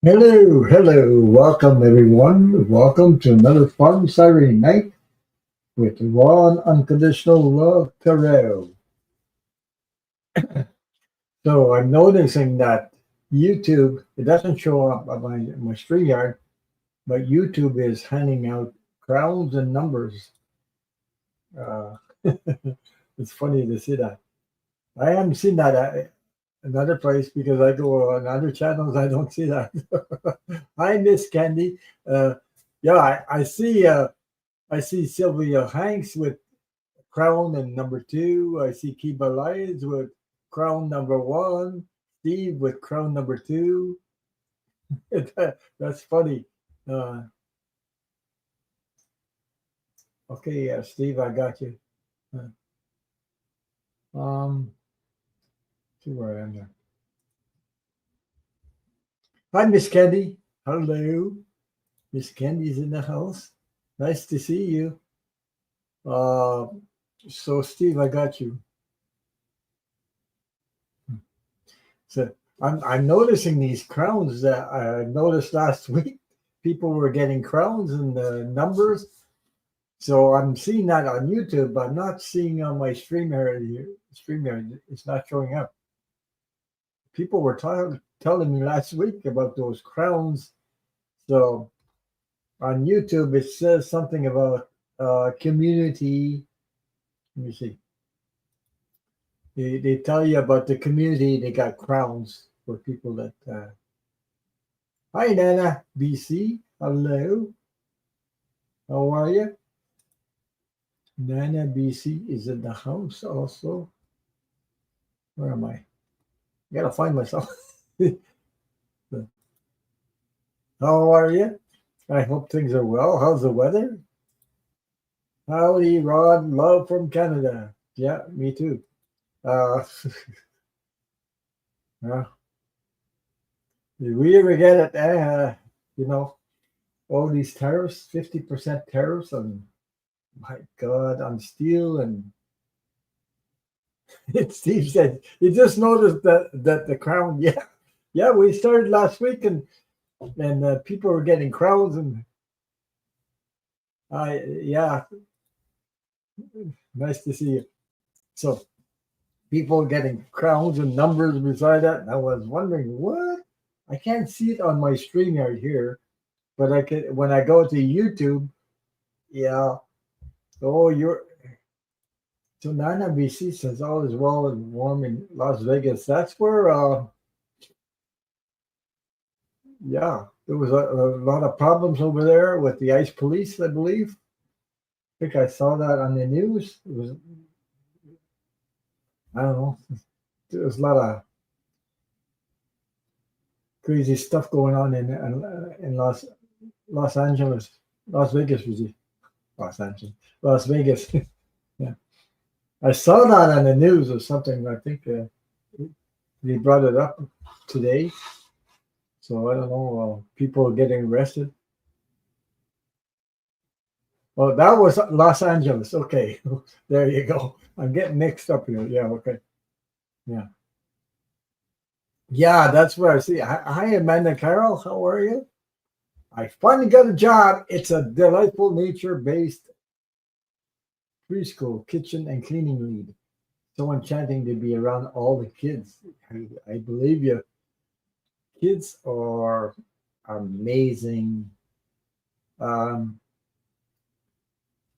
Hello, hello, welcome everyone. Welcome to another fun Saturday night with Ron Unconditional Love Tarot. So I'm noticing that YouTube, it doesn't show up on my StreamYard, but YouTube is handing out crowns and numbers. Uh, it's funny to see that. I haven't seen that at another place because I go on other channels. I don't see that. Hi, Miss Candy. Uh, yeah, I see Sylvia Hanks with crown and number two. I see Kiba Lyons with crown number one. Steve with crown number two. That's funny. Uh, okay, Steve, I got you. Um, see where I am there. Hi, Miss Candy. Hello, Miss Candy's in the house. Nice to see you. Uh, so Steve, I got you. So I'm noticing these crowns that I noticed last week. People were getting crowns and the numbers. So I'm seeing that on YouTube, but I'm not seeing on my StreamYard, it's not showing up. People were telling me last week about those crowns. So on YouTube, it says something about community. Let me see. They tell you about the community. They got crowns for people that. Hi, Nana, BC. Hello. How are you? Nana BC is in the house also. Where am I? I gotta find myself. How are you? I hope things are well. How's the weather? Howdy, Rod. Love from Canada. Yeah, me too. Uh, yeah. Did we ever get it? You know, all these tariffs, 50% tariffs on, my God, on steel. And Steve said, you just noticed that the crown, yeah, yeah, we started last week and people were getting crowns and yeah, nice to see you. So people getting crowns and numbers beside that. And I was wondering what? I can't see it on my StreamYard here, but I can when I go to YouTube. Yeah. Oh, you're so Nana BC says all is well and warm in Las Vegas. That's where yeah, there was a lot of problems over there with the ICE police, I believe. I think I saw that on the news. It was I don't know. There was a lot of crazy stuff going on in Los Angeles, Las Vegas, was it? Los Angeles, Las Vegas. Yeah, I saw that on the news or something. I think they brought it up today. So I don't know. People are getting arrested. Oh, that was Los Angeles. Okay, there you go. I'm getting mixed up here. Yeah. Okay. Yeah. Yeah, that's where I see. Hi, Amanda Carroll. How are you? I finally got a job. It's a delightful nature-based preschool kitchen and cleaning lead. So enchanting to be around all the kids. I believe you. Kids are amazing. Um,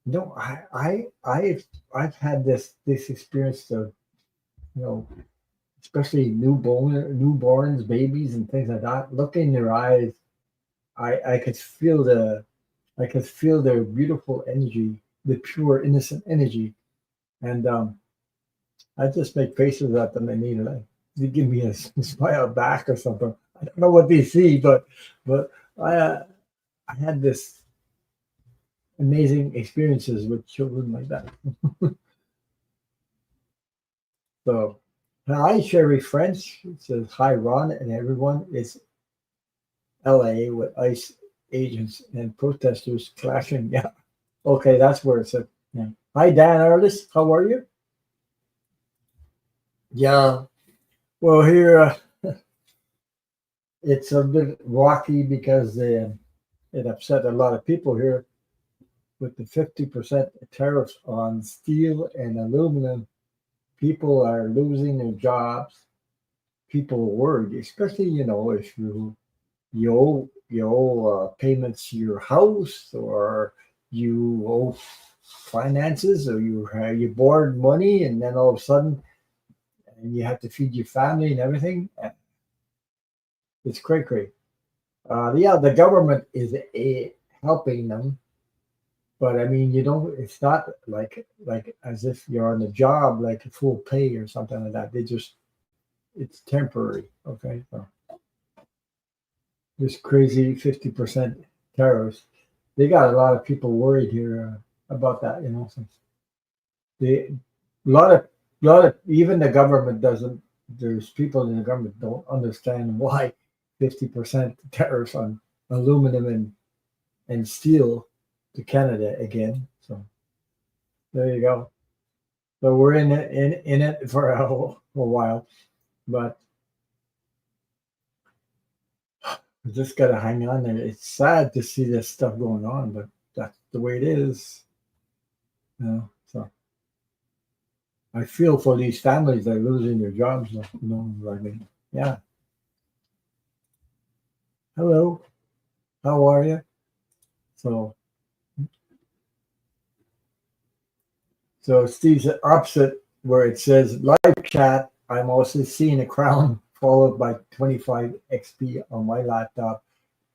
no, I've had this experience of you know, especially newborns, babies, and things like that. Look in their eyes. I could feel I could feel their beautiful energy, the pure innocent energy, and I just make faces at them and they give me a smile back or something. I don't know what they see, but I uh, I had this amazing experiences with children like that. So hi Sherry French it says hi Ron and everyone. It's LA with ICE agents and protesters clashing. Yeah. Okay, that's where it's at. Yeah. Hi Dan Arlis, how are you? Yeah. Well here it's a bit rocky because it upset a lot of people here with the 50% tariffs on steel and aluminum. People are losing their jobs. People are worried, especially if you owe payments to your house, or you owe finances, or you borrowed money, and then all of a sudden and you have to feed your family and everything. It's cray cray. Yeah, the government is helping them, but I mean, you don't. It's not like as if you're on the job, like full pay or something like that. It's temporary. Okay, so this crazy 50% tariffs. They got a lot of people worried here about that. So they a lot of even the government doesn't. There's people in the government don't understand why 50% tariffs on aluminum and steel to Canada again. So there you go. So we're in it for a while, but we just gotta hang on there. It's sad to see this stuff going on, but that's the way it is. So I feel for these families that are losing their jobs. What I mean? Yeah. Hello. How are you? So Steve's opposite where it says live chat. I'm also seeing a crown followed by 25 XP on my laptop,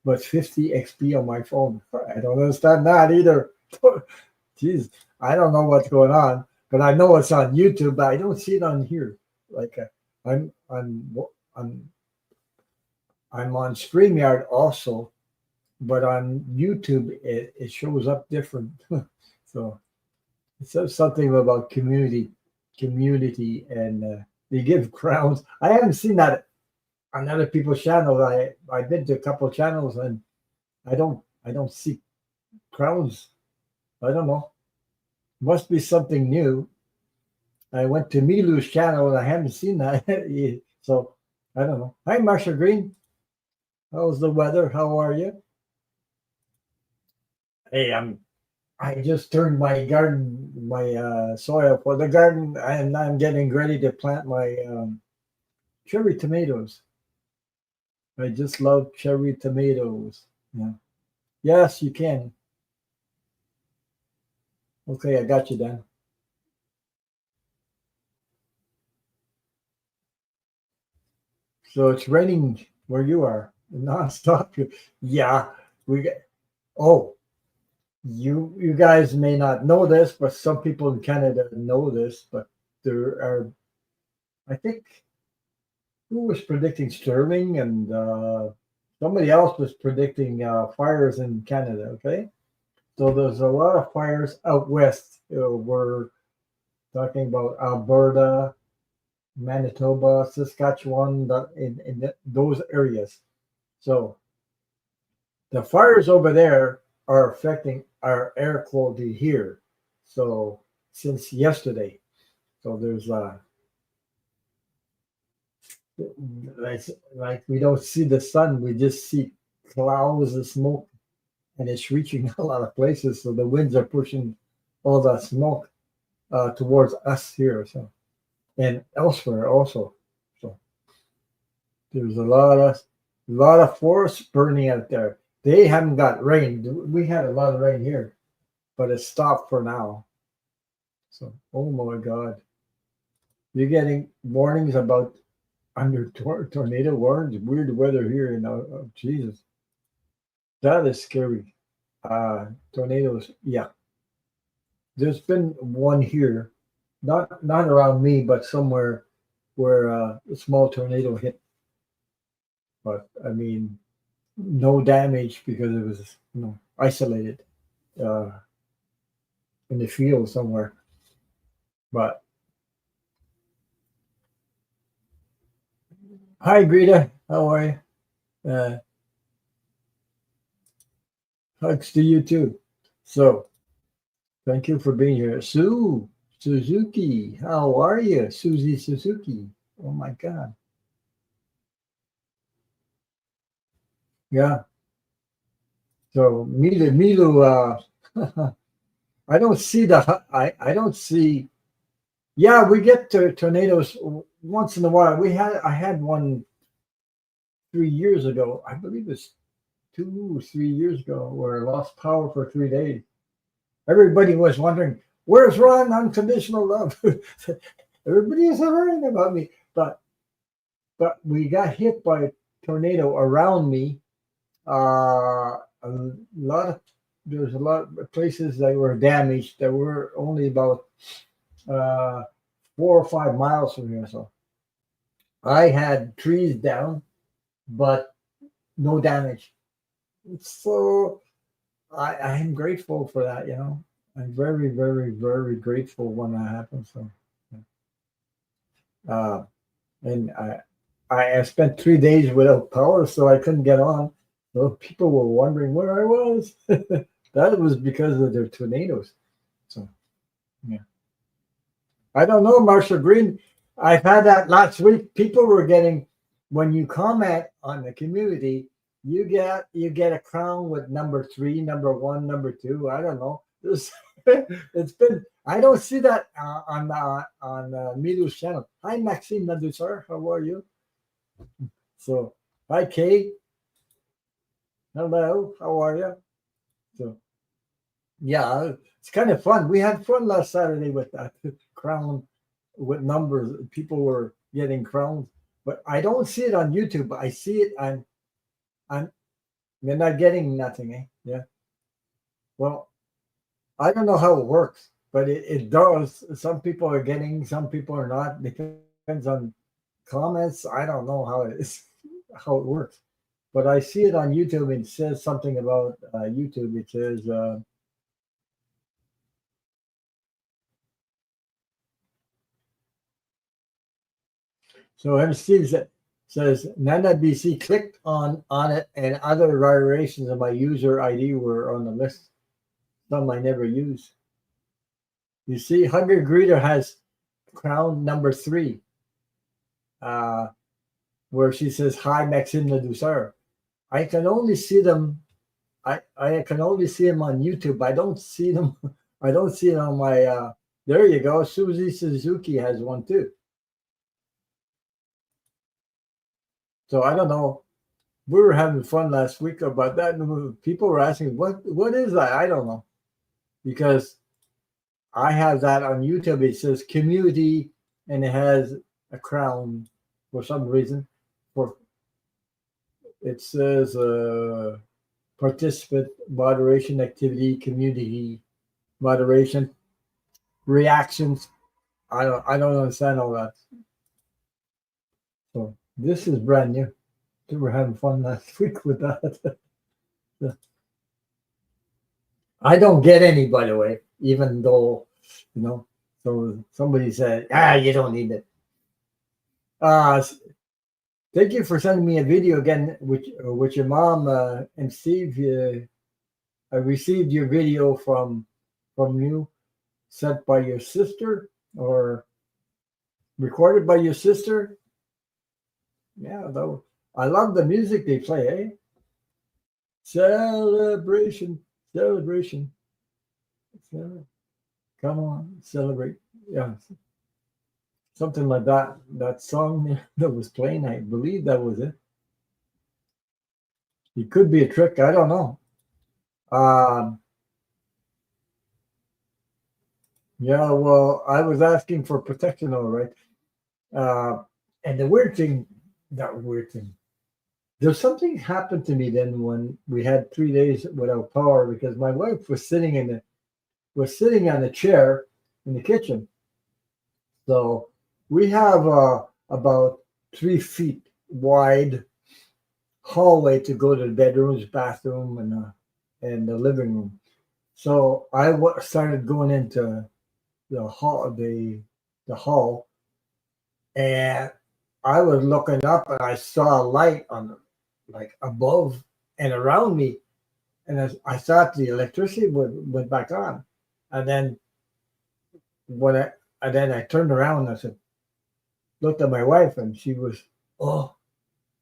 but 50 XP on my phone. I don't understand that either. Jeez, I don't know what's going on, but I know it's on YouTube, but I don't see it on here. Like I'm I'm I'm I'm on StreamYard also, but on YouTube it shows up different. So it says something about community, and they give crowns. I haven't seen that on other people's channels. I've been to a couple of channels, and I don't see crowns. I don't know. Must be something new. I went to Milu's channel and I haven't seen that. So I don't know. Hi, Marsha Green. How's the weather? How are you? Hey, I just turned my garden, my soil for the garden, and I'm getting ready to plant my cherry tomatoes. I just love cherry tomatoes. Yeah. Yes, you can. Okay, I got you, Dan. So it's raining where you are nonstop. Yeah, we get. Oh, you guys may not know this, but some people in Canada know this. But there are, I think, who was predicting Sterling, and somebody else was predicting fires in Canada. Okay, so there's a lot of fires out west. We're talking about Alberta, Manitoba, Saskatchewan, in those areas. So the fires over there are affecting our air quality here. So since yesterday, so there's like like we don't see the sun, we just see clouds of smoke, and it's reaching a lot of places. So the winds are pushing all that smoke towards us here, so and elsewhere also. So there's a lot of forests burning out there. They haven't got rain. We had a lot of rain here, but it stopped for now. So, oh my God, you're getting warnings about under tornado warnings, weird weather here. Jesus, that is scary. Tornadoes. Yeah, there's been one here, not around me, but somewhere where a small tornado hit. But I mean, no damage because it was isolated uh, in the field somewhere. But hi, Greta, how are you? Hugs to you too. So thank you for being here, Sue Suzuki. How are you, Susie Suzuki? Oh my God. Yeah. So Milu, I don't see I don't see. Yeah, we get tornadoes once in a while. I had one 3 years ago. I believe it's 2, 3 years ago, where I lost power for 3 days. Everybody was wondering, where's Ron Unconditional Love? Everybody is worrying about me. But we got hit by a tornado around me. A lot of there's a lot of places that were damaged that were only about uh, 4 or 5 miles from here. So I had trees down, but no damage. So I'm grateful for that. I'm very, very, very grateful when that happens. So, uh, and I spent 3 days without power, so I couldn't get on. So people were wondering where I was. That was because of the tornadoes. So yeah, I don't know, Marshall Green. I've had that last week. People were getting when you comment on the community, you get a crown with number three, number one, number two. I don't know. It's been. I don't see that on Milu's channel. Hi, Maxime Nadusar. How are you? So, hi, Kay. Hello. How are you? So, yeah, it's kind of fun. We had fun last Saturday with that crown with numbers. People were getting crowns, but I don't see it on YouTube. I see it on they're not getting nothing, eh? Yeah. Well, I don't know how it works, but it does. Some people are getting, some people are not. Depends on comments. I don't know how it is, how it works. But I see it on YouTube. It says something about YouTube. It says so. M. Steve says Nana BC clicked on it, and other variations of my user ID were on the list. Some I never use. You see, Hugger Greeter has crown number three, uh, where she says, "Hi, Maxime Ladouceur." I can only see them. I can only see them on YouTube. I don't see them. I don't see it on my. There you go. Susie Suzuki has one too. So I don't know. We were having fun last week about that. And people were asking, "What is that?" I don't know because I have that on YouTube. It says community, and it has a crown for some reason. For it says participant moderation activity, community moderation reactions. I don't understand all that. So this is brand new. We were having fun last week with that. I don't get any, by the way, even though you know. So somebody said, you don't need it. Uh, Thank you for sending me a video again, which your mom and Steve. I received your video from you, sent by your sister or recorded by your sister. Yeah, though I love the music they play. Eh? Celebration, celebration. Come on, celebrate. Yeah, something like that. That song that was playing, I believe that was it. It could be a trick. I don't know. Um, yeah, well, I was asking for protection, all right. Uh, and the weird thing, that weird thing, there's something happened to me then when we had 3 days without power because my wife was sitting on a chair in the kitchen. So we have about 3 feet wide hallway to go to the bedrooms, bathroom, and the living room. So started going into the hall, and I was looking up and I saw a light on like above and around me, and I thought the electricity went back on, and then when I turned around and I said looked at my wife and she was oh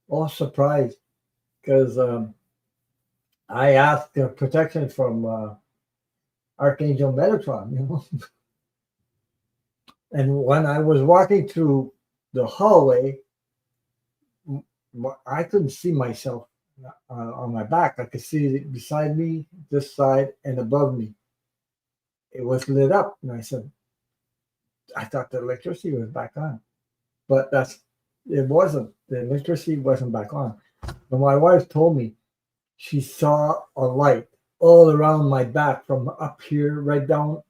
all surprised because I asked protection from Archangel Metatron, And when I was walking through the hallway, I couldn't see myself on my back. I could see it beside me, this side, and above me. It was lit up, and I said, I thought the electricity was back on, but it wasn't. The electricity wasn't back on. And my wife told me she saw a light all around my back from up here, right down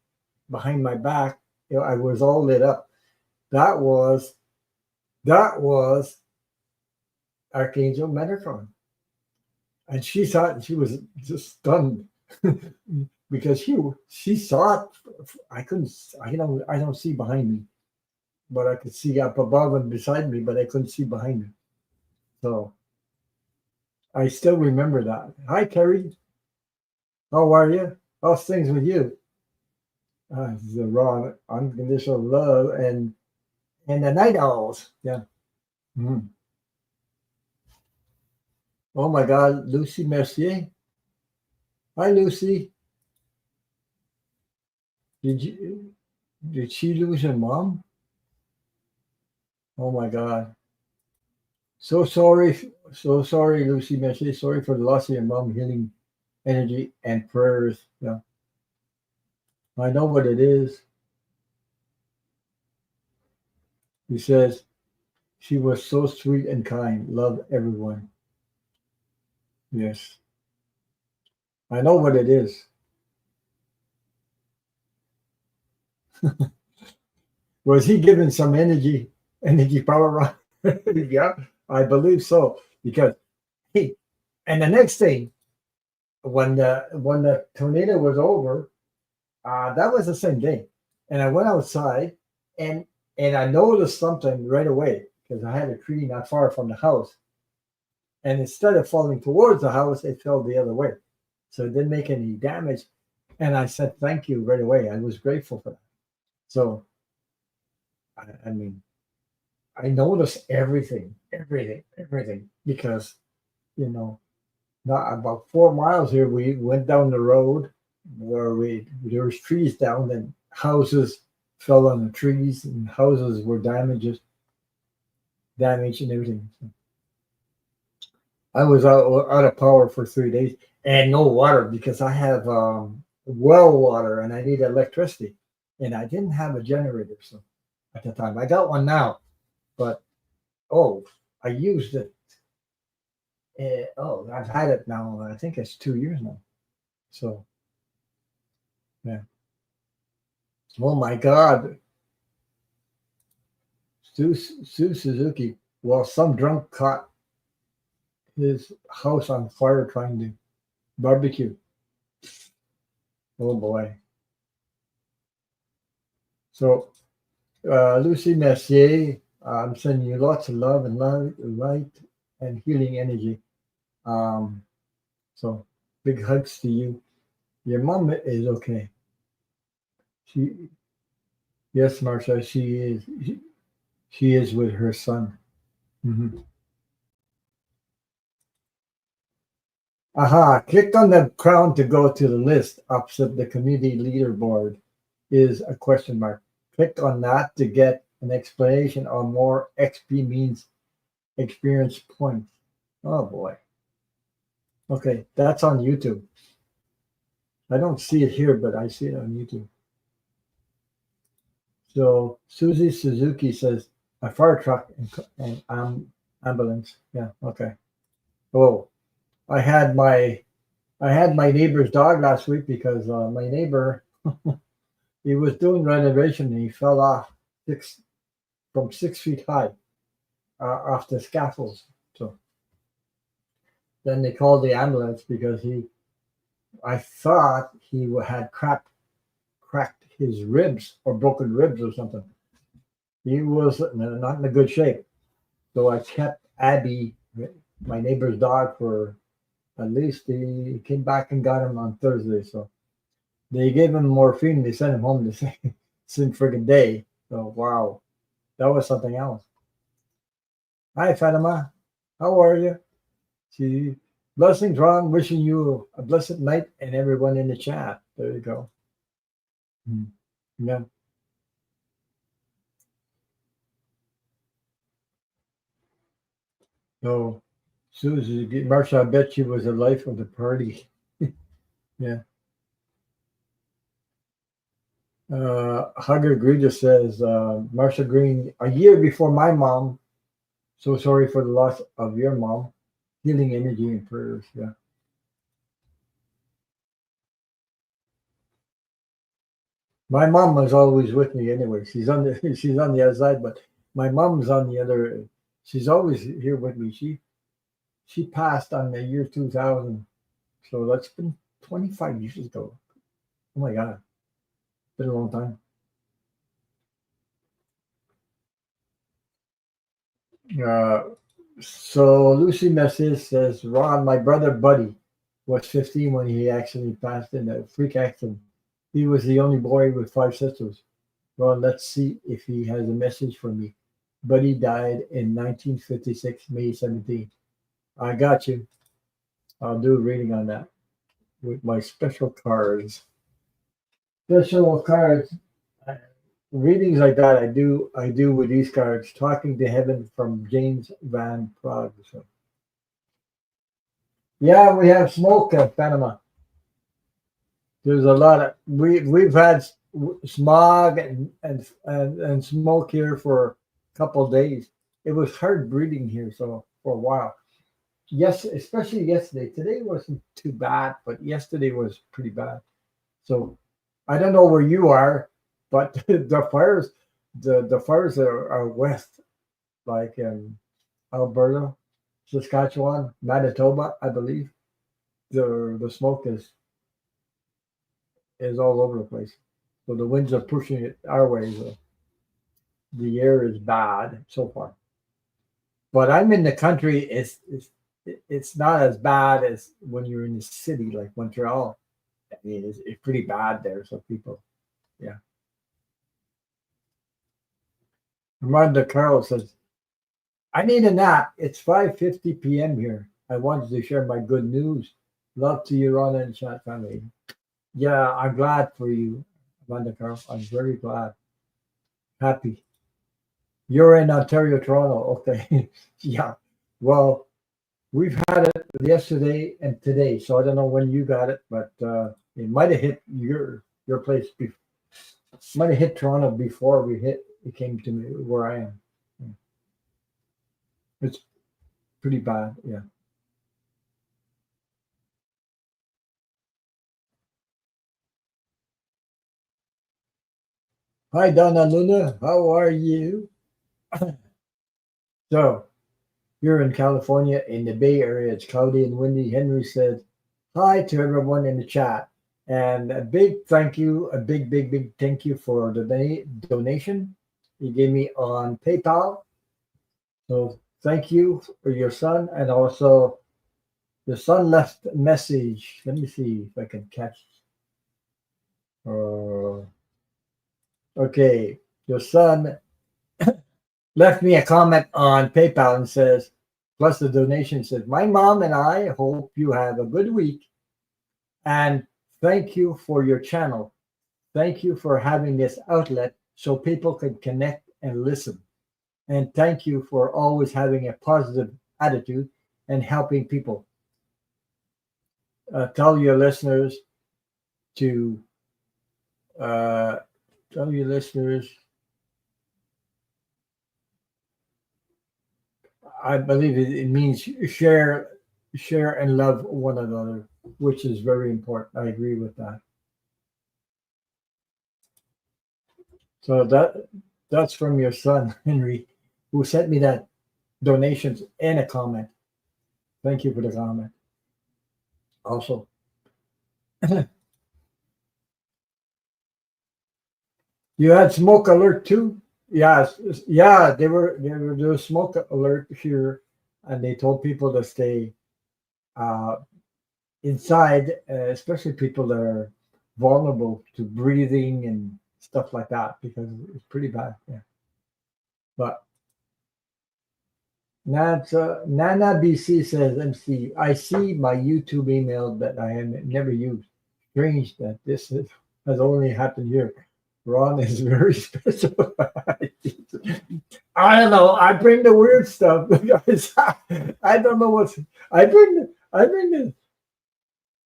behind my back. I was all lit up. That was Archangel Metatron, and she saw it, and she was just stunned because she saw it. I couldn't. I don't see behind me, but I could see up above and beside me, but I couldn't see behind me. So I still remember that. Hi, Kerry. How are you? How's things with you? The raw unconditional love and the night owls. Yeah. Mhm. Oh my God, Lucy Mercier. Hi, Lucy. Did you did she lose her mom? Oh my God. So sorry, so sorry, Lucy Mercier. Sorry for the loss of your mom. Healing energy and prayers. Yeah, I know what it is. He says she was so sweet and kind. Loved everyone. Yes, I know what it is. Was he given some energy power on? Yeah, I believe so. Because he and the next thing when the tornado was over, that was the same day. And I went outside and I noticed something right away because I had a tree not far from the house. And instead of falling towards the house, it fell the other way. So it didn't make any damage. And I said thank you right away. I was grateful for that. So I mean, I noticed everything, because you know, not about 4 miles here, we went down the road where there was trees down and houses fell on the trees and houses were damaged and everything. So I was out of power for 3 days and no water because I have well water and I need electricity, and I didn't have a generator so at the time. I got one now, but oh, I used it. I've had it now. I think it's 2 years now. So yeah. Oh my God, Sue Suzuki. Well, some drunk caught his house on fire trying to barbecue. Oh boy. So Lucy Messier, I'm sending you lots of love and light and healing energy. Um, so big hugs to you. Your mom is okay. She, yes, Marsha, she is with her son. Mhm. Aha, click on the crown to go to the list opposite the community leaderboard is a question mark. Click on that to get an explanation on more XP means experience points. Oh boy. Okay, that's on YouTube. I don't see it here, but I see it on YouTube. So Susie Suzuki says a fire truck and ambulance. Yeah, okay. Oh, I had my I had my neighbor's dog last week because my neighbor he was doing renovation and he fell off six from 6 feet high off the scaffolds. So then they called the ambulance because I thought he had cracked his ribs or broken ribs or something. He was not in a good shape. So I kept Abby, my neighbor's dog, for at least he came back and got him on Thursday. So they gave him morphine. They sent him home the same friggin' day. So wow, that was something else. Hi, Fatima. How are you? Blessings, Ron. Wishing you a blessed night and everyone in the chat. There you go. Mm. Yeah. So, Susie, Marsha, I bet she was the life of the party. Yeah. Hugger Greta says, Marsha Green, a year before my mom. So sorry for the loss of your mom. Healing energy and prayers. Yeah. My mom was always with me anyway. She's on the she's on the other side, but my mom's on the other. She's always here with me. She passed on the year 2000, so that's been 25 years ago. Oh my God, been a long time. Uh, so Lucy Message says, Ron, my brother Buddy was 15 when he actually passed in a freak accident. He was the only boy with five sisters. Ron, let's see if he has a message for me. Buddy died in 1956, May 17th. I got you. I'll do a reading on that with my special cards. Special cards. uh, Readings like that I do with these cards. Talking to Heaven from James Van Prague. So yeah, we have smoke at Panama. There's a lot of we've had smog and smoke here for a couple of days. It was hard breathing here so for a while. Yes, especially yesterday. Today wasn't too bad, but yesterday was pretty bad. So I don't know where you are, but the fires are west, like in Alberta, Saskatchewan, Manitoba, I believe. The smoke is all over the place. So the winds are pushing it our way. So the air is bad so far. But I'm in the country. It's not as bad as when you're in the city like Montreal. I mean, it's pretty bad there. So people, yeah. Armando Carl says, I need a nap. It's 5:50 p.m. here. I wanted to share my good news. Love to you, Ron and chat family. Yeah, I'm glad for you, Armando Carl. I'm very glad. Happy. You're in Ontario, Toronto. Okay. Yeah. Well, we've had it yesterday and today, so I don't know when you got it, but it might have hit your place. Might have hit Toronto before it came to me where I am. Yeah. It's pretty bad. Yeah. Hi, Donna Luna. How are you? So you're in California in the Bay Area. It's cloudy and windy. Henry said hi to everyone in the chat. And a big thank you, a big, big, big thank you for the donation you gave me on PayPal. So thank you for your son. And also, your son left a message. Let me see if I can catch. Uh, okay. Your son left me a comment on PayPal and says, plus the donation says, my mom and I hope you have a good week and thank you for your channel. Thank you for having this outlet so people can connect and listen. And thank you for always having a positive attitude and helping people. Tell your listeners to uh, tell your listeners. I believe it means share and love one another, which is very important. I agree with that. So that's from your son Henry, who sent me that donations and a comment. Thank you for the comment. Also, you had smoke alert too. Yes, yeah, there was smoke alert here, and they told people to stay uh, inside, especially people that are vulnerable to breathing and stuff like that, because it's pretty bad. Yeah, but That's Nana BC says, MC, I see my YouTube email that I have never used. Strange that has only happened here. Ron is very special. I don't know. I bring the weird stuff, guys. I don't know what's. I bring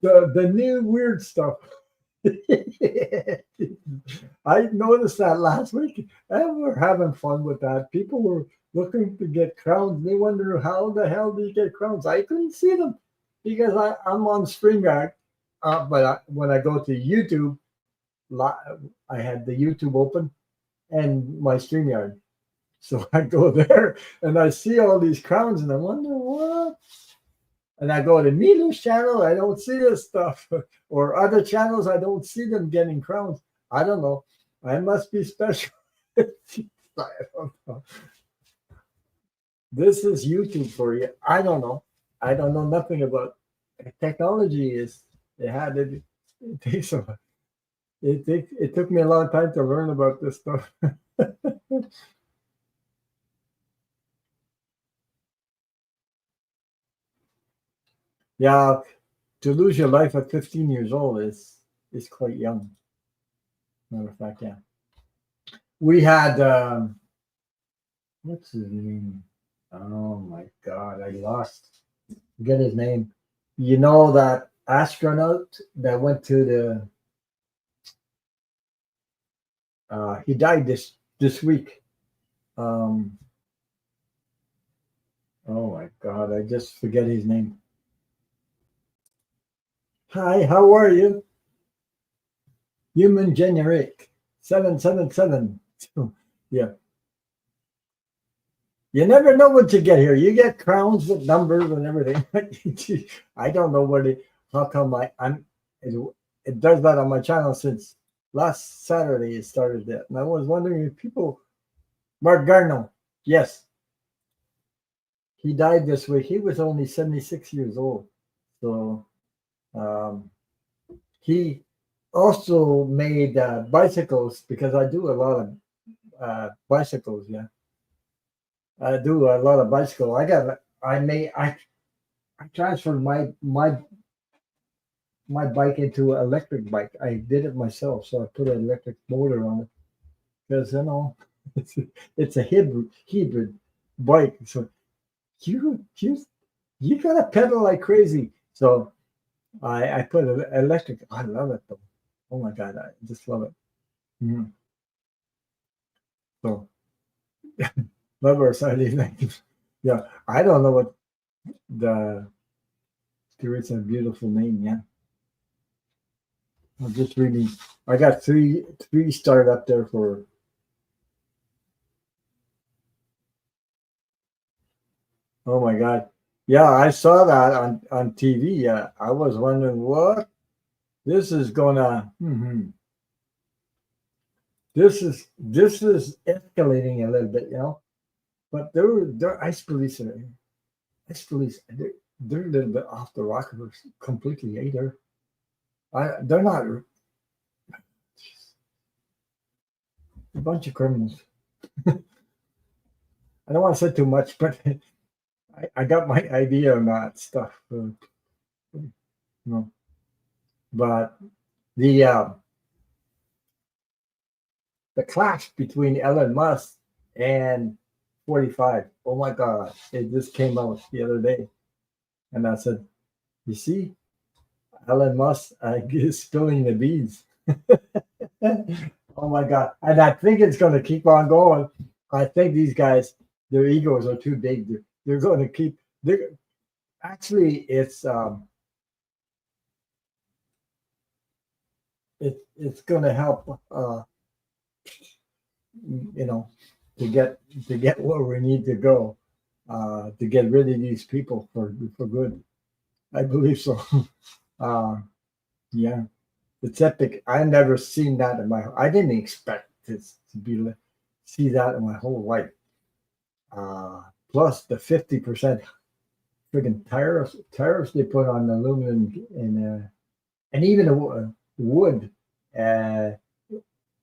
the new weird stuff. I noticed that last week, and we're having fun with that. People were looking to get crowns. They wonder how the hell do you get crowns? I couldn't see them because I'm on StreamYard, but when I go to YouTube, I had the YouTube open and my StreamYard. So I go there and I see all these crowns and I wonder what. And I go to Milo's channel, I don't see this stuff. Or other channels, I don't see them getting crowns. I don't know. I must be special. I don't know. This is YouTube for you. I don't know. I don't know nothing about technology. It takes it took me a long time to learn about this stuff. Yeah, to lose your life at 15 years old is quite young. Matter of fact, yeah. We had what's his name? Oh my God, I lost. Forget his name. You know that astronaut that went to the he died this week. Um oh my God, I just forget his name. Hi, how are you? Human generic 777. Yeah. You never know what you get here. You get crowns with numbers and everything. I don't know how come it, it does that on my channel since last Saturday. It started that, and I was wondering if people. Mark Garno, yes, he died this week. He was only 76 years old. So um, he also made bicycles because I do a lot of bicycles. Yeah, I do a lot of bicycle. I transferred my bike into an electric bike. I did it myself, so I put an electric motor on it because it's it's a hybrid bike. So you you you gotta pedal like crazy. So I put an electric. I love it though. Oh my God, I just love it. Mhm. So love our side things. Yeah, I don't know what the there is a beautiful name. Yeah, I'm just reading. I got three starred up there for. Oh my God. Yeah, I saw that on TV. Yeah, I was wondering what this is gonna. This is escalating a little bit. But they're ice police. They're a little bit off the rocker completely. They're not a bunch of criminals. I don't want to say too much, but I got my idea on that stuff. No, but the uh, the clash between Elon Musk and 45. Oh my God. It just came out the other day. And I said, you see, Elon Musk is spilling the beans. Oh my God. And I think it's going to keep on going. I think these guys, their egos are too big. They're going to they're, actually, it's going to help, you know, to get where we need to go, to get rid of these people for good. I believe so. uh, yeah, it's epic. I never seen that in my. I didn't expect this to see that in my whole life. Plus the 50% friggin' tariffs they put on aluminum and even wood. Uh,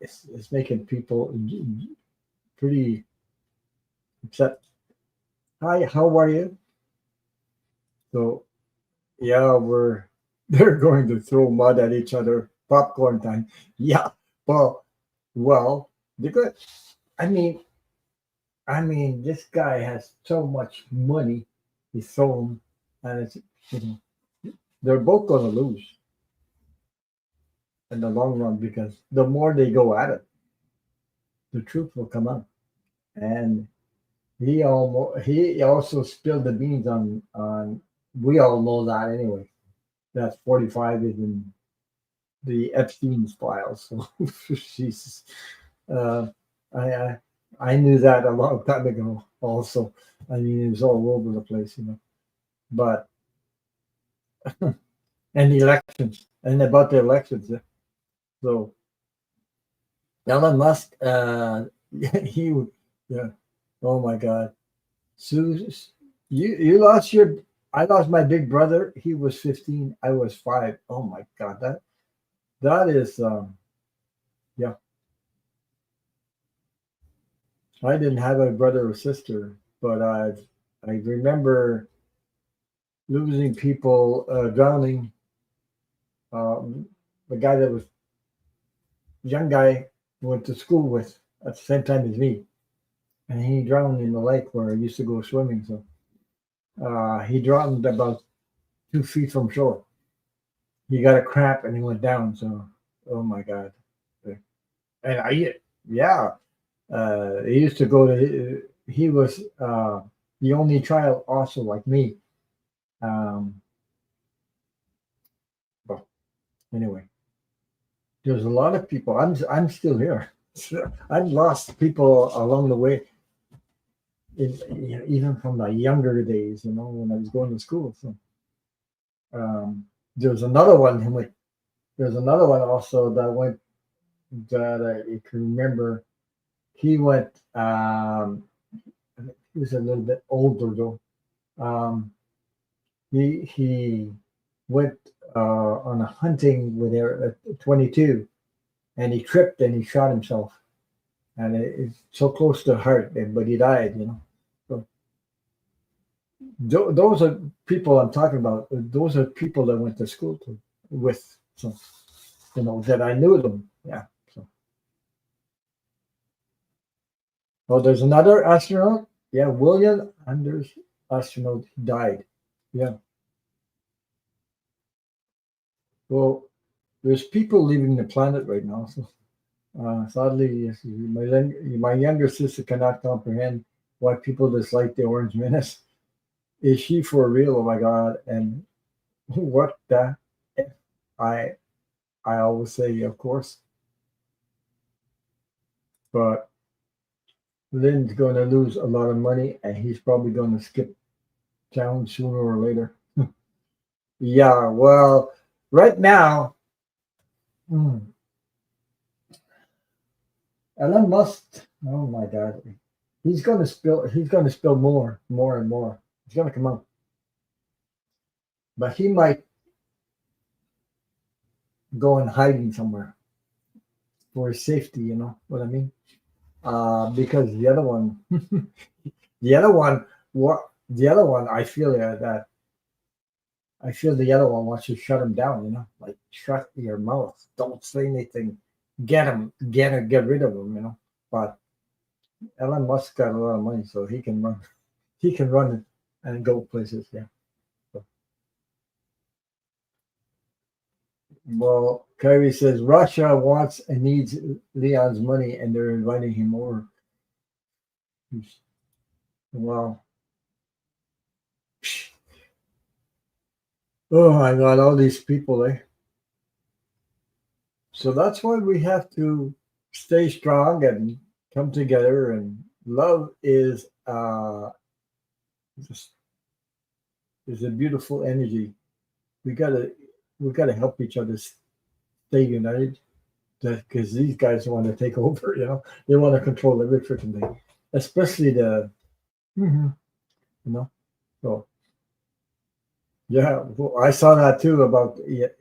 it's making people pretty upset. Hi, how are you? So yeah, we're they're going to throw mud at each other. Popcorn time. Yeah. Well, well, because I mean, this guy has so much money. He's thrown, and it's you know, they're both going to lose in the long run because the more they go at it, the truth will come out. And he also spilled the beans on. We all know that anyway. That 45 is in the Epstein's files. So Jesus, uh, I, I I knew that a long time ago. Also, I mean it was all over the place, But and the elections and about the elections. So Elon Musk, he, yeah. Oh my God, Suze, you lost your. I lost my big brother. He was 15. I was 5. Oh my God, that is yeah. I didn't have a brother or sister, but I remember losing people, drowning. The guy that was young guy went to school with at the same time as me, and he drowned in the lake where I used to go swimming. So he drowned about 2 feet from shore. He got a cramp and he went down. So oh my God, and yeah, he used to go to. He was the only child, also like me. Um, but anyway, there's a lot of people. I'm still here. I've lost people along the way, even from my younger days. When I was going to school. So there's another one who went. There's another one also that went that I can remember. He went. He was a little bit older though. Um, he went on a hunting with her at 22, and he tripped and he shot himself, and it's so close to the heart, but he died. So those are people I'm talking about. Those are people that went to school with, so that I knew them. Yeah. So oh, there's another astronaut. Yeah, William Anders astronaut died. Yeah. Well, there's people leaving the planet right now. So sadly, yes, my younger sister cannot comprehend why people dislike the Orange Menace. Is she for real? Oh my God! And what the? F? I I always say, of course, but Lynn's going to lose a lot of money, and he's probably going to skip town sooner or later. Yeah, well, right now, hmm, Elon Musk. Oh my God, he's going to spill. He's going to spill more and more. He's going to come out, but he might go in hiding somewhere for his safety. You know what I mean? Because the other one, the other one, what the other one, I feel the other one wants to shut him down. Like shut your mouth, don't say anything, get rid of him. But Elon Musk got a lot of money, so he can run, he can run and go places. Yeah. So, well, Kyrie says Russia wants and needs Leon's money, and they're inviting him over. Well, oh my God, all these people, eh? So that's why we have to stay strong and come together. And love just, is a beautiful energy. We gotta we gotta help each other stay united. Because these guys want to take over. They want to control every freaking thing, especially the Mhm. you know. So yeah, well, I saw that too about it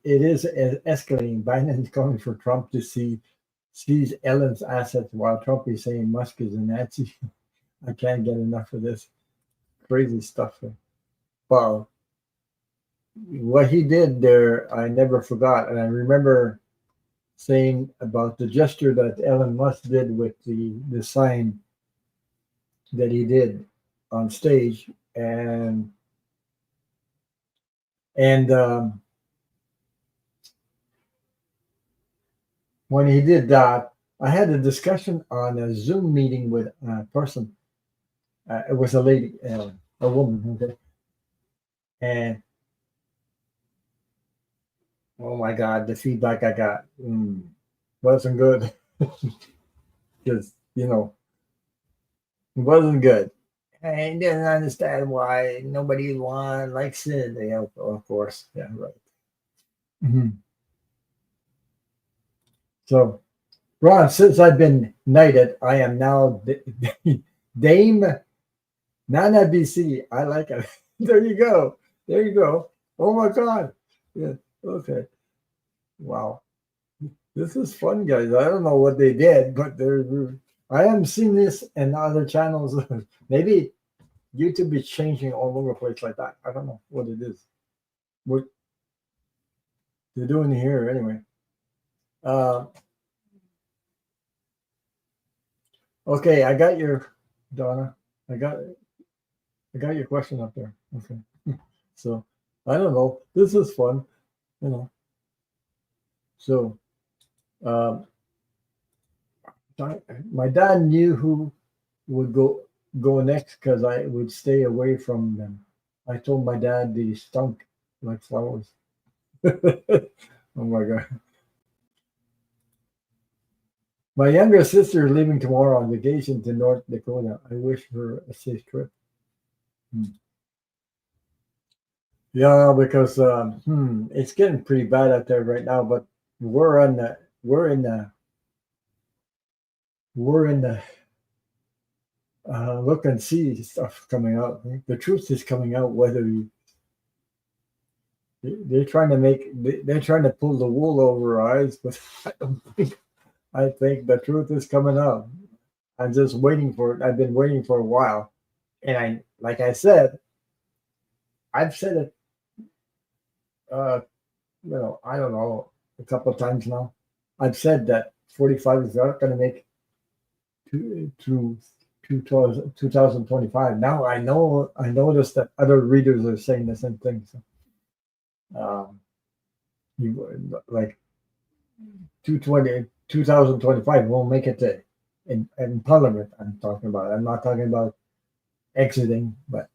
is escalating. Biden's coming for Trump to seize Ellen's assets while Trump is saying Musk is a Nazi. I can't get enough of this. crazy stuff. Well, what he did there, I never forgot, and I remember saying about the gesture that Elon Musk did with the sign that he did on stage, and when he did that, I had a discussion on a Zoom meeting with a person. It was a lady, a woman, okay? And oh my God, the feedback I got wasn't good because it wasn't good. I didn't understand why nobody likes it. Yeah, of course, yeah, right. Mhm. So, Ron, since I've been knighted, I am now Dame Nana BC. I like it. There you go. There you go. Oh my God. Yeah. Okay. Wow. This is fun, guys. I don't know what they did, but I haven't seen this in other channels. Maybe YouTube is changing all over the place like that. I don't know what it is. What they're doing here anyway. Uh, okay, I got your Donna. I got your question up there. Okay. So I don't know. This is fun, you know. So um, my dad knew who would go next because I would stay away from them. I told my dad they stunk like flowers. Oh my God. My younger sister is leaving tomorrow on vacation to North Dakota. I wish her a safe trip. Hmm. Yeah, because it's getting pretty bad out there right now. But we're on the we're in the we're in the look and see stuff coming out. The truth is coming out. Whether they're trying to they're trying to pull the wool over our eyes, but I think the truth is coming out. I'm just waiting for it. I've been waiting for a while, and like I said, I've said it. Uh, I don't know, a couple of times now. I've said that 45 is not going to make to 2025. Now I noticed that other readers are saying the same thing. So, um, like 2025 won't make it to in Parliament. I'm talking about. I'm not talking about exiting, but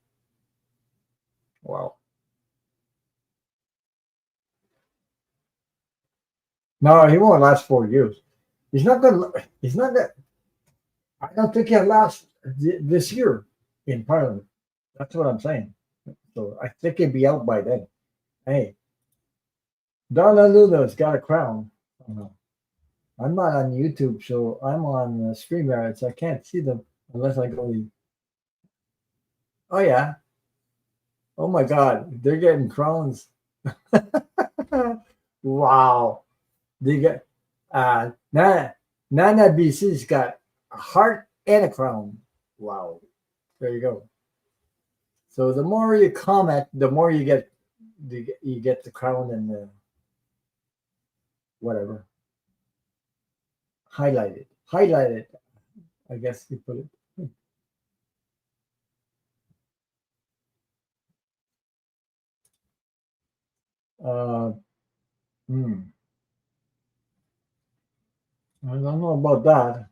wow. No, he won't last 4 years. He's not going to. He's not going. I don't think he'll last this year in Parliament. That's what I'm saying. So I think he'll be out by then. Hey, Donna Luna's got a crown. Uh, I'm not on YouTube, so I'm on StreamYard, so I can't see them unless I go. Oh yeah. Oh my God, they're getting crowns. Wow. They get Nana BC's got a heart and a crown. Wow. There you go. So the more you comment, the more you get the crown and the whatever highlighted. Highlighted, I guess you put it. Uh, hmm. I don't know about that.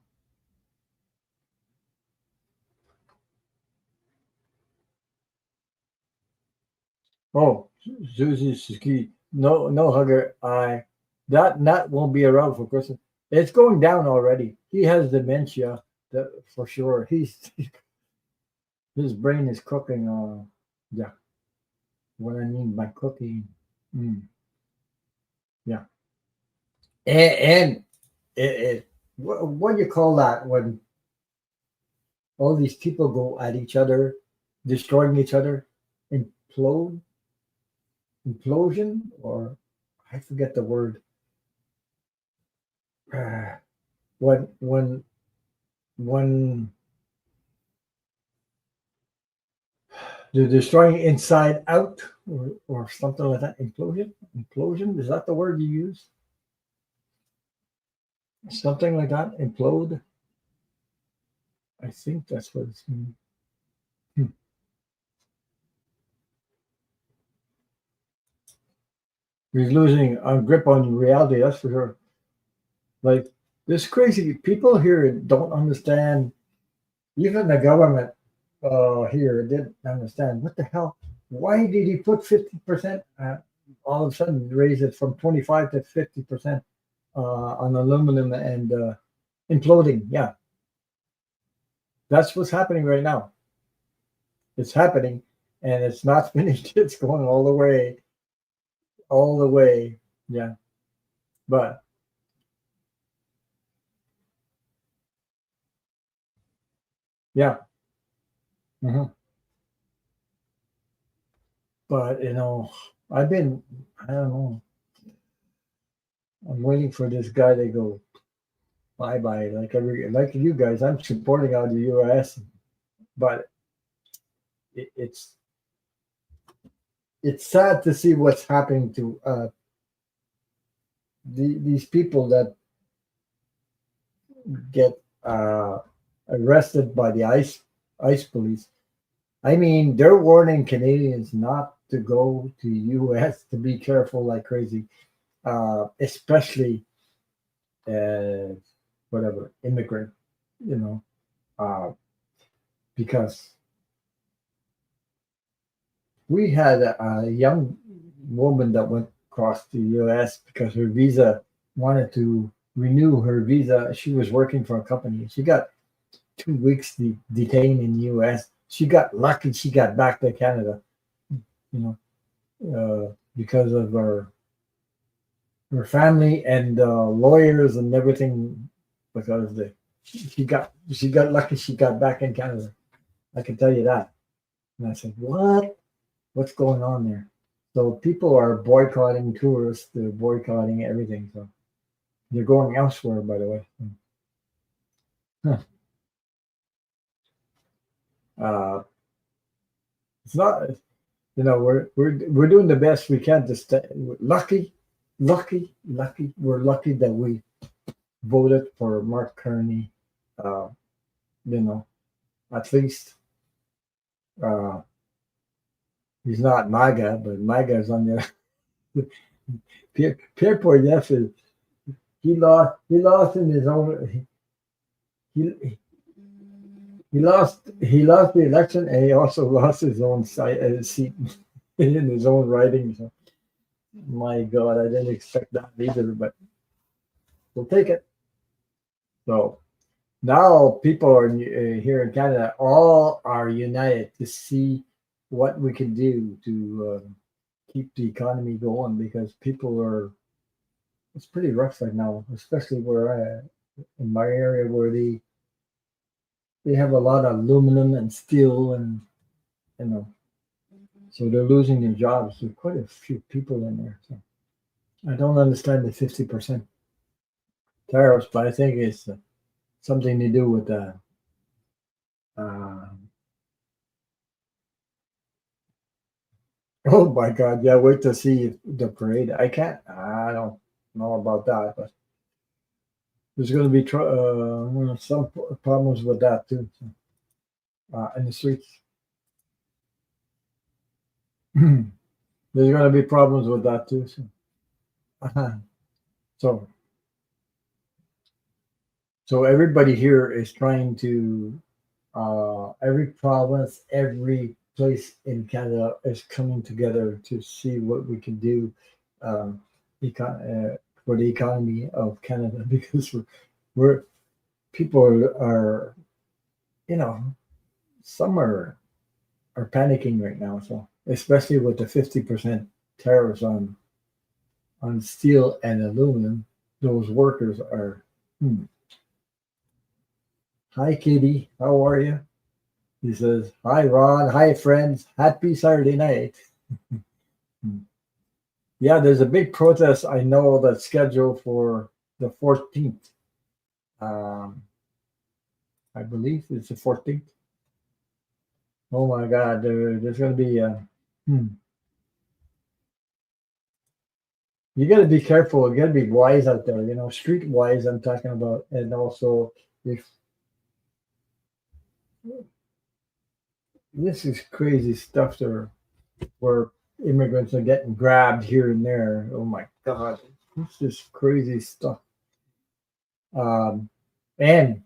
Oh, Susie Ski. No, no hugger. That won't be around for Christmas. It's going down already. He has dementia, that for sure. His brain is cooking. Yeah. What I mean by cooking. Mm, yeah. And what do you call that when all these people go at each other, destroying each other? Implode, implosion, or I forget the word. When They're destroying inside out, or something like that. Implosion, is that the word you use? Something like that. Implode. I think that's what it's mean. Hmm. He's losing a grip on reality. That's for sure. Like this crazy people here don't understand. Even the government here didn't understand what the hell. Why did he put 50%? All of a sudden, raise it from 25 to 50% on aluminum and imploding. Yeah, that's what's happening right now. It's happening, and it's not finished. It's going all the way, all the way. Yeah, but yeah. Mhm. But I've been. I don't know. I'm waiting for this guy to go bye bye. Like you guys, I'm supporting out the U.S., but it's sad to see what's happening to these people that get arrested by the ICE police. I mean, they're warning Canadians not to go to U.S. to be careful like crazy, especially uh, whatever immigrant, you know, uh, because we had a young woman that went across the U.S. because her visa wanted to renew her visa. She was working for a company. She got 2 weeks detained in the U.S. She got lucky. She got back to Canada, because of her family and lawyers and everything. Because she got lucky. She got back in Canada. I can tell you that. And I said, what? What's going on there? So people are boycotting tourists. They're boycotting everything. So they're going elsewhere, by the way. Huh. Uh, it's not. We're doing the best we can to stay. Lucky. We're lucky that we voted for Mark Carney. Uh, you know, at least uh, he's not MAGA, but MAGA is on the Pierre Poilievre is he lost in his own he he lost the election, and he also lost his own seat in his own riding. So, my God, I didn't expect that either, but we'll take it. So now people are here in Canada, all are united to see what we can do to keep the economy going, because people are. It's pretty rough right now, especially where in my area where they have a lot of aluminum and steel, and you know so they're losing their jobs. There's quite a few people in there. So I don't understand the 50% tariffs, but I think it's something to do with uh, oh my God, yeah, wait to see the parade. I don't know about that, but there's going to be some problems with that too. So, in the streets. There's going to be problems with that too. So, uh so, so everybody here is trying to, every province, every place in Canada is coming together to see what we can do, um, for the economy of Canada, because we're people are, you know some are panicking right now. So especially with the 50% tariffs on steel and aluminum, those workers are. Hmm. Hi, Katie. How are you? He says, "Hi, Ron. Hi, friends. Happy Saturday night." Hmm. Yeah, there's a big protest I know that's scheduled for the 14th. Um, I believe it's the 14th. Oh my God, there's going to be. Hmm. You got to be careful. You got to be wise out there. You know, street wise. I'm talking about, and also if this is crazy stuff there, where immigrants are getting grabbed here and there. Oh my God, this is crazy stuff. Um, and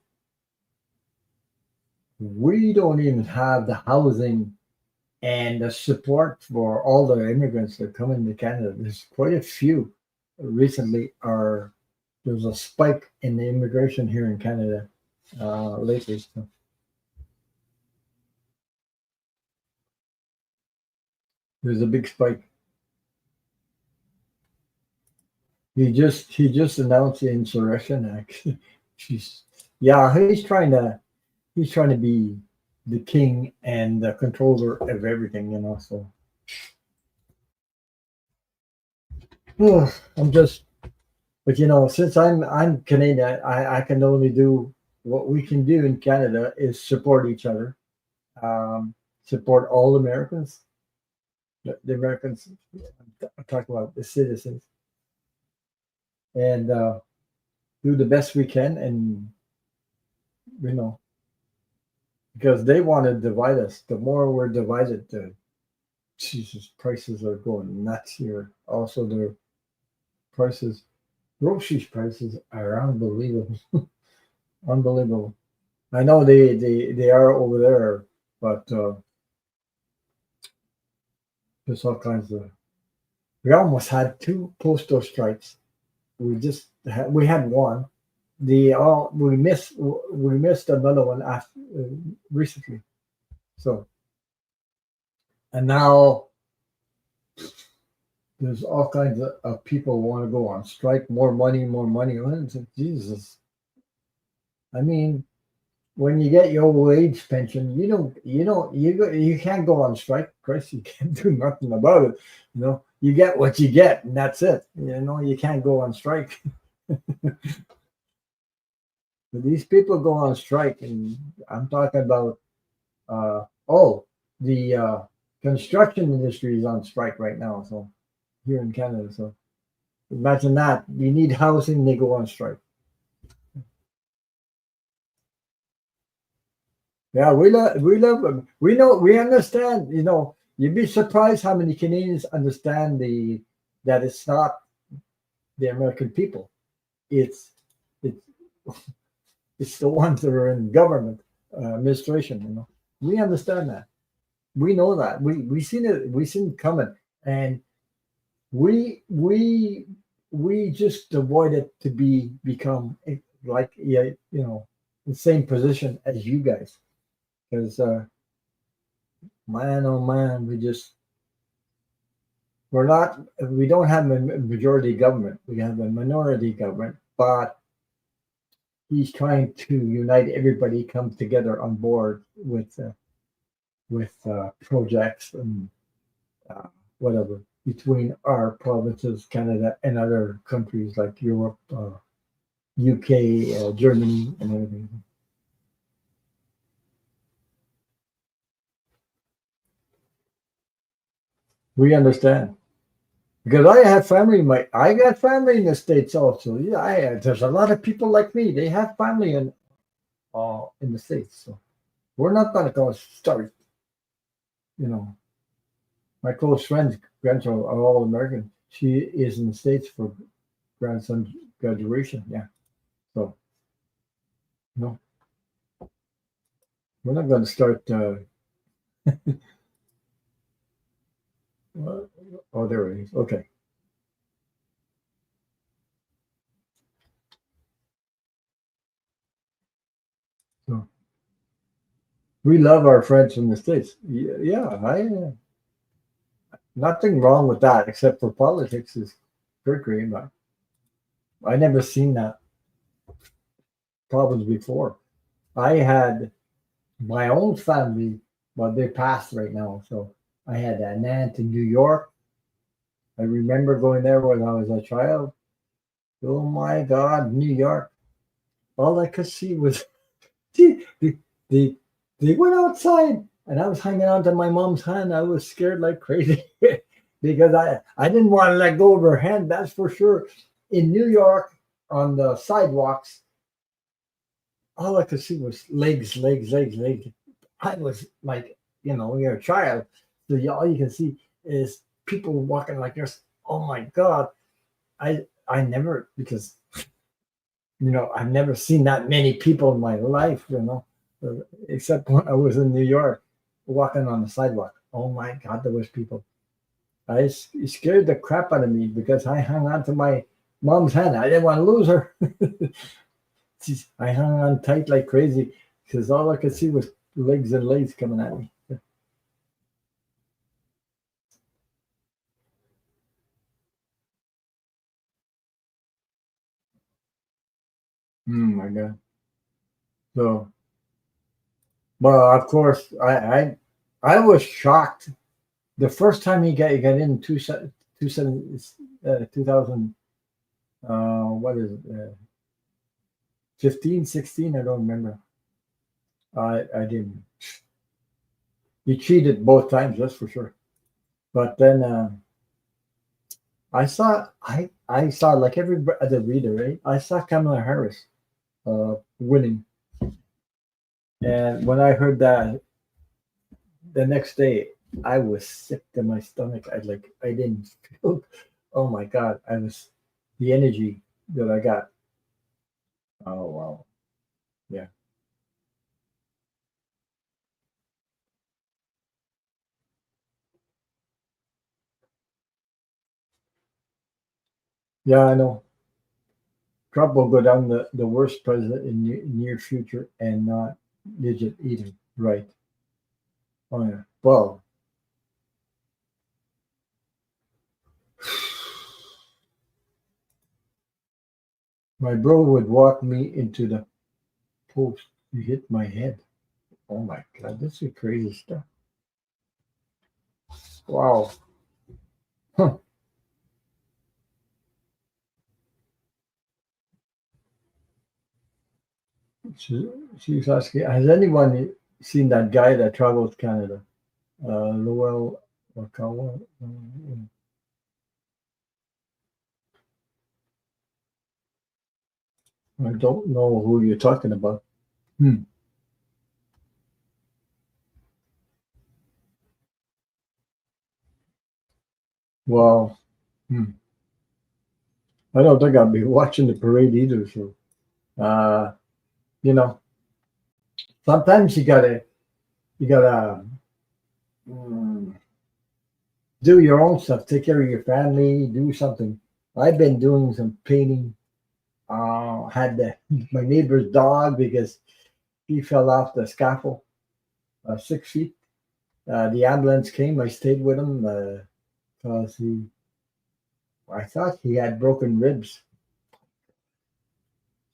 we don't even have the housing and the support for all the immigrants that come into Canada. There's quite a few recently. Are There's a spike in the immigration here in Canada lately. So there's a big spike. He just announced the Insurrection Act. She's Yeah, he's trying to be the king and the controller of everything, you know. So I'm just, but you know, since I'm Canadian, I can only do what we can do in Canada is support each other, support all Americans, the Americans. I'm talking about the citizens, and do the best we can, and you know, because they want to divide us. The more we're divided, the Jesus prices are going nuts here. Also, the prices, groceries prices are unbelievable, unbelievable. I know they are over there, but there's all kinds of. We almost had two postal strikes. We had one. The all we missed another one after recently. So and now there's all kinds of people want to go on strike. More money, more money. Well, it's like, Jesus, I mean, when you get your old age pension, you can't go on strike. Christ, you can't do nothing about it. You know, you get what you get, and that's it. You know, you can't go on strike. But these people go on strike, and I'm talking about the construction industry is on strike right now. So here in Canada, so imagine that. You need housing, they go on strike. Yeah, we love them. We know, we understand. You know, you'd be surprised how many Canadians understand the that it's not the American people. It's it's it's the ones that are in government administration. You know, we understand that. We know that. We seen it. We seen it coming, and we we we just avoid it to become like, yeah, you know, the same position as you guys. Because man, oh man, we don't have a majority government. We have a minority government, but he's trying to unite everybody, come together on board with projects and uh, whatever between our provinces, Canada, and other countries like Europe, UK, Germany, and everything. We understand because I got family in the states also. Yeah, there's a lot of people like me. They have family in the states, so we're not going to go start. You know, my close friends, grandson, are all American. She is in the states for grandson's graduation. Yeah, so no, we're not going to start. Uh, oh, there it is. Okay, so we love our friends from the states. Yeah, I nothing wrong with that except for politics is trickery. But I never seen that problems before. I had my own family, but they passed right now. So I had an aunt in New York. I remember going there when I was a child. Oh my God, New York! All I could see was they, they, they went outside. and I was hanging on to my mom's hand. I was scared like crazy because I didn't want to let go of her hand. That's for sure. In New York, on the sidewalks, all I could see was legs, legs, legs, legs. I was like, you're a child, so all you can see is people walking like this. Oh my God! I never because I've never seen that many people in my life, except when I was in New York walking on the sidewalk. Oh my God, there was people. It scared the crap out of me because I hung on to my mom's hand. I didn't want to lose her. I hung on tight like crazy because all I could see was legs and legs coming at me. My God. So, well, of course, I was shocked the first time he got in two seven 2000 what is it 15 16 I don't remember. I didn't. He cheated both times, that's for sure. But then I saw like every other reader, right? I saw Kamala Harris winning, and when I heard that the next day, I was sick to my stomach. I didn't feel. Oh my God! I was the energy that I got. Oh wow! Yeah, yeah. I know. Trump will go down the worst president in near future and not legit either. Right. Oh yeah. Well, my bro would walk me into the post. He hit my head. Oh my God, this is crazy stuff. Wow. Huh. She, she's asking, has anyone seen that guy that travels Canada? Lowell Wakawa? I don't know who you're talking about. Hmm. Well, hmm. I don't think I'll be watching the parade either. So, uh, you know, sometimes you gotta mm, do your own stuff. Take care of your family. Do something. I've been doing some painting. Had my neighbor's dog because he fell off the scaffold, 6 feet. The ambulance came. I stayed with him because I thought he had broken ribs.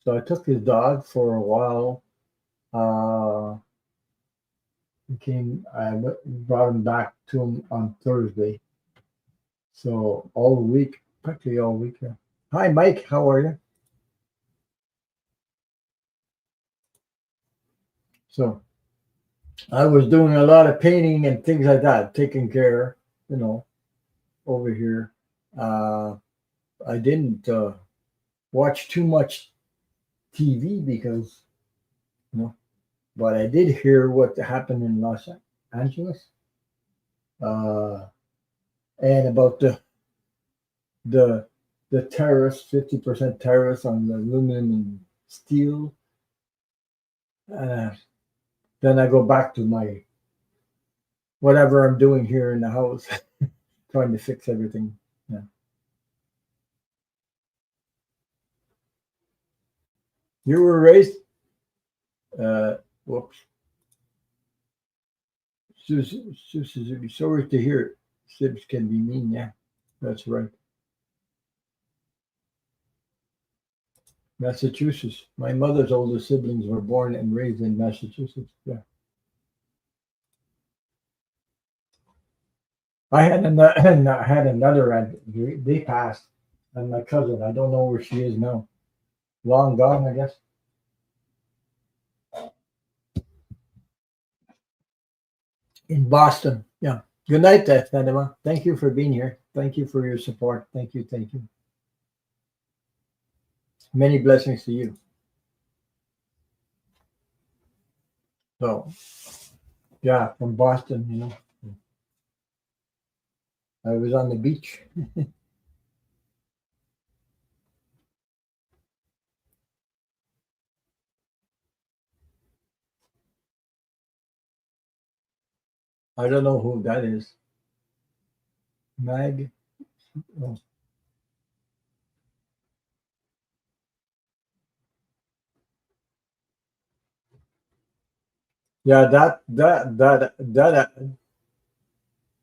So I took his dog for a while. Uh, brought him back to him on Thursday. So all week, practically all week. Yeah. Hi, Mike. How are you? So I was doing a lot of painting and things like that, taking care, you know, over here. Uh, I didn't watch too much TV because, you know, but I did hear what happened in Los Angeles uh, and about the the tariffs, 50% tariffs on the aluminum and steel. Uh, then I go back to my whatever I'm doing here in the house, trying to fix everything. Yeah. You were raised, uh, whoops, Suzuki. Sorry to hear it. Sibs can be mean. Yeah, that's right. Massachusetts. My mother's older siblings were born and raised in Massachusetts. Yeah. I had another, and I had another aunt. They passed, and my cousin. I don't know where she is now. Long gone, I guess. in Boston. Yeah. Good night, Fatima. Thank you for being here. Thank you for your support. Thank you. Thank you. Many blessings to you. So, yeah, from Boston, I was on the beach. I don't know who that is. Mag. Oh. Yeah, that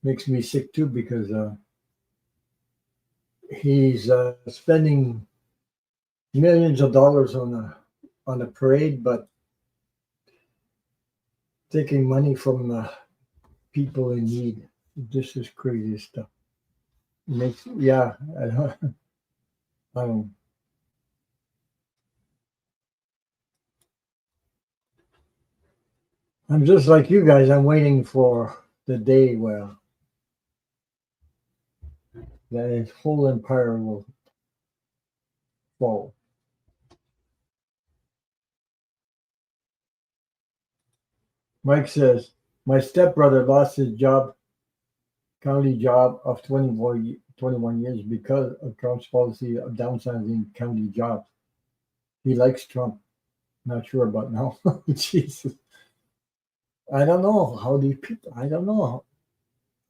makes me sick too because he's spending millions of dollars on a parade, but taking money from people in need. This is crazy stuff. Makes yeah. I don't. I'm just like you guys. I'm waiting for the day where that his whole empire will fall. Mike says my stepbrother lost his job, county job of 21 years because of Trump's policy of downsizing county jobs. He likes Trump. Not sure about now. Jesus. I don't know how these people. I don't know.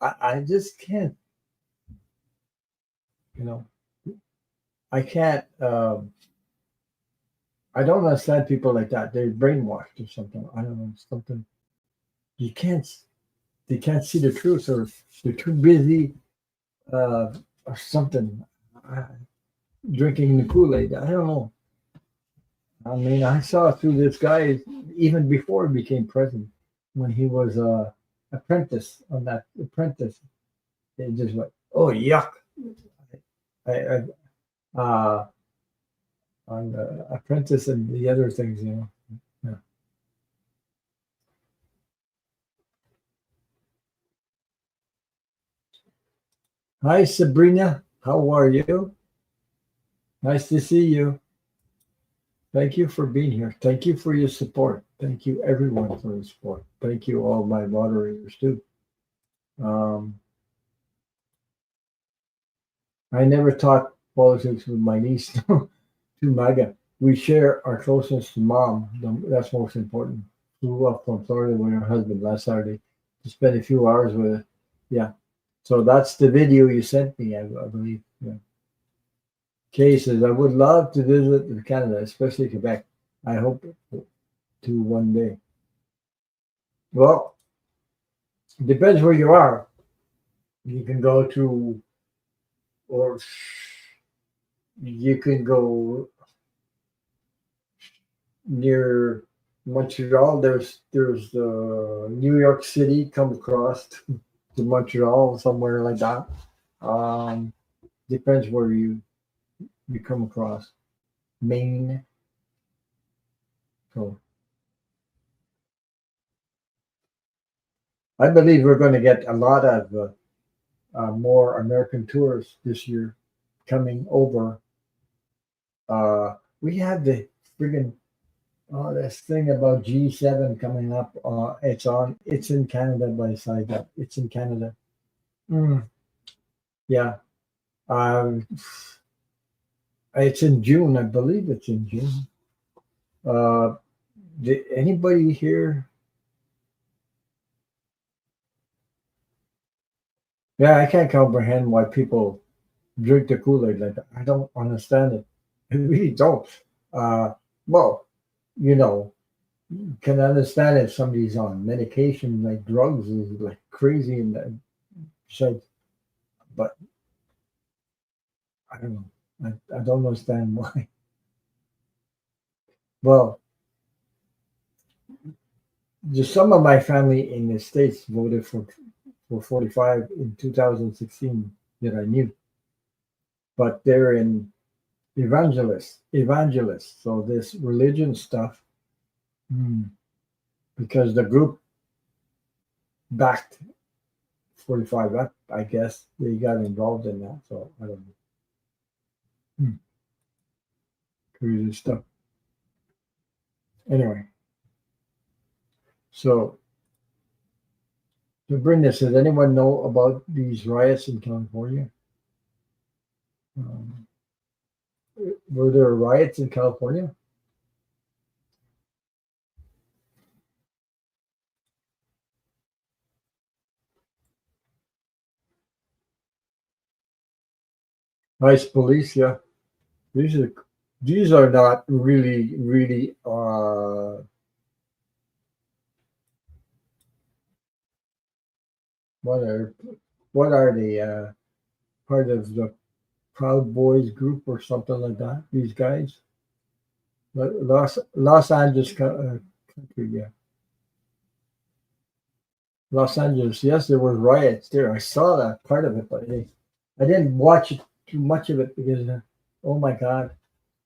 I just can't. You know. I can't. I don't understand people like that. They're brainwashed or something. I don't know something. You can't. They can't see the truth, or they're too busy, or something. Uh, Drinking the Kool Aid. I don't know. I mean, I saw through this guy even before he became president, when he was apprentice on that apprentice. It just like, oh yuck! I on the apprentice and the other things. Yeah. Hi, Sabrina. How are you? Nice to see you. Thank you for being here. Thank you for your support. Thank you, everyone, for the support. Thank you, all my moderators, too. Um, I never taught politics with my niece, to MAGA. We share our closeness to mom. That's most important. Flew up from Florida with her husband last Saturday to spend a few hours with her. Yeah. So that's the video you sent me, I believe. Yeah. Kay says, I would love to visit Canada, especially Quebec. I hope to one day. Well, depends where you are. You can go to, or you can go near Montreal. There's New York City. Come across to Montreal, somewhere like that. Um, Depends where you come across. Maine. So I believe we're going to get a lot of more American tourists this year coming over. We had the friggin' this thing about G7 coming up. It's in Canada by side that it's in Canada. Mm, yeah. Um, it's in June, I believe it's in June. Uh, did anybody here? Yeah, I can't comprehend why people drink the Kool-Aid like that. I don't understand it. I really don't. Uh, well, you know, can understand if somebody's on medication like drugs is like crazy and so, but I don't know. I don't understand why. Well, just some of my family in the States voted for 45 in 2016 that I knew, but they're in evangelists. So this religion stuff, hmm, because the group backed 45 up. I guess they got involved in that. So I don't know. Crazy stuff. Anyway, so to bring this, does anyone know about these riots in California? Um, were there riots in California? Nice police, yeah. These are these are not really what are what are they part of the Proud Boys group or something like that? These guys, Los Angeles country, yeah, Los Angeles. Yes, there were riots there. I saw that part of it, but I didn't watch too much of it because oh my God,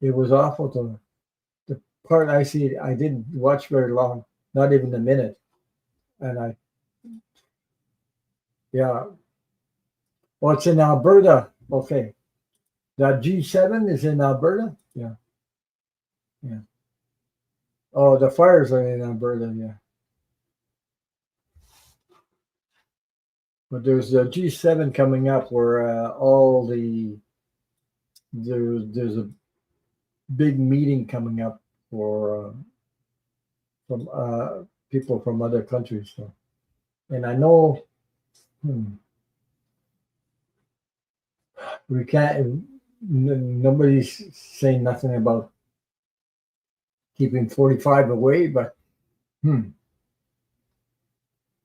it was awful. The part I see, I didn't watch very long, not even a minute, and I yeah. Well, it's in Alberta. Okay. That G7 is in Alberta? Yeah. Yeah. Oh, the fires are in Alberta. Yeah. But there's the G7 coming up where all there's a big meeting coming up for from people from other countries. So, and I know hmm, we can't, nobody's saying nothing about keeping 45 away, but hmm,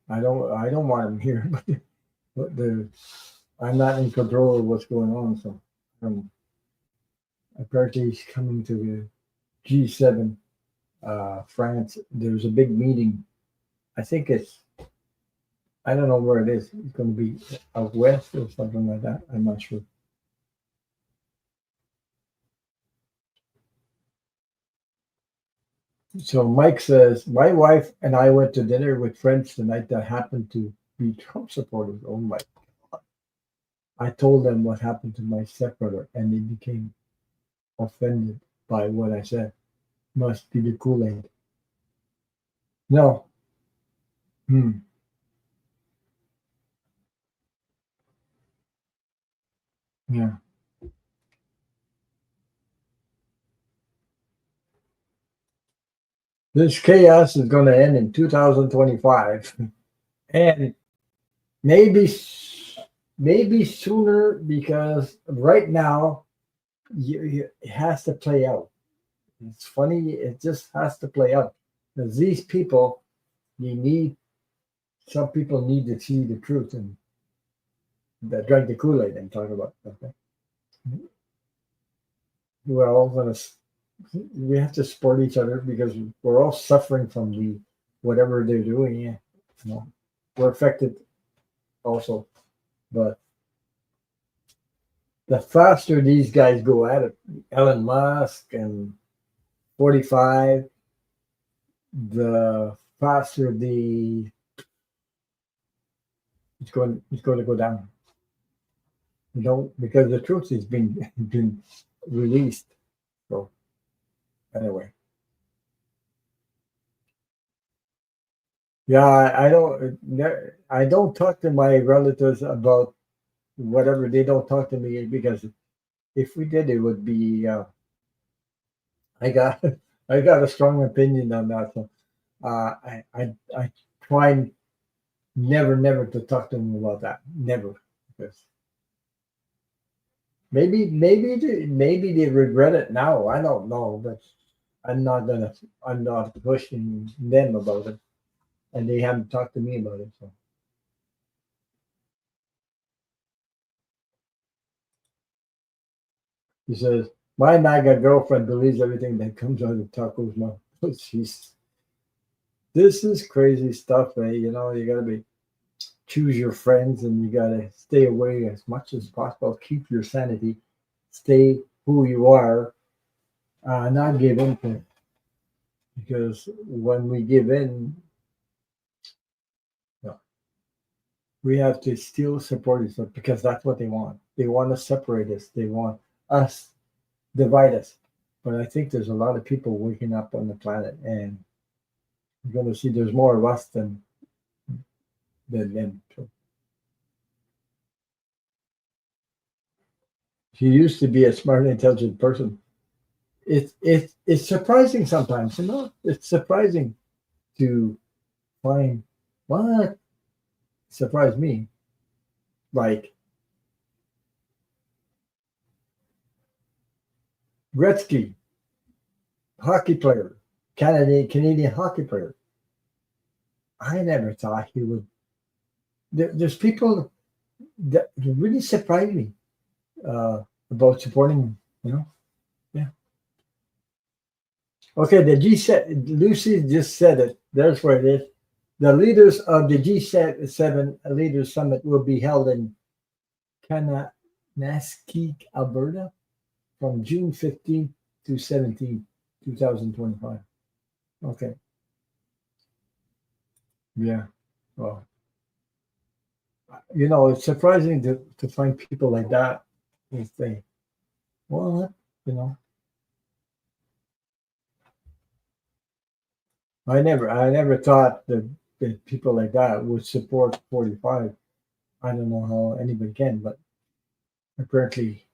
I don't want them here. But I'm not in control of what's going on. So apparently he's coming to the G7, France. There's a big meeting. I think I don't know where it is. It's going to be out west or something like that. I'm not sure. So Mike says, my wife and I went to dinner with friends tonight that happened to be Trump supporters. Oh my. I told them what happened to my stepbrother and they became offended by what I said. Must be the Kool-Aid. No. Hmm. Yeah. This chaos is going to end in 2025, and maybe maybe sooner because right now it has to play out. It's funny, it just has to play out because these people, you need some people need to see the truth and that drink the Kool Aid and talk about. Okay, we're all going to we have to support each other because we're all suffering from the whatever they're doing. Yeah, you know, we're affected also. But the faster these guys go at it, Elon Musk and 45, the faster it's going to go down. You know, because the truth is being been released. So anyway, yeah, I don't talk to my relatives about whatever. They don't talk to me because if we did, it would be. I got I got a strong opinion on that. So I try never to talk to them about that. Never. Because maybe they regret it now. I don't know, but I'm not pushing them about it, and they haven't talked to me about it. So he says, my MAGA girlfriend believes everything that comes out of Taco's mouth. She's this is crazy stuff, eh? You know, you gotta be choose your friends and you gotta stay away as much as possible. Keep your sanity. Stay who you are. Not give in to because when we give in, no. we have to still support each other because that's what they want. They want to separate us. They want us divide us. But I think there's a lot of people waking up on the planet, and you're going to see there's more of us than them. So he used to be a smart and intelligent person. It's surprising sometimes, you know. It's surprising to find what surprised me, like Gretzky, hockey player, Canadian hockey player. I never thought he would. There's people that really surprised me about supporting him. You know, yeah. Okay, the G7. Lucy just said it. There's where it is. The leaders of the G7 Leaders Summit will be held in Kananaskis, Alberta, from June 15th to 17th, 2025. Okay. Yeah. Well, you know, it's surprising to find people like that and say, what? You know, I never thought that people like that would support 45. I don't know how anybody can, but apparently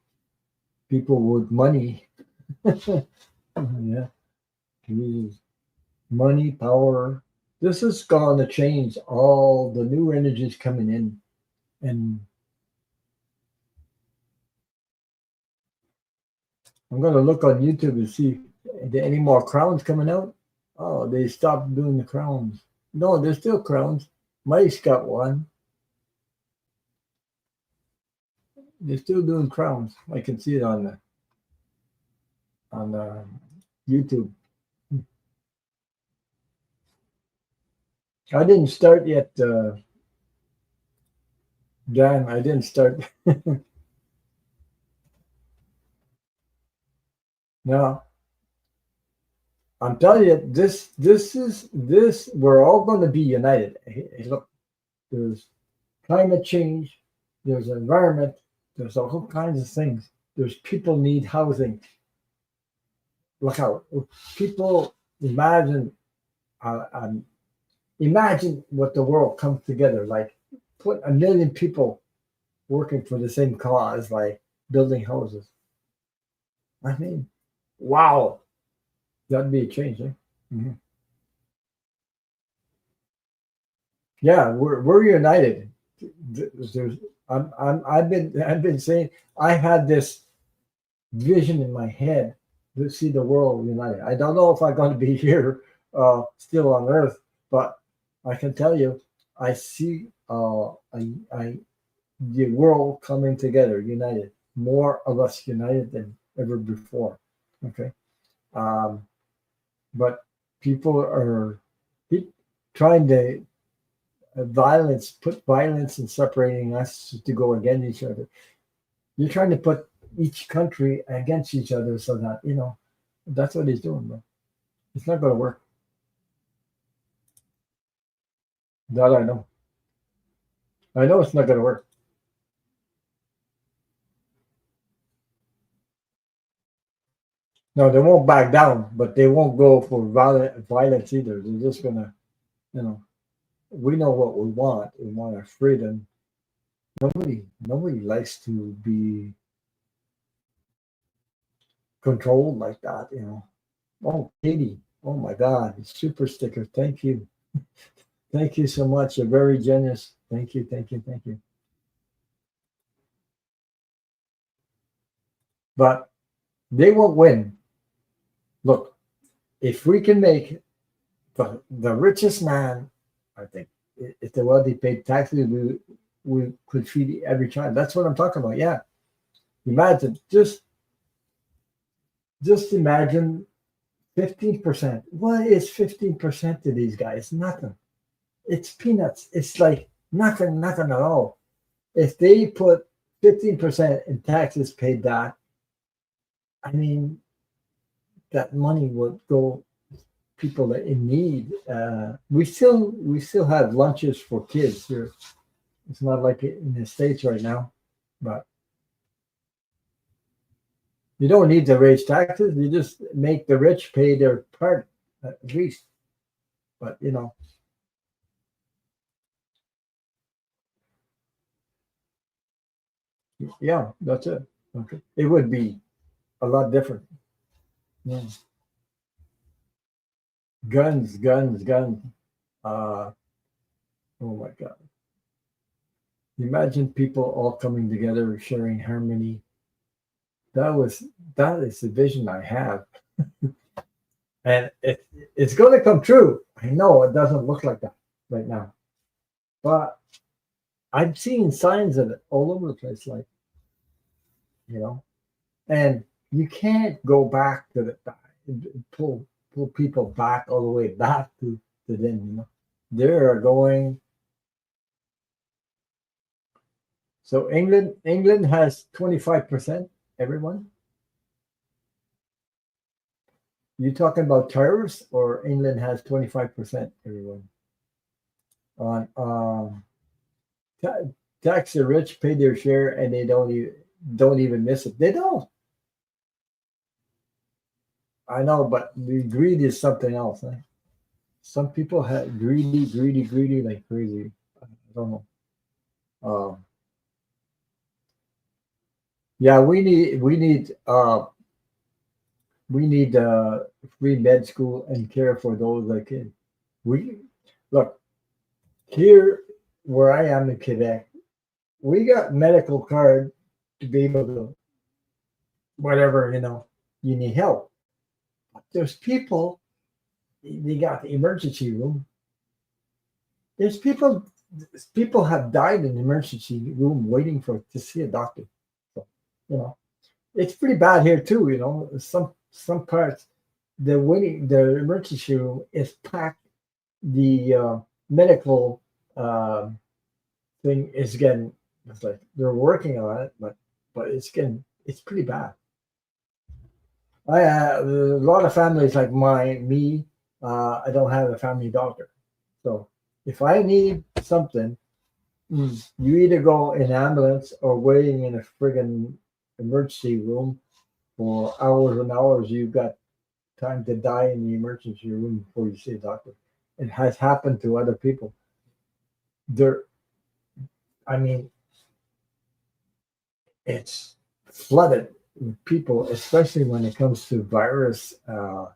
people with money, yeah, use money, power. This is going to change all the new energies coming in. And I'm going to look on YouTube and see are there any more crowns coming out. Oh, they stopped doing the crowns. No, there's still crowns. Mike's got one. They're still doing crowns. I can see it on YouTube. I didn't start yet, Dan. I didn't start. No, I'm telling you, this. We're all going to be united. Hey, look, there's climate change. There's environment. There's all kinds of things. There's people need housing. Look out! People imagine. Imagine what the world comes together like. Put a million people working for the same cause, like building houses. I mean, wow, that'd be a change, eh? Mhm. Yeah, we're united. There's, I've been saying I had this vision in my head to see the world united. I don't know if I'm going to be here still on Earth, but I can tell you, I see the world coming together, united. More of us united than ever before. Okay, um, but people are trying to put violence and separating us to go against each other. You're trying to put each country against each other so that that's what he's doing, bro. It's not going to work. That I know. I know it's not going to work. No, they won't back down, but they won't go for violence either. They're just gonna, you know, we know what we want. We want our freedom. Nobody likes to be controlled like that. Oh, Katie. Oh my God, super sticker. Thank you. Thank you so much. You're very generous. Thank you. Thank you. Thank you. But they won't win. Look, if we can make the richest man, I think, if the wealthy paid taxes, we could feed every child. That's what I'm talking about. Yeah. Imagine, just imagine 15%. What is 15% to these guys? Nothing. It's peanuts. It's like nothing at all. If they put 15% in taxes paid that, I mean, that money would go people in need. We still have lunches for kids here. It's not like it in the States right now, but you don't need to raise taxes. You just make the rich pay their part at least. But yeah, that's it. Okay, it would be a lot different. Yeah. Guns, guns, guns. Uh, oh my God! Imagine people all coming together, sharing harmony. That was that is the vision I have, and it's going to come true. I know it doesn't look like that right now, but I've seen signs of it all over the place. Like you know, and you can't go back to pull people back all the way back to then. They are going. So England has 25%. Everyone, you talking about tariffs or England has 25%? Everyone on ta- tax the rich, pay their share, and they don't even miss it. They don't. I know, but the greed is something else. Eh? Some people have greedy, greedy, greedy like crazy. I don't know. Um, yeah, we need free med school and care for those that can. We look here where I am in Quebec. We got medical card to be able to whatever you need help. There's people they got the emergency room. There's people have died in the emergency room waiting for to see a doctor. So, you know, it's pretty bad here too. Some parts the emergency room is packed. The medical uh, thing is getting it's like they're working on it, but it's pretty bad. A lot of families like me. I don't have a family doctor, so if I need something, you either go in ambulance or waiting in a friggin' emergency room for hours and hours. You've got time to die in the emergency room before you see a doctor. It has happened to other people. There, I mean, it's flooded with people, especially when it comes to virus, all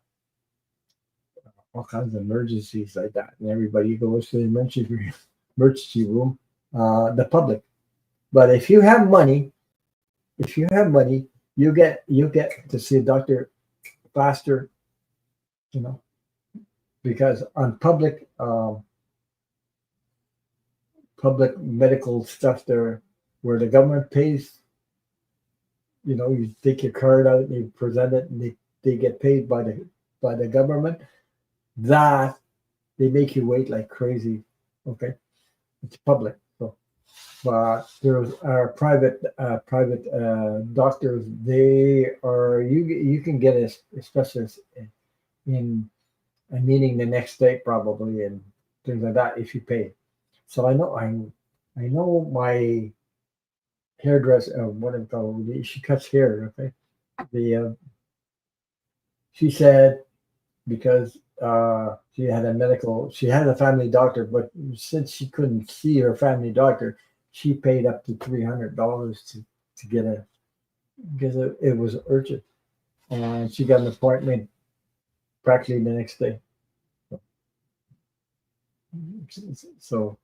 kinds of emergencies like that, and everybody goes to the emergency room, the public. But if you have money, you get to see a doctor faster, you know, because on public medical stuff there, where the government pays, you take your card out, you present it, and they get paid by the government. That they make you wait like crazy. Okay, it's public. So, but there's our private doctors. They are you can get a specialist in a meeting the next day probably and things like that if you pay. So I know my hairdresser. What do you call it? She cuts hair. Okay, the she said because she had a family doctor, but since she couldn't see her family doctor, she paid up to $300 to get a because it was urgent, and she got an appointment practically the next day. So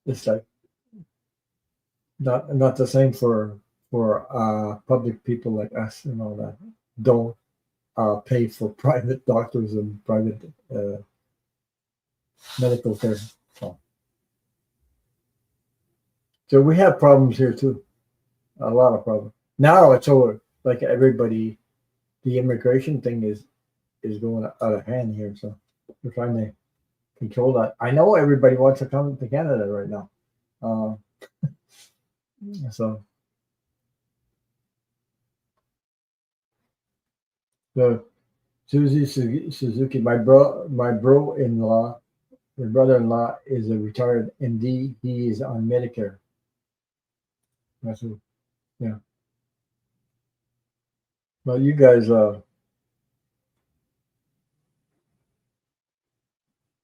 it's like not the same for public people like us and all that don't pay for private doctors and private uh, medical care. So, so we have problems here too, a lot of problems. Now it's over. Like everybody, the immigration thing is going out of hand here. So we're trying to control that. I know everybody wants to come to Canada right now. Uh, so the Suzuki, my bro in law, Your brother-in-law is a retired MD. He is on Medicare. That's what, yeah. Well, you guys are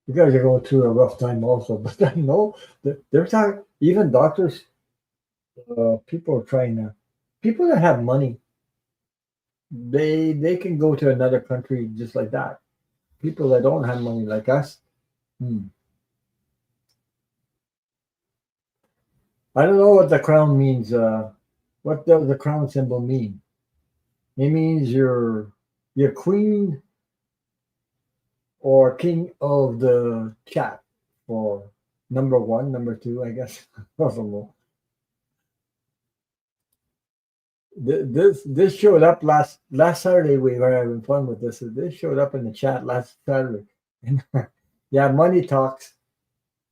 going through a rough time also. But I know that there's not even doctors. People are trying to. People that have money, they can go to another country just like that. People that don't have money like us, hmm. I don't know what the crown means. What does the crown symbol mean? It means you're queen or king of the chat for number one, number two, I guess. I don't know. This showed up last Saturday. We were having fun with this. This showed up in the chat last Saturday, and yeah, money talks.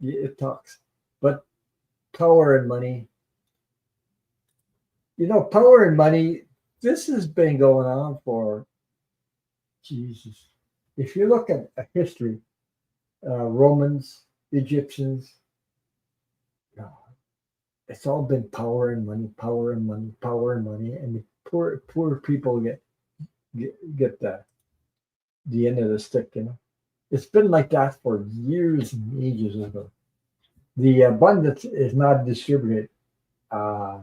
It talks, but power and money. Power and money. This has been going on for Jesus. If you look at history, Romans, Egyptians, uh, it's all been power and money, power and money, power and money, and the poor people get the end of the stick. It's been like that for years and ages ago. The abundance is not distributed, uh,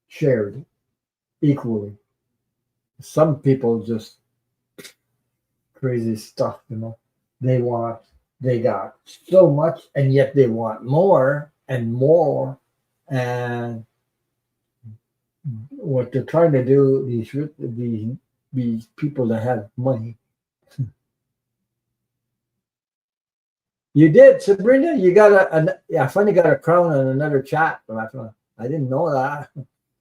shared equally. Some people just crazy stuff. They want, they got so much, and yet they want more and more. And what they're trying to do, these people that have money. You did, Sabrina. You got yeah, I finally got a crown on another chat. But I didn't know that.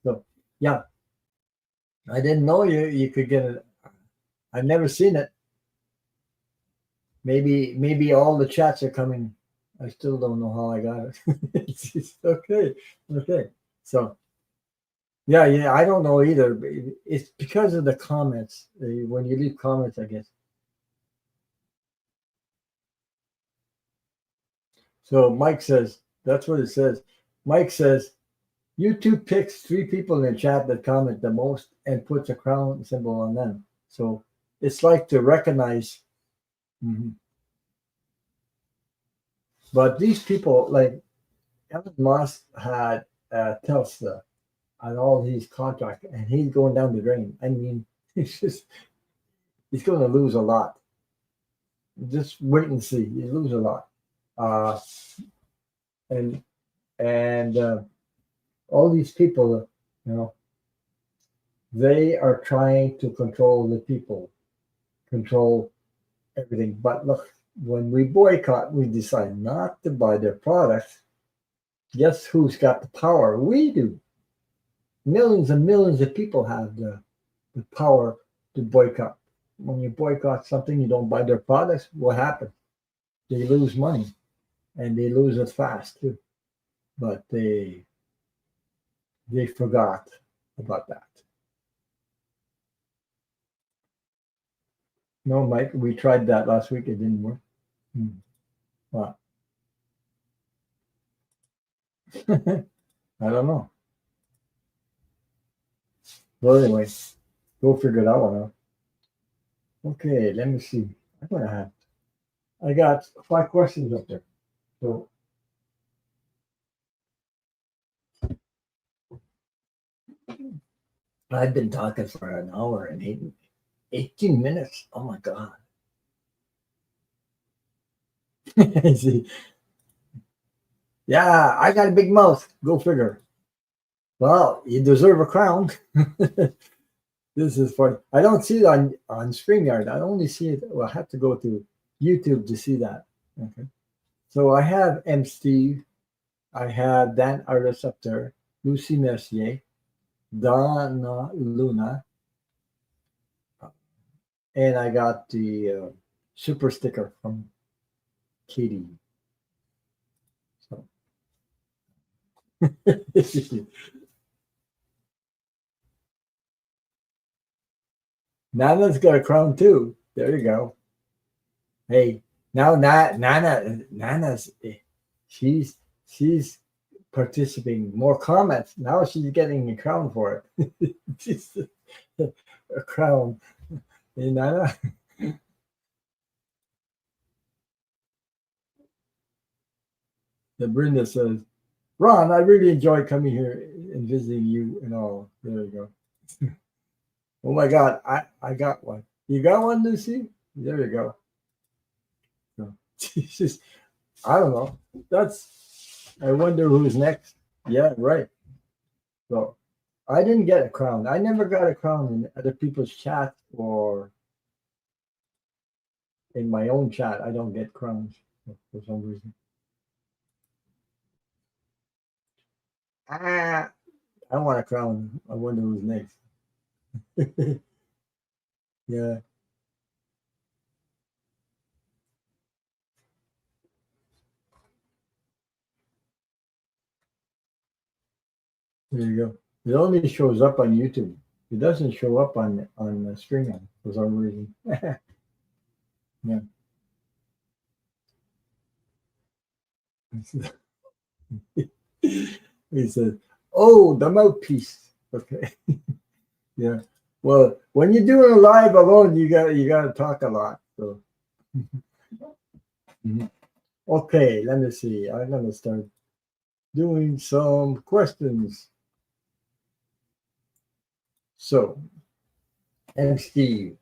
So yeah, I didn't know you could get it. I've never seen it. Maybe all the chats are coming. I still don't know how I got it. It's okay. Okay. So yeah. I don't know either. But it's because of the comments. When you leave comments, I guess. So Mike says that's what it says. Mike says YouTube picks three people in the chat that comment the most and puts a crown symbol on them. So it's like to recognize. Mhm. But these people, like Elon Musk had Tesla and all these contracts, and he's going down the drain. I mean, he's going to lose a lot. Just wait and see. He lose a lot. Uh, and and all these people, you know, they are trying to control the people, control everything. But look, when we boycott, we decide not to buy their products. Guess who's got the power? We do. Millions and millions of people have the power to boycott. When you boycott something, you don't buy their products, what happens? They lose money, and they lose it fast too. But they forgot about that. No, Mike, we tried that last week. It didn't work. Hmm. Well, I don't know. Well, anyway, go figure that one out. Okay, let me see. I got 5 questions up there. So I've been talking for an hour and 18 minutes. Oh my God. See, yeah, I got a big mouth. Go figure. Well, you deserve a crown. This is funny. I don't see it on StreamYard. I only see it. Well, I have to go to YouTube to see that. Okay. So I have M. Steve. I have Dan Artis up there. Lucy Mercier. Donna Luna. And I got the super sticker from Katie. So Nana's got a crown too. There you go. Hey, Now, Nana's she's she's participating more comments. Now she's getting a crown for it. She's a crown. Hey, Nana. And Brenda says, Ron, I really enjoy coming here and visiting you and all. There you go. Oh my God, I got one. You got one, Lucy? There you go. So, Jesus, I don't know. I wonder who's next. Yeah, right. So I didn't get a crown. I never got a crown in other people's chat or in my own chat. I don't get crowns for some reason. Ah, I want a crown. I wonder who's next. Yeah, there you go. It only shows up on YouTube. It doesn't show up on the stream for some reason. Yeah. He said, "Oh, the mouthpiece." Okay. Yeah. Well, when you're doing a live alone, you got to talk a lot. So, mhm. Okay, let me see. I'm gonna start doing some questions. So, and Steve,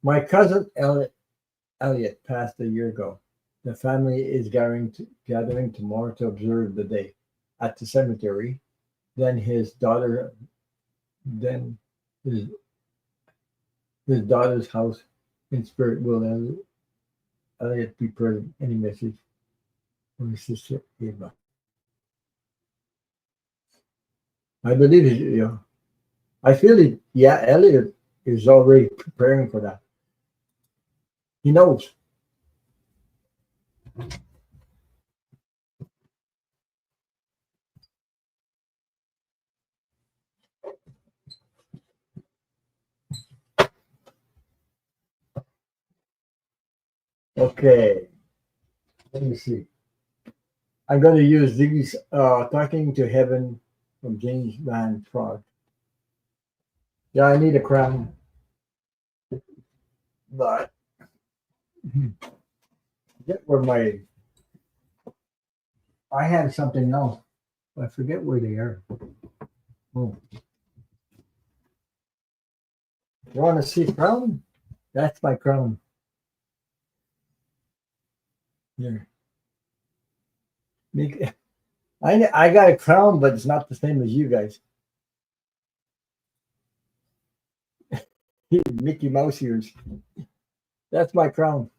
my cousin Elliot passed a year ago. The family is gathering tomorrow to observe the day at the cemetery. Then then his, his daughter's house in spirit. Will Elliot be present? Any message from his sister Eva? I believe it. I feel it. Yeah, Elliot is already preparing for that. He knows. Okay, let me see. I'm going to use these Talking to Heaven from James Van Prague. Yeah, I need a crown, but get where my I have something else. I forget where they are. Oh, you want to see crown? That's my crown. Here, Make, I got a crown, but it's not the same as you guys. Mickey Mouse ears. That's my crown.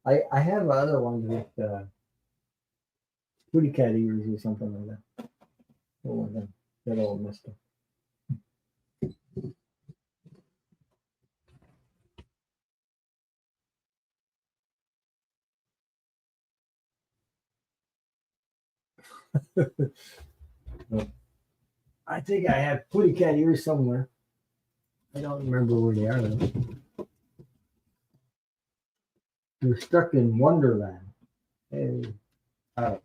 I have other ones with kitty cat ears or something like that. Oh, and then get all messed up. I think I have kitty cat ears somewhere. I don't remember where they are though. They're stuck in Wonderland. Hey, uh,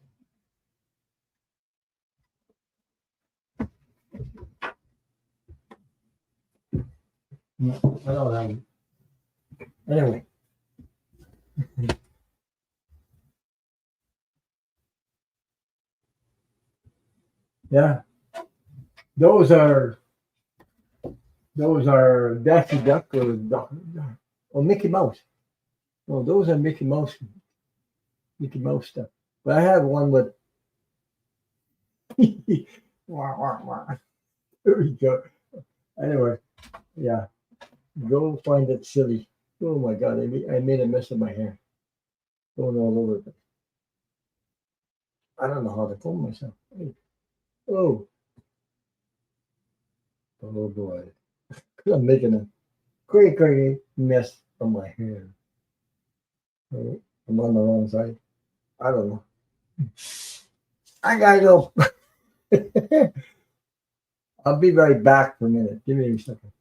no, I don't have them. Anyway, yeah, those are those are Daffy Duck or Mickey Mouse. Oh, those are Mickey Mouse stuff. But I have one with wah, wah, wah. There we go. Anyway, yeah, go find it silly. Oh my god, I made a mess of my hair. Going all over it. I don't know how to comb myself. Oh, oh boy. I'm making a great mess of my hair. Oh, I'm on the wrong side. I don't know. I gotta go. I'll be right back for a minute. Give me a second.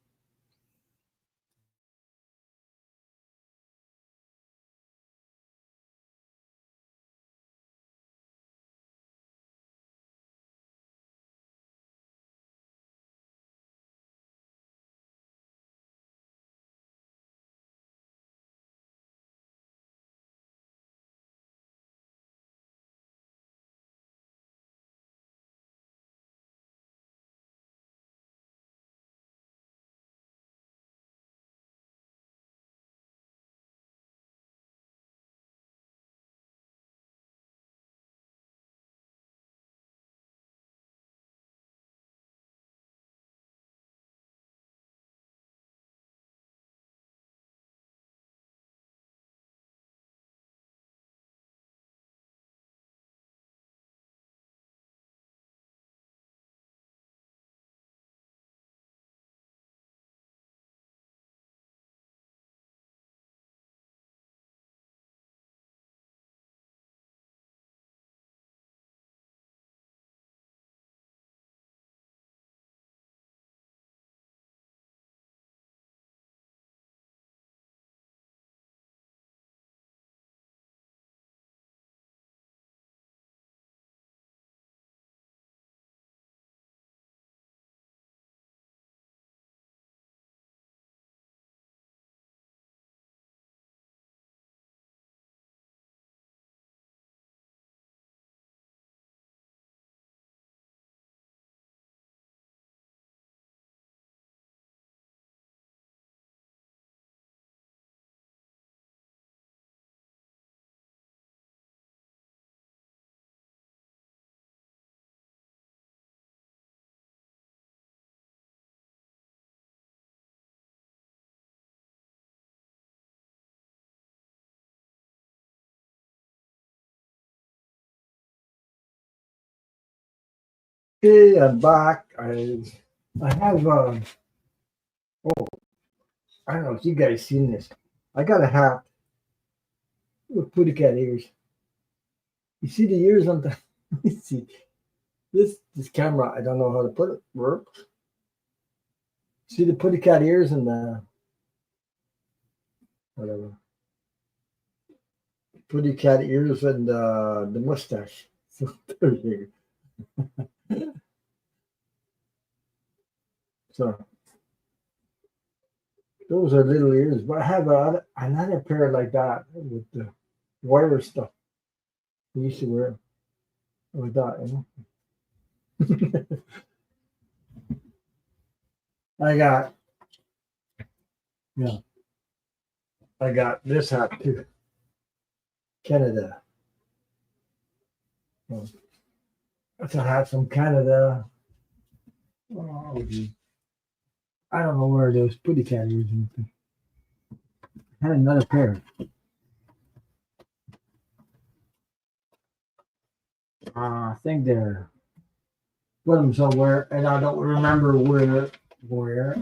Okay, I'm back. I have oh, I don't know if you guys seen this. I got a hat with putty cat ears. You see the ears on the let me see. This camera, I don't know how to put it. See the putty cat ears and the whatever. Putty cat ears and the mustache. So there you go. So those are little ears, but I have another pair like that with the wire stuff. I used to wear with that, you know. I got yeah, I got this hat too. Canada. Oh, that's a hat from Canada. Oh, gee. I don't know where those putty cat ears are. I had another pair. I think they're put them somewhere, and I don't remember where. Where?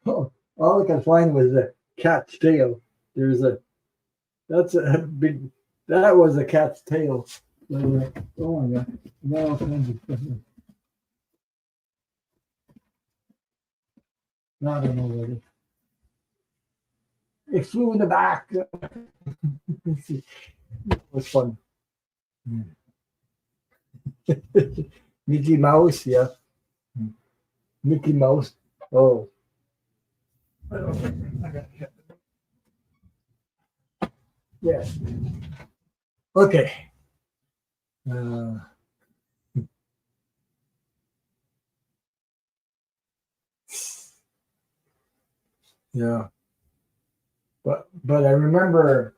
Oh, all I could find was a cat's tail. There's a that's a big. That was a cat's tail. Oh my god! Got all kinds of stuff. I don't know what it is. It flew in the back. It was fun. Mickey Mouse, yeah. Mickey Mouse. Oh, I don't know. I got yeah. Okay. Uh, yeah. But I remembered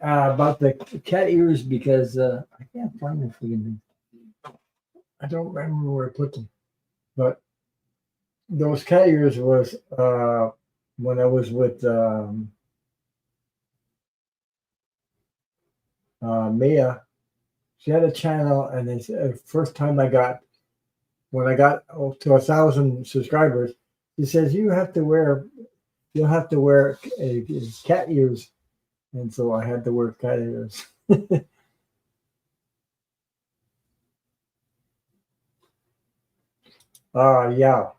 about the cat ears because I can't find them freaking. I don't remember where I put them. But those cat ears was when I was with Mia. She had a channel, and it's the first time I got when I got to 1,000 subscribers. She says you'll have to wear cat ears, and so I had to wear cat ears. Yeah.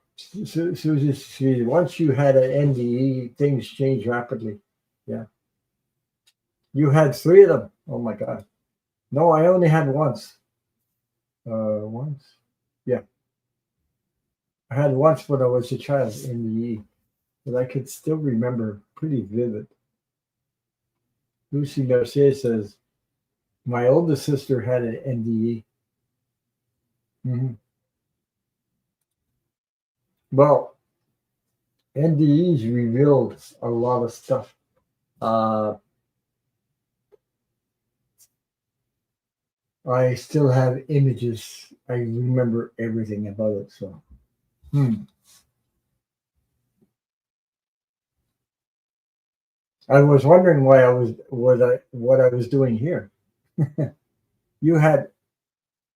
Susie, once you had an NDE, things change rapidly. Yeah. You had three of them. Oh my God. No, I only had once. Once. Yeah. I had once when I was a child, NDE, but I could still remember pretty vivid. Lucy Garcia says, my oldest sister had an NDE. Well, NDEs revealed a lot of stuff. I still have images. I remember everything about it. So, I was wondering why I was what I was doing here. You had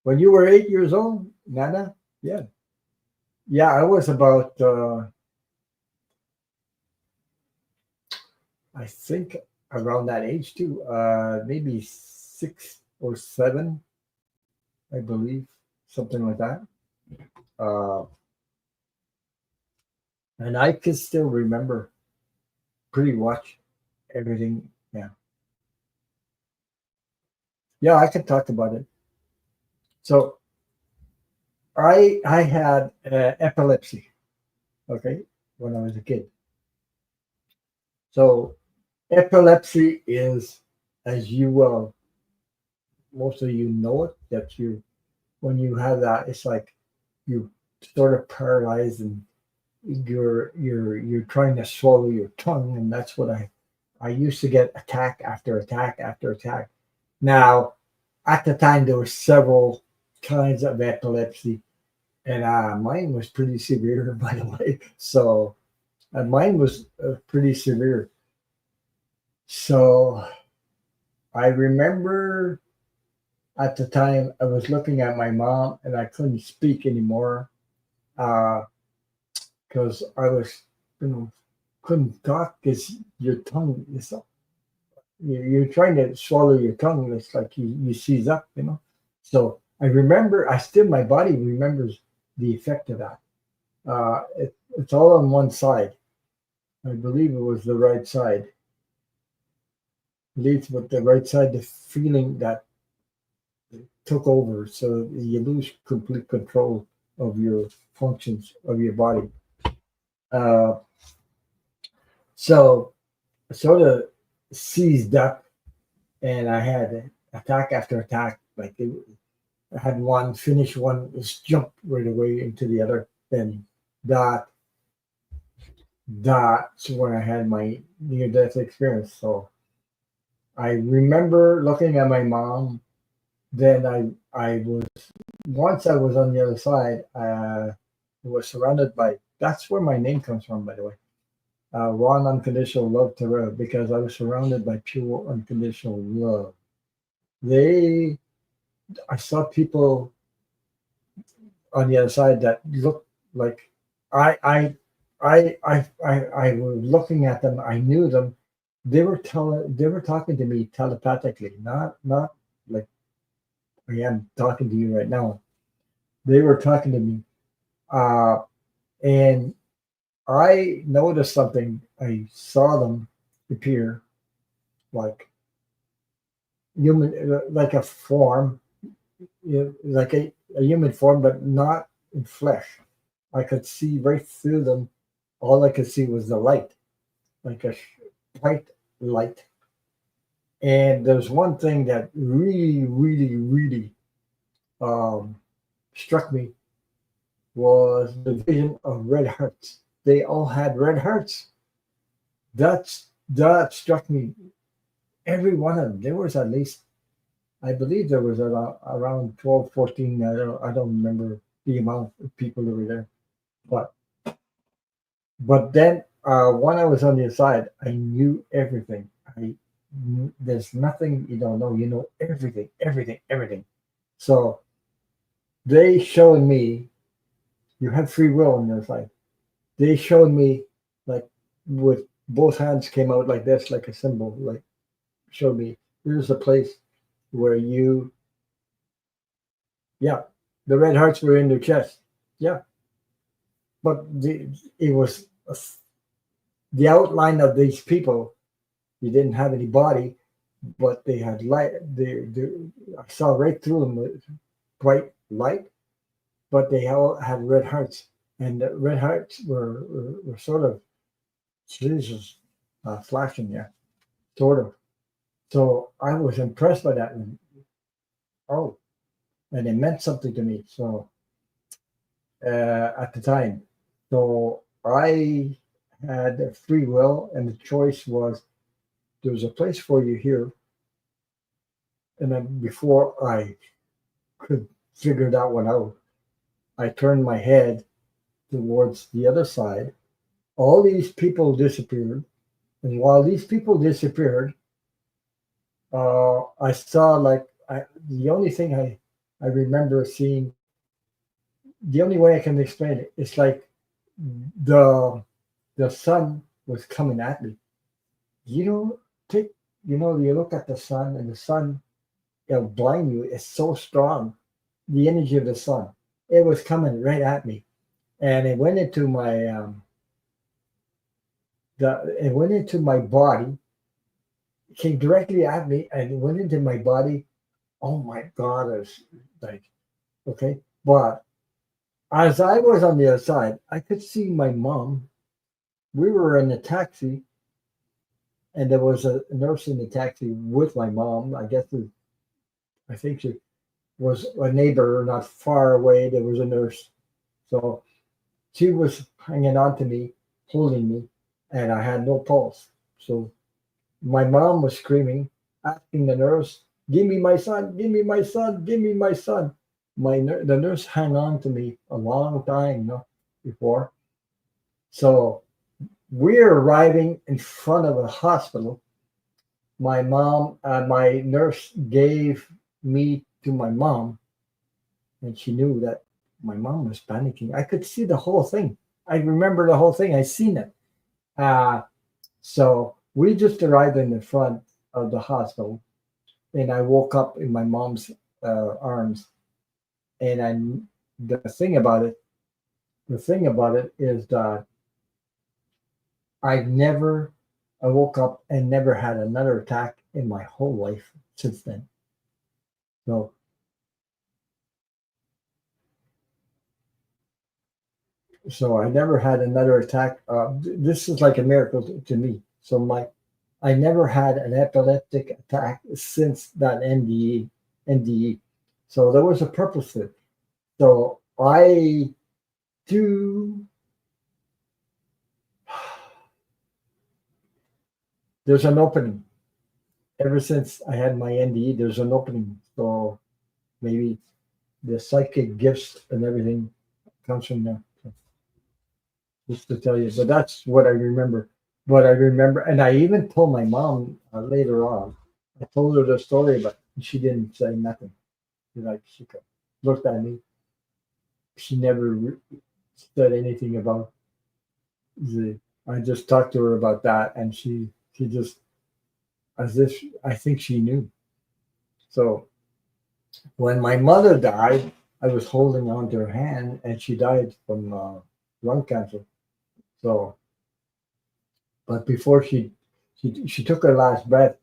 when you were 8 years old, Nana. Yeah, yeah. I was about I think around that age too. Maybe 6 or 7, I believe, something like that. Uh, and I can still remember pretty much everything. Yeah, yeah. I can talk about it. So I had epilepsy. Okay, when I was a kid. So epilepsy is, as you well, most of you know it, that you when you have that, it's like you sort of paralyzed and you're trying to swallow your tongue, and that's what I used to get attack after attack after attack. Now, at the time, there were several kinds of epilepsy, and mine was pretty severe, by the way. So mine was pretty severe. So I remember at the time I was looking at my mom and I couldn't speak anymore because I was, you know, couldn't talk because your tongue is you're trying to swallow your tongue. It's like you seize up, you know. So I remember, I still, my body remembers the effect of that. It's all on one side. I believe it was the right side. Leads with the right side, the feeling that took over. So you lose complete control of your functions of your body. Uh, so I sort of seized up and I had attack after attack. I had one, finish one, just jump right away into the other. Then that, that's when I had my near death experience. So I remember looking at my mom. Then I was once I was on the other side. Was surrounded by. That's where my name comes from, by the way. Raw unconditional love Terrell, because I was surrounded by pure unconditional love. They, I saw people on the other side that looked like I, I, I was looking at them. I knew them. They were talking to me telepathically, not like I am talking to you right now. They were talking to me, uh, and I noticed something. I saw them appear like human, like a form, like a human form, but not in flesh. I could see right through them. All I could see was the light, like a bright light. And there's one thing that really um, struck me was the vision of red hearts. They all had red hearts. That struck me. Every one of them. There was at least, I believe there was around 12, 14. I don't remember the amount of people that were there. But then when I was on the inside, I knew everything. There's nothing you don't know. You know everything, everything, everything. So they showed me you have free will on your side. They showed me like with both hands came out like this, like a symbol, like showed me here's a place where you, yeah, the red hearts were in their chest. Yeah, but it was the outline of these people. You didn't have any body, but they had light. I saw right through them with bright light, but they all had red hearts, and the red hearts were sort of Jesus flashing, yeah, sort of. So I was impressed by that, and oh, and it meant something to me. So at the time, so I had free will, and the choice was there's a place for you here. And then before I could figure that one out, I turned my head towards the other side. All these people disappeared. And while these people disappeared, I saw the only thing I remember seeing, the only way I can explain it, it's like the the sun was coming at me. You know, take you look at the sun and the sun it'll blind you. It's so strong, the energy of the sun. It was coming right at me, and it went into my body, came directly at me, and it went into my body. Oh my God! It's like okay, but as I was on the other side, I could see my mom. We were in a taxi, and there was a nurse in the taxi with my mom. I think she was a neighbor not far away. There was a nurse, so she was hanging on to me, holding me, and I had no pulse. So my mom was screaming, asking the nurse, "Give me my son! Give me my son! Give me my son!" The nurse hung on to me a long time, before. So we're arriving in front of a hospital, my nurse gave me to my mom, and she knew that my mom was panicking. I could see the whole thing. I remember the whole thing. I seen it. Uh, so we just arrived in the front of the hospital, and I woke up in my mom's arms. And the thing about it, the thing about it is that I never, I woke up and never had another attack in my whole life since then. So, so I never had another attack. This is like a miracle to me. So I never had an epileptic attack since that NDE. So there was a purpose to it. So I do. There's an opening. Ever since I had my NDE, there's an opening. So maybe the psychic gifts and everything comes from there. So just to tell you, but that's what I remember. What I remember, and I even told my mom later on. I told her the story, but she didn't say nothing. She looked at me. She never said anything about the. I just talked to her about that, and she just as if I think she knew. So when my mother died, I was holding on to her hand, and she died from lung cancer. So, but before she took her last breath,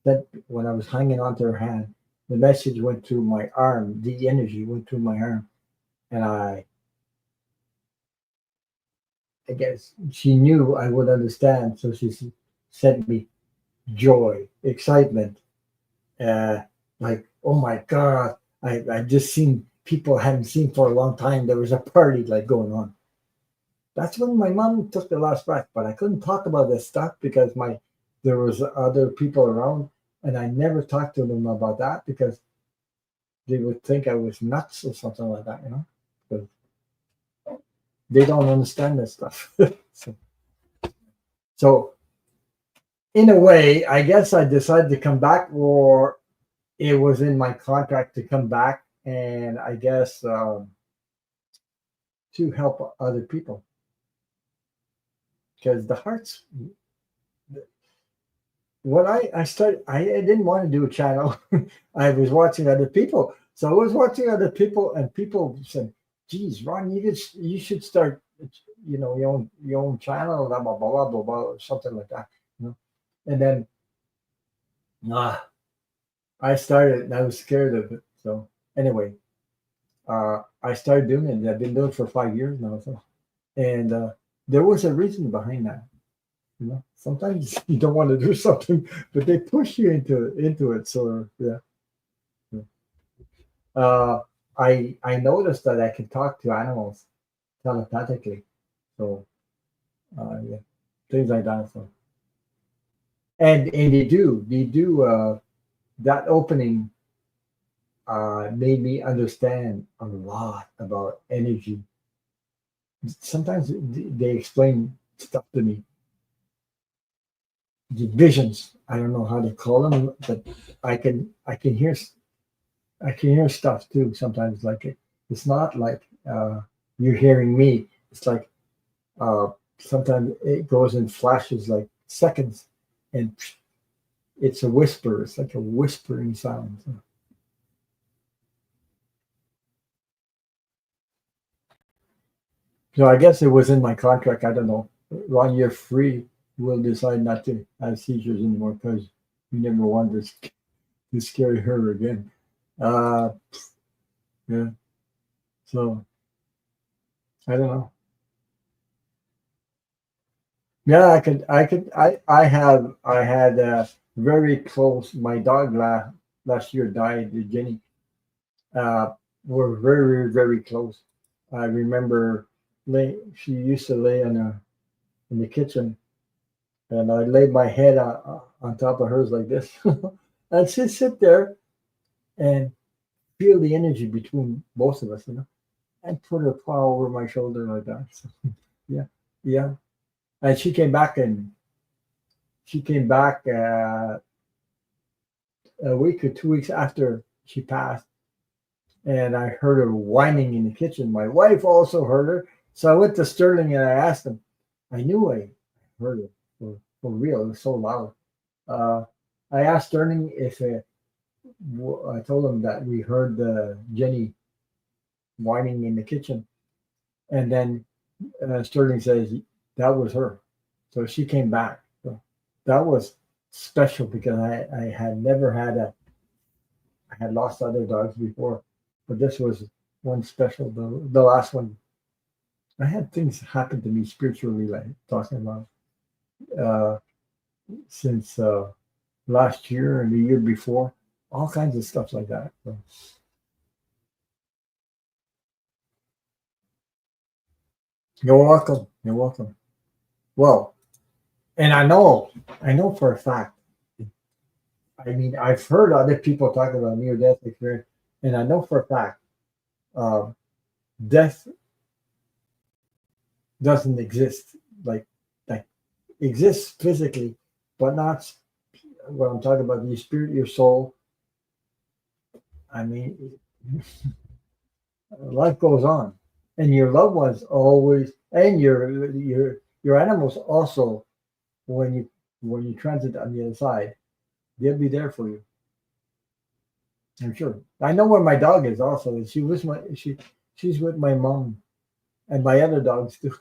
that when I was hanging onto her hand, the message went through my arm. The energy went through my arm, and I guess she knew I would understand. So she sent me joy, excitement, uh, like oh my god, I just seen people I hadn't seen for a long time. There was a party like going on. That's when my mom took the last breath, but I couldn't talk about this stuff because my there was other people around, and I never talked to them about that because they would think I was nuts or something like that, you know, because they don't understand this stuff. so, so in a way, I guess I decided to come back, or it was in my contract to come back, and I guess to help other people because the hearts when I started, I didn't want to do a channel. I was watching other people. So I was watching other people, and people said, "Geez, Ron, you should start, your own channel, blah blah blah blah blah, or something like that." You know. And then ah, I started, and I was scared of it. So anyway, I started doing it. I've been doing it for 5 years now. So and there was a reason behind that. You know, sometimes you don't want to do something, but they push you into it. So yeah, yeah. uh, I noticed that I can talk to animals telepathically. So yeah, things like that. So and they do that opening made me understand a lot about energy. Sometimes they explain stuff to me, the visions. I don't know how to call them, but I can hear I can hear stuff too sometimes. Like it's not like you're hearing me. It's like uh, sometimes it goes in flashes, like seconds, and it's a whisper. It's like a whispering sound. So I guess it was in my contract. I don't know. 1 year free. We'll decide not to have seizures anymore because we never wanted to scare her again. Uh, yeah. So I don't know. Yeah, I had very close. My dog last year died. Jenny. Uh, we're very very close. I remember she used to lay in the kitchen, and I laid my head on top of hers like this, and she'd sit there and feel the energy between both of us, and put her paw over my shoulder like that. So, yeah, yeah. And she came back a week or 2 weeks after she passed, and I heard her whining in the kitchen. My wife also heard her, so I went to Sterling and I asked him. I knew I heard it for real. It was so loud. Uh, I asked Sterling if I told him that we heard Jenny whining in the kitchen, and then Sterling says that was her. So she came back. So that was special because I had never had I had lost other dogs before, but this was one special. The last one, I had things happen to me spiritually, like talking about uh, since last year and the year before, all kinds of stuff like that. So, you're welcome. You're welcome. Well, and I know for a fact. I mean, I've heard other people talk about near death experience, and I know for a fact uh, death doesn't exist like exists physically, but not what I'm talking about. Your spirit, your soul. I mean, life goes on, and your loved ones always, and your animals also. When you transit on the other side, they'll be there for you. I'm sure. I know where my dog is also. She's with my mom and my other dogs too.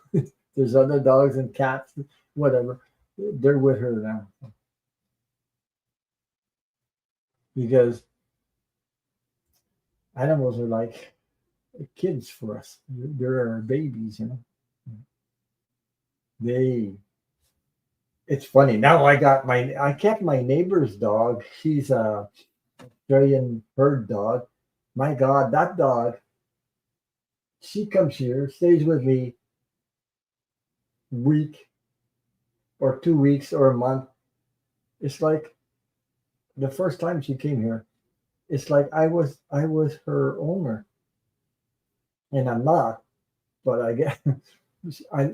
There's other dogs and cats, whatever. They're with her now because animals are like kids for us. They're our babies, you know. They. It's funny now. I kept my neighbor's dog. She's a Australian herd dog. My God, that dog. She comes here, stays with me week or 2 weeks or a month. It's like the first time she came here. It's like I was her owner, and I'm not. But I get I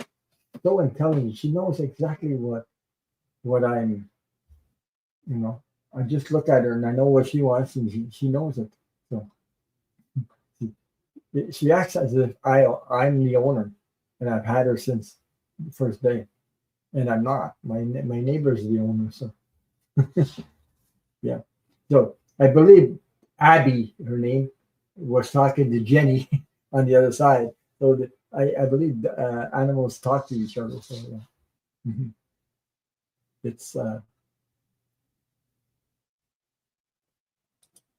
so intelligent. She knows exactly what I'm. You know, I just look at her and I know what she wants, and she knows it. So she acts as if I'm the owner, and I've had her since the first day, and I'm not. My neighbor's the owner, so yeah. So I believe Abby, her name, was talking to Jenny on the other side. So I believe animals talk to each other. So yeah. Mhm. It's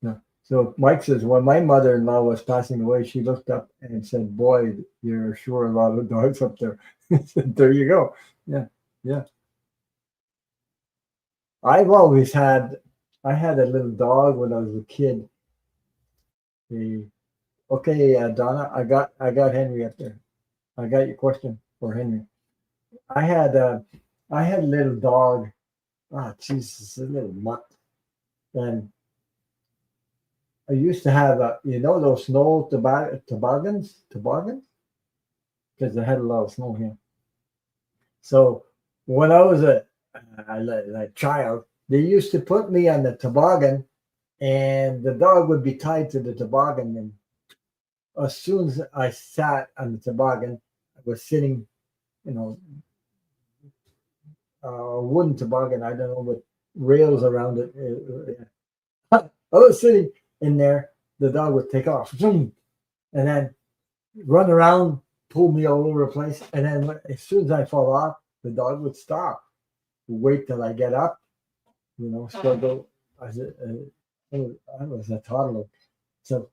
yeah. So Mike says when my mother-in-law was passing away, she looked up and said, "Boy, you're sure a lot of dogs up there." I said, there you go. Yeah, yeah. I've always had. I had a little dog when I was a kid. A, okay, Donna, I got Henry up there. I got your question for Henry. I had I had a little dog. Ah, Jesus, a little mutt. And I used to have those snow toboggans because I had a lot of snow here. So when I was a child, they used to put me on the toboggan, and the dog would be tied to the toboggan. And as soon as I sat on the toboggan, I was sitting, you know, a wooden toboggan. I don't know, with rails around it. I was sitting in there. The dog would take off, zoom, and then run around, pull me all over the place. And then as soon as I fall off, the dog would stop, wait till I get up, struggle. I was a toddler. So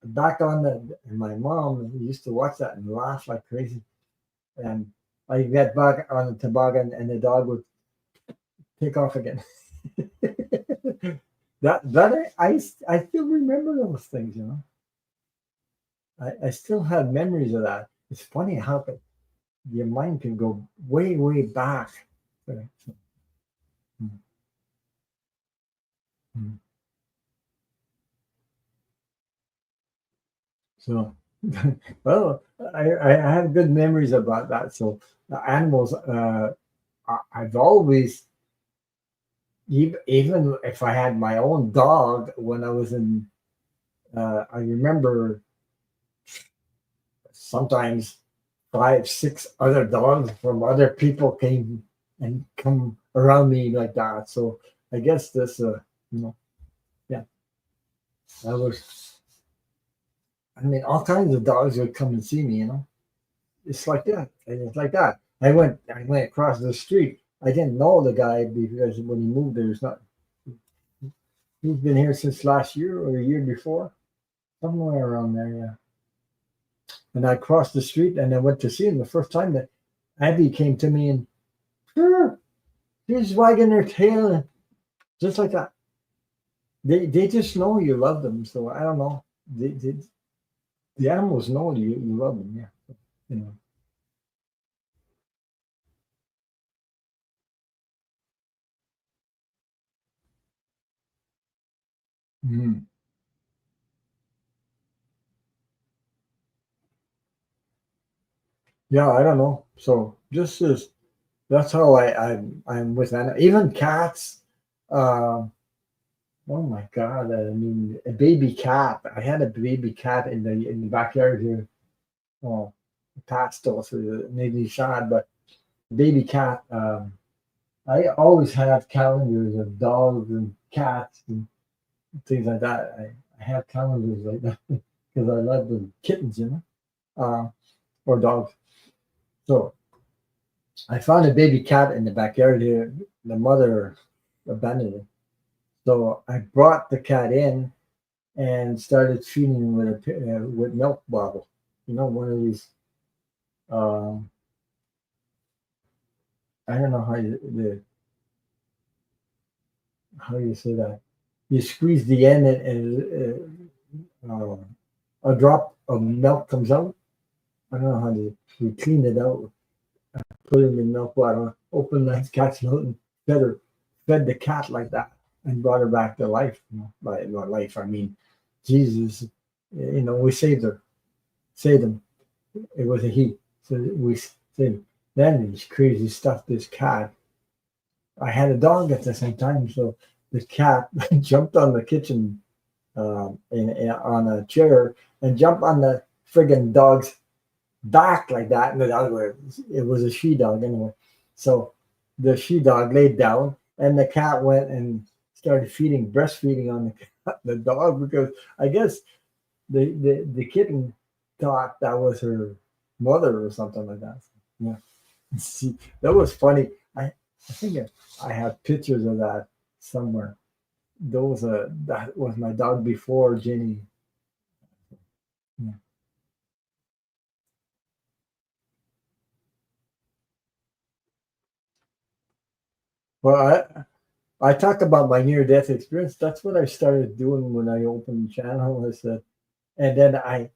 back on my mom used to watch that and laugh like crazy. And I get back on the toboggan and the dog would take off again. I still remember those things. I still have memories of that. It's funny how your mind can go way, way back. Mm, mm. So, well, I have good memories about that. So, the animals, I've always Even if I had my own dog when I was in, I remember sometimes 5, 6 other dogs from other people came and come around me like that. So I guess this, you know, yeah, I was. I mean, all kinds of dogs would come and see me. It's like that. It's like that. I went across the street. I didn't know the guy because when he moved there, it's not. He's been here since last year or a year before, somewhere around there. Yeah. And I crossed the street and I went to see him the first time that Abby came to me and sure, she's wagging her tail and just like that. They just know you love them. So I don't know. The animals know you love them. Yeah. You know. Mhm. Yeah, I don't know. So just as that's how I'm with even cats. Um, oh my God! I mean, a baby cat. I had a baby cat in the backyard here. Oh, it passed though, so it made me sad. But baby cat. I always have calendars of dogs and cats and things like that. I have calendars like that because I love the kittens, or dogs. So I found a baby cat in the backyard here. The mother abandoned it. So I brought the cat in and started feeding him with milk bottle. One of these. Um, I don't know how you say that. You squeeze the end and a drop of milk comes out. I don't know how to. We clean it out, put it in the milk bottle, open the cat's mouth, and fed the cat like that, and brought her back to life. By life, I mean Jesus. We saved him. It was a he. So we saved him. Then this crazy stuff. This cat. I had a dog at the same time, so the cat jumped on the kitchen on a chair and jumped on the friggin' dog's back like that. And the dog it was a she dog anyway. So the she dog laid down and the cat went and started breastfeeding on the dog because I guess the kitten thought that was her mother or something like that. Yeah. See, that was funny. I think I have pictures of that somewhere. That was my dog before Jenny. Yeah. Well, I talked about my near death experience. That's what I started doing when I opened the channel. I said, and then I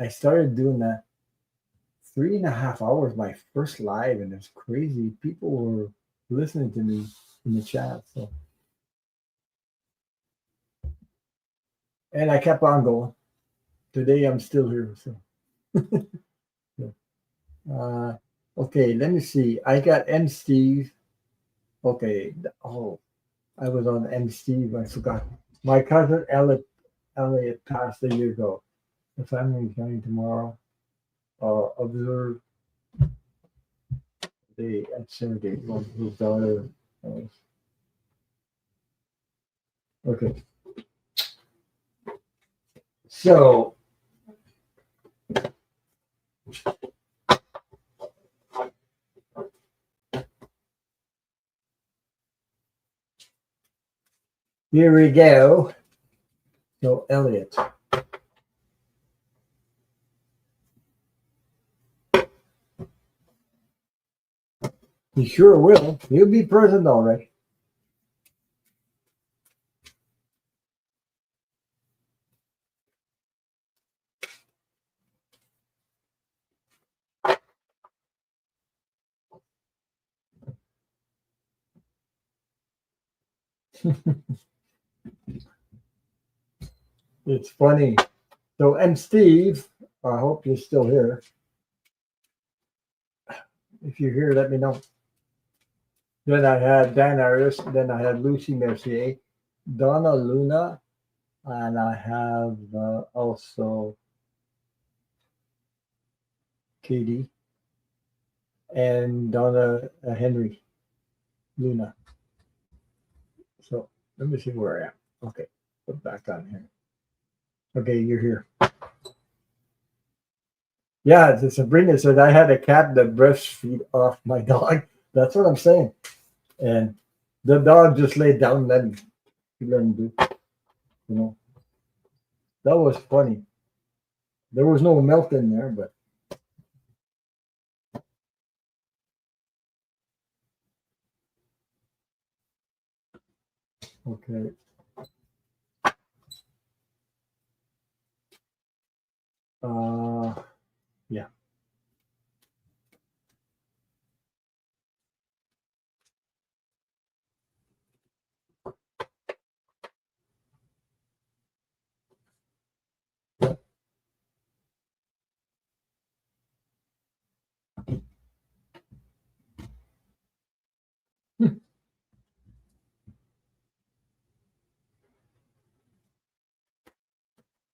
started doing that 3.5 hours my first live, and it's crazy. People were listening to me in the chat. So, and I kept on going. Today I'm still here. So, yeah. Okay, let me see. I got M Steve. Okay. Oh, I was on M Steve. I forgot. My cousin Elliot passed a year ago. The family is coming tomorrow. Observe the activity of his daughter. Uh, okay, so here we go. So Elliot, he sure will. He'll be present, all right. It's funny. So M Steve, I hope you're still here. If you're here, let me know. Then I had Dan Arias. Then I had Lucy Mercier, Donna Luna, and I have also Katie and Donna Henry Luna. So let me see where I am. Okay, put back on here. Okay, you're here. Yeah, Sabrina said I had a cat that breastfeed off my dog. That's what I'm saying. And the dog just laid down, let him do. You know, that was funny. There was no milk in there, but okay. Uh, yeah.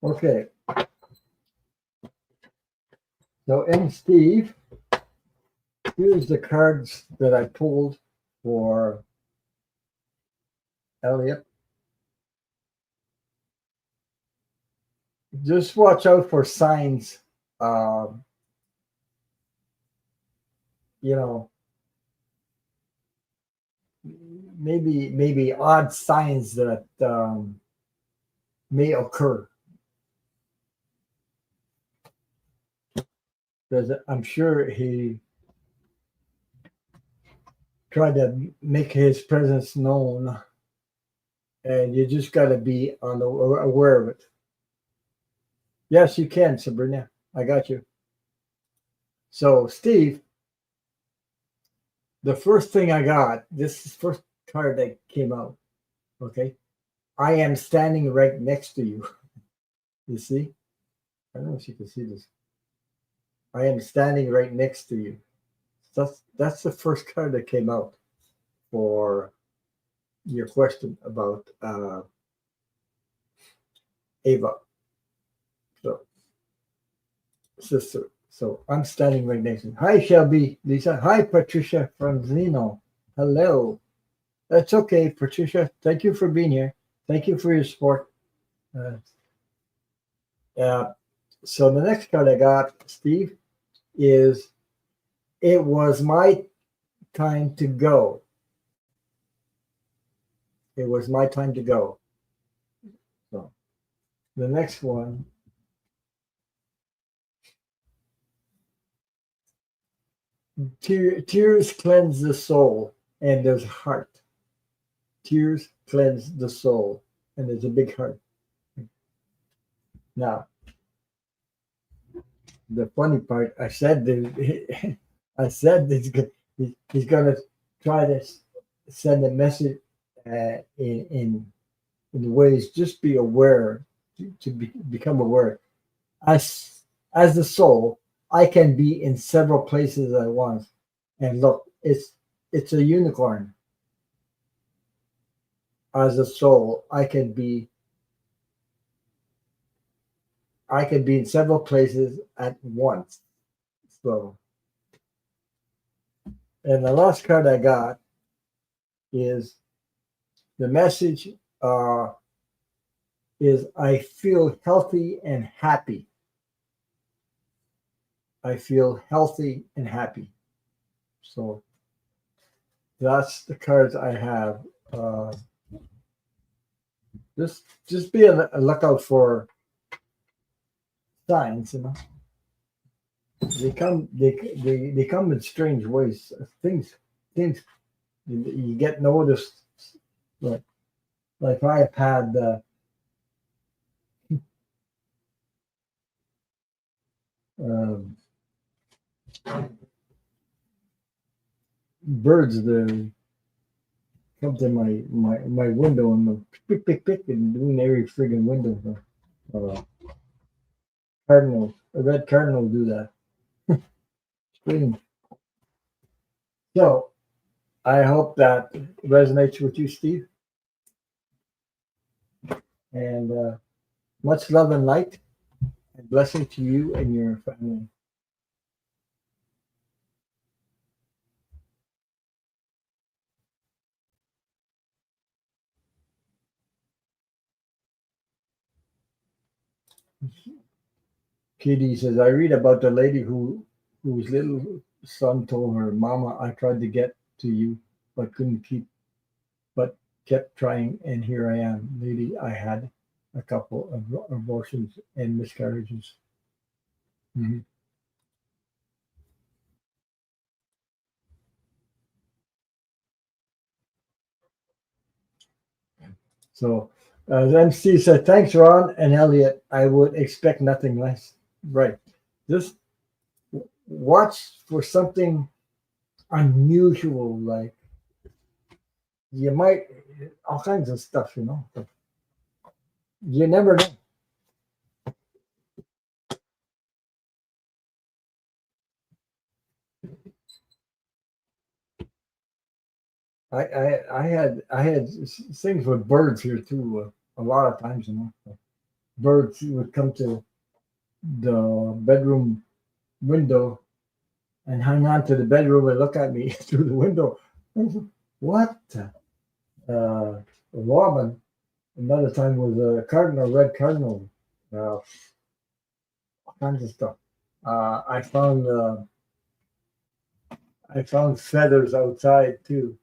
Okay. So, and Steve, here's the cards that I pulled for Elliot. Just watch out for signs. Um, you know, maybe odd signs that may occur. Because I'm sure he tried to make his presence known, and you just got to be aware of it. Yes, you can, Sabrina. I got you. So, Steve, the first thing I got, this is the first card that came out. Okay. I am standing right next to you. You see? I don't know if you can see this. I am standing right next to you. That's the first card that came out for your question about Ava, so sister. So I'm standing right next to you. Hi, Shelby, Lisa. Hi, Patricia from Zeno. Hello. That's okay, Patricia. Thank you for being here. Thank you for your support. Uh, so the next card I got, Steve, is it was my time to go. It was my time to go. So the next one, tears cleanse the soul, and there's heart. Tears cleanse the soul, and there's a big heart. Now, the funny part, I said that I said he's gonna try to send a message in ways. Just be aware become aware. As the soul, I can be in several places at once. And look, it's a unicorn. As a soul, I can be in several places at once. So, and the last card I got is the message uh, is I feel healthy and happy. I feel healthy and happy. So that's the cards I have. Just be a lookout for signs. You know, they come in strange ways. Things you get noticed. Like like I've had um, birds that come to my window and pick pick pick and doing every friggin' window. Uh, a red cardinal do that. Strange. So I hope that resonates with you, Steve. And much love and light and blessing to you and your family. Katie says, I read about the lady whose little son told her, Mama, I tried to get to you, but couldn't keep, but kept trying, and here I am. Lady, I had a couple of abortions and miscarriages. Mhm. So then Steve said, thanks, Ron and Elliot. I would expect nothing less. Right. Just watch for something unusual, like you might, all kinds of stuff, but you never know. I had things with birds here too. A lot of times, birds would come to the bedroom window and hang on to the bedroom and look at me through the window. What? A robin. Another time was a cardinal, red cardinal. All kinds of stuff. Uh, I found uh, I found feathers outside too.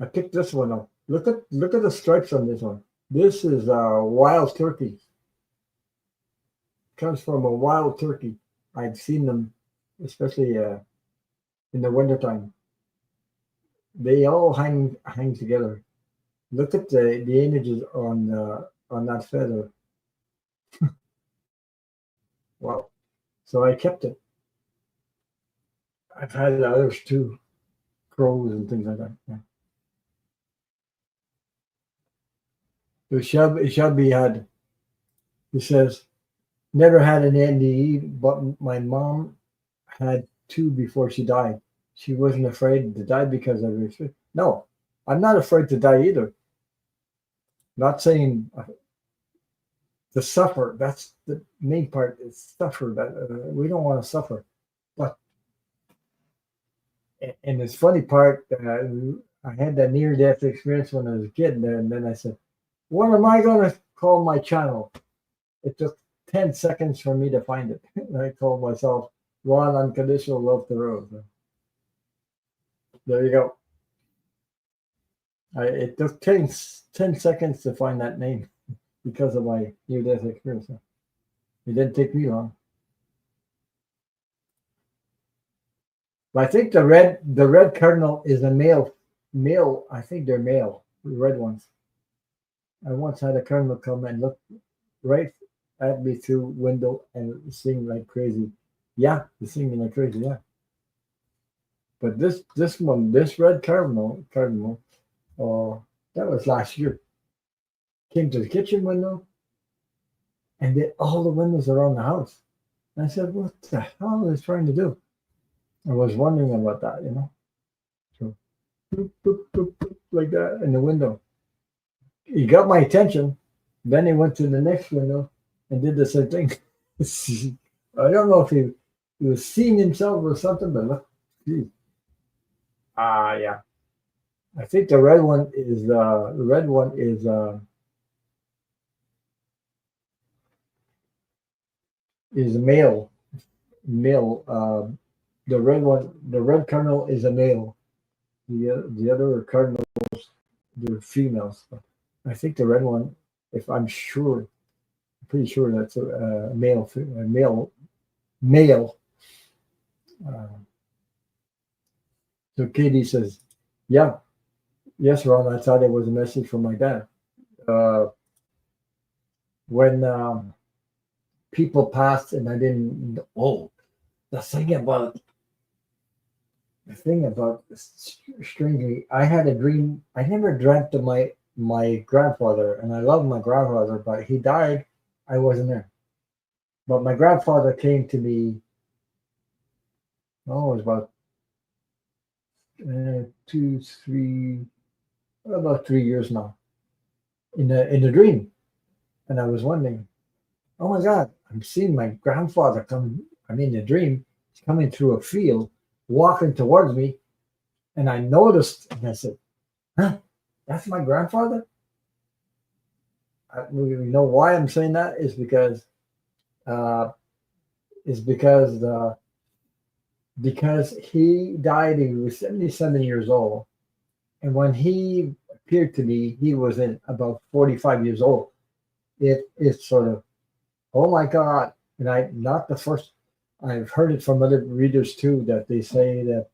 I picked this one up. Look at the stripes on this one. This is wild turkey. Comes from a wild turkey. I've seen them, especially in the wintertime. They all hang together. Look at the images on that feather. Wow. So I kept it. I've had others too, crows and things like that. Yeah. So Shelby had. He says never had an NDE, but my mom had two before she died. She wasn't afraid to die because of it. No, I'm not afraid to die either. Not saying to suffer. That's the main part. Is suffer. That we don't want to suffer. But and this funny part, I had that near death experience when I was a kid, and then I said, "What am I going to call my channel?" It took 10 seconds for me to find it. I called myself Ron Unconditional Love the Rose. There you go. It took 10 seconds to find that name because of my near death experience. It didn't take me long. But I think the red cardinal is a male. I think they're male. The red ones. I once had a cardinal come and look right at me through window and sing like crazy. Yeah, singing like crazy. Yeah. But this red cardinal, uh, that was last year. Came to the kitchen window and did all the windows around the house. And I said, "What the hell is he trying to do?" I was wondering about that. So boop, boop, boop, boop, like that in the window. He got my attention. Then he went to the next window and did the same thing. I don't know if he was seeing himself or something, but look, geez. Yeah. I think the red one is male. Male. The red cardinal is a male. The other cardinals, they're females. I think the red one, if I'm sure, I'm pretty sure that's a male. A male. Uh, so Katie says, "Yeah, yes, Ron. I thought it was a message from my dad. Uh, when people passed and I didn't. Oh, the thing about strangely, I had a dream. I never dreamt of my grandfather, and I love my grandfather, but he died. I wasn't there. But my grandfather came to me. Oh, it was about two, three, about 3 years now in a dream, and I was wondering, oh my God, I'm seeing my grandfather come. I'm in a dream. He's coming through a field, walking towards me, and I noticed, and I said, "Huh, that's my grandfather." You know why I'm saying that uh, is because he died. He was 77 years old, and when he appeared to me, he was in about 45 years old. It's sort of, oh my God, and I not the first. I've heard it from other readers too that they say that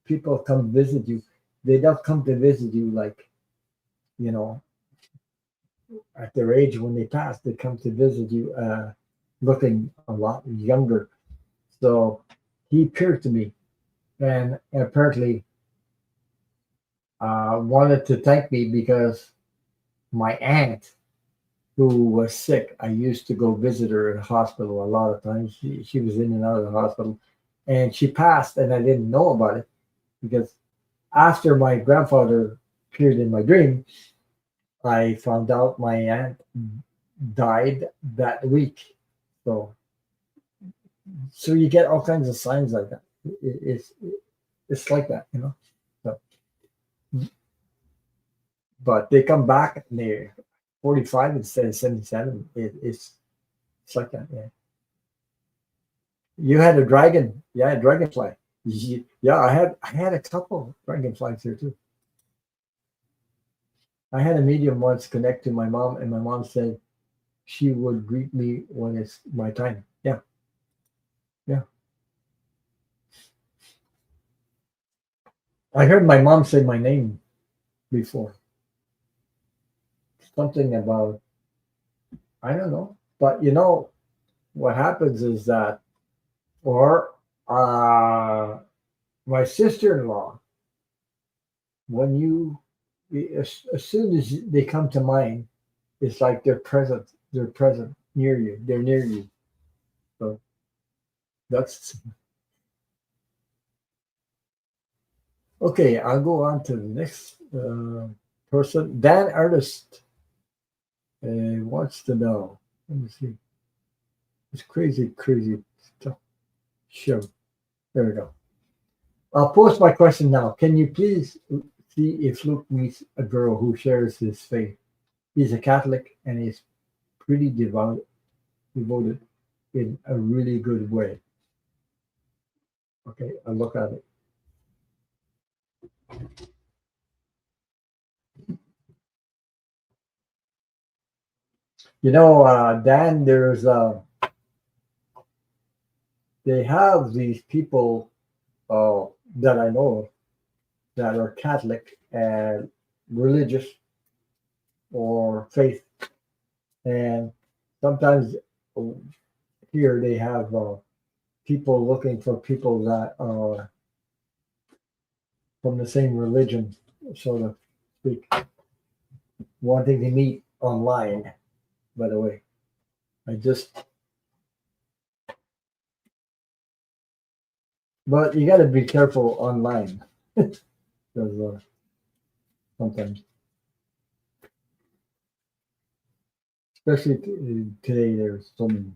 people come visit you. They don't come to visit you like, you know, at their age when they pass. They come to visit you looking a lot younger. So he appeared to me and apparently wanted to thank me because my aunt, who was sick, I used to go visit her in the hospital a lot of times. She was in and out of the hospital, and she passed, and I didn't know about it because after my grandfather appeared in my dream, I found out my aunt died that week. So, so you get all kinds of signs like that. It's like that, you know. So, but they come back and they're 45 instead of 77. It's like that. Yeah. You had a dragon, yeah, a dragonfly. Yeah, I had a couple dragonflies here too. I had a medium once connect to my mom, and my mom said she would greet me when it's my time. Yeah, yeah. I heard my mom say my name before. Something about I don't know, but you know what happens is that, or my sister-in-law, when as soon as they come to mind, it's like they're present. They're present near you. They're near you. So that's okay. I'll go on to the next person. Dan Ernest wants to know. Let me see. It's crazy, crazy stuff. Show. There we go. I'll post my question now. Can you please see if Luke meets a girl who shares his faith? He's a Catholic and he's pretty devoted in a really good way. Okay, I'll look at it. You know, Dan, they have these people that I know that are Catholic and religious or faith, and sometimes here they have people looking for people that are from the same religion, so to speak, wanting to meet online. By the way, I just, but you got to be careful online because sometimes, especially today, there's so many.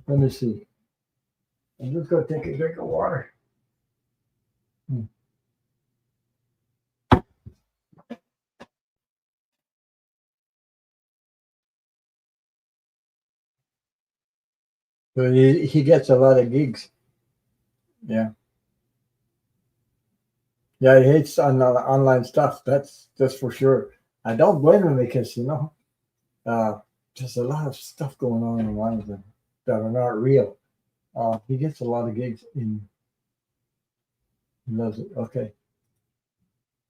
Let me see. I'm just gonna take a drink of water. Hmm. So he gets a lot of gigs. Yeah, yeah, he hates online stuff. That's for sure. I don't blame him because uh, there's a lot of stuff going on online that are not real. He gets a lot of gigs in. He loves it. Okay.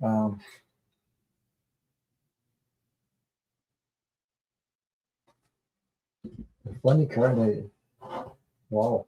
Um, funny card. Wow.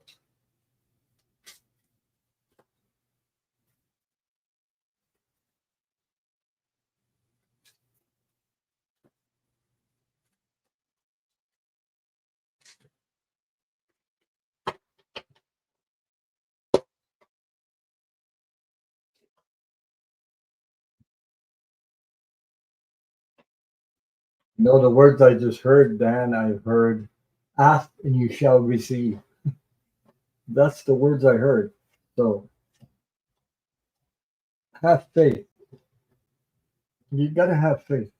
No, the words I just heard, Dan, I've heard ask and you shall receive. That's the words I heard. So have faith. You gotta have faith.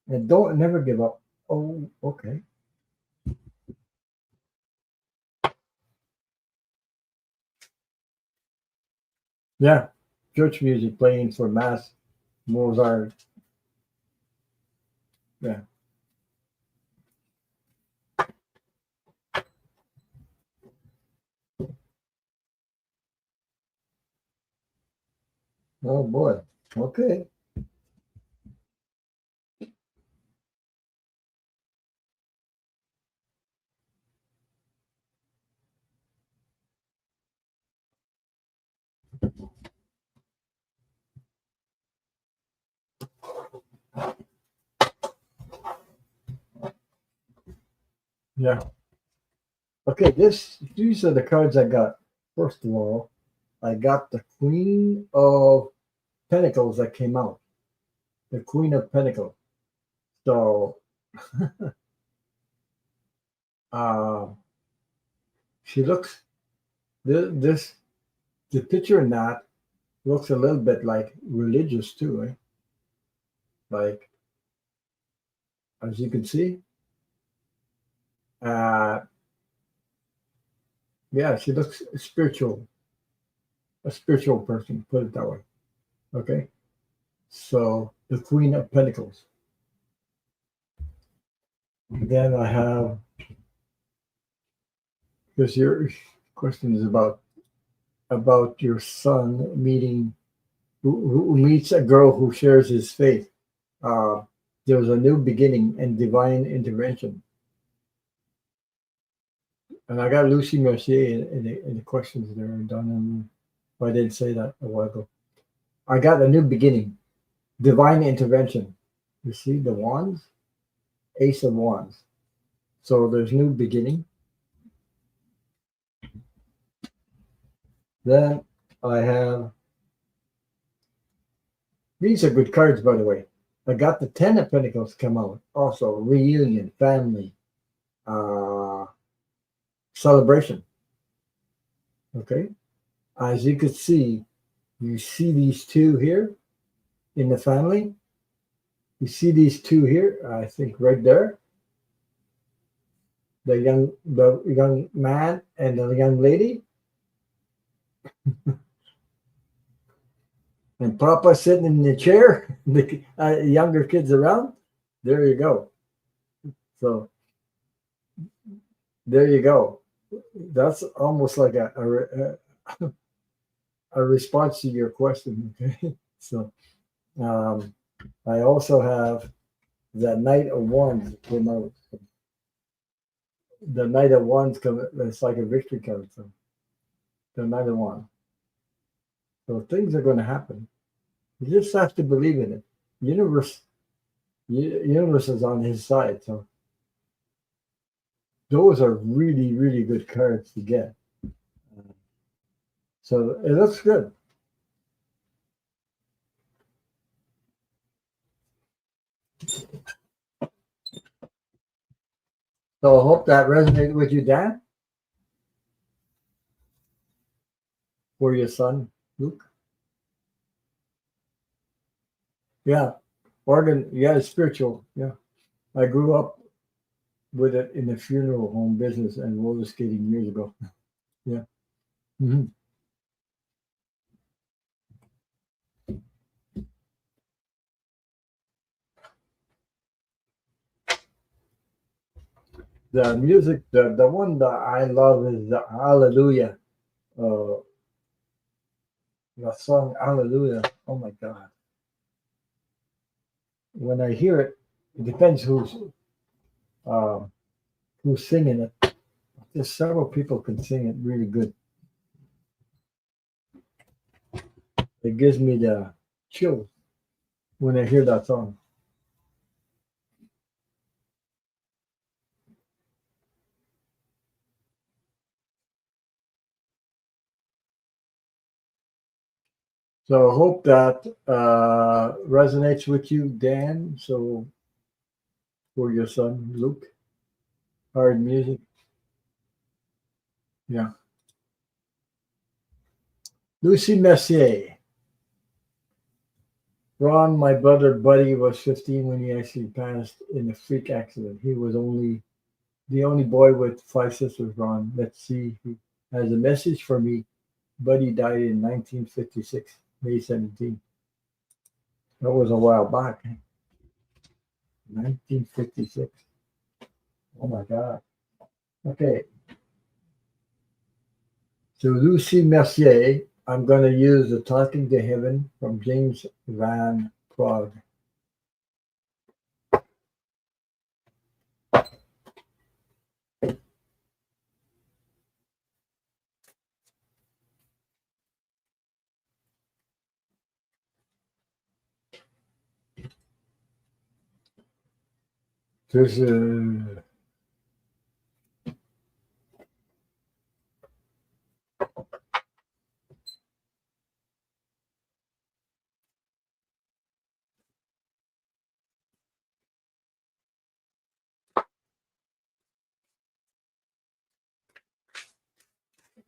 And don't never give up. Oh, okay. Yeah. Church music playing for mass, Mozart. Yeah. Oh boy. Okay. Yeah. Okay, these are the cards I got. First of all, I got the Queen of Pentacles that came out. The Queen of Pentacles. So uh she looks this the picture in that looks a little bit like religious too, eh? Like as you can see. Uh yeah, she looks spiritual, a spiritual person, put it that way. Okay. So the Queen of Pentacles. Then I have because your question is about your son meeting who meets a girl who shares his faith. Uh, there's a new beginning and divine intervention. And I got Lucy Mercier in the questions there done. I didn't say that a while ago. I got a new beginning, divine intervention. You see the wands, Ace of Wands. So there's new beginning. Then I have these are good cards, by the way. I got the Ten of Pentacles come out. Also, reunion, family, uh, celebration. Okay. As you could see, you see these two here in the family. You see these two here, I think right there. The young man and the young lady, and Papa sitting in the chair, the younger kids around. There you go. So there you go. That's almost like a response to your question. Okay. So um, I also have the Knight of Wands came out. The Knight of Wands come. It's like a victory card. So the Knight of Wands. So things are going to happen. You just have to believe in it. Universe, universe is on his side. So those are really, really good cards to get. So it looks good. So I hope that resonated with you, Dan, for your son, Luke. Yeah, organ. Yeah, it's spiritual. Yeah, I grew up with it in the funeral home business and roller skating years ago. Yeah. Hmm. The music, the one that I love is the Hallelujah. Uh, the song Hallelujah. Oh my God. When I hear it, it depends um, who's singing it. There's several people can sing it really good. It gives me the chills when I hear that song. So I hope that resonates with you, Dan. So for your son, Luke. Hard music. Yeah. Lucy Messier. Ron, my brother Buddy, was 15 when he actually passed in a freak accident. He was only the only boy with five sisters, Ron. Let's see. He has a message for me. Buddy died in 1956, May 17th. That was a while back. 1956. Oh my God. Okay. So Lucy Mercier, I'm going to use the Talking to Heaven from James Van Prague. There's a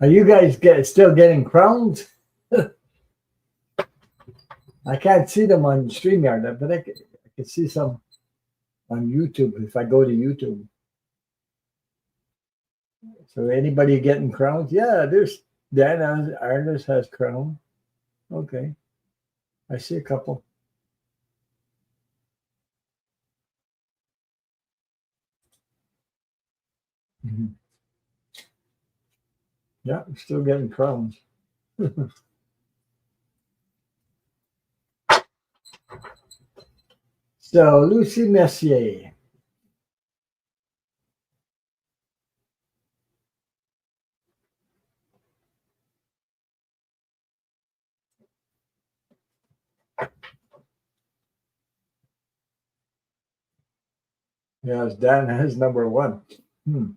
Are you guys still getting crowns? I can't see them on StreamYard, but I can see some on YouTube if I go to YouTube. So anybody getting crowns? Yeah, there's Dan Arnes has crown. Okay, I see a couple. Mhm. Yeah, I'm still getting crowns. So Lucy Messier. Yes, Dan has number one. Hmm.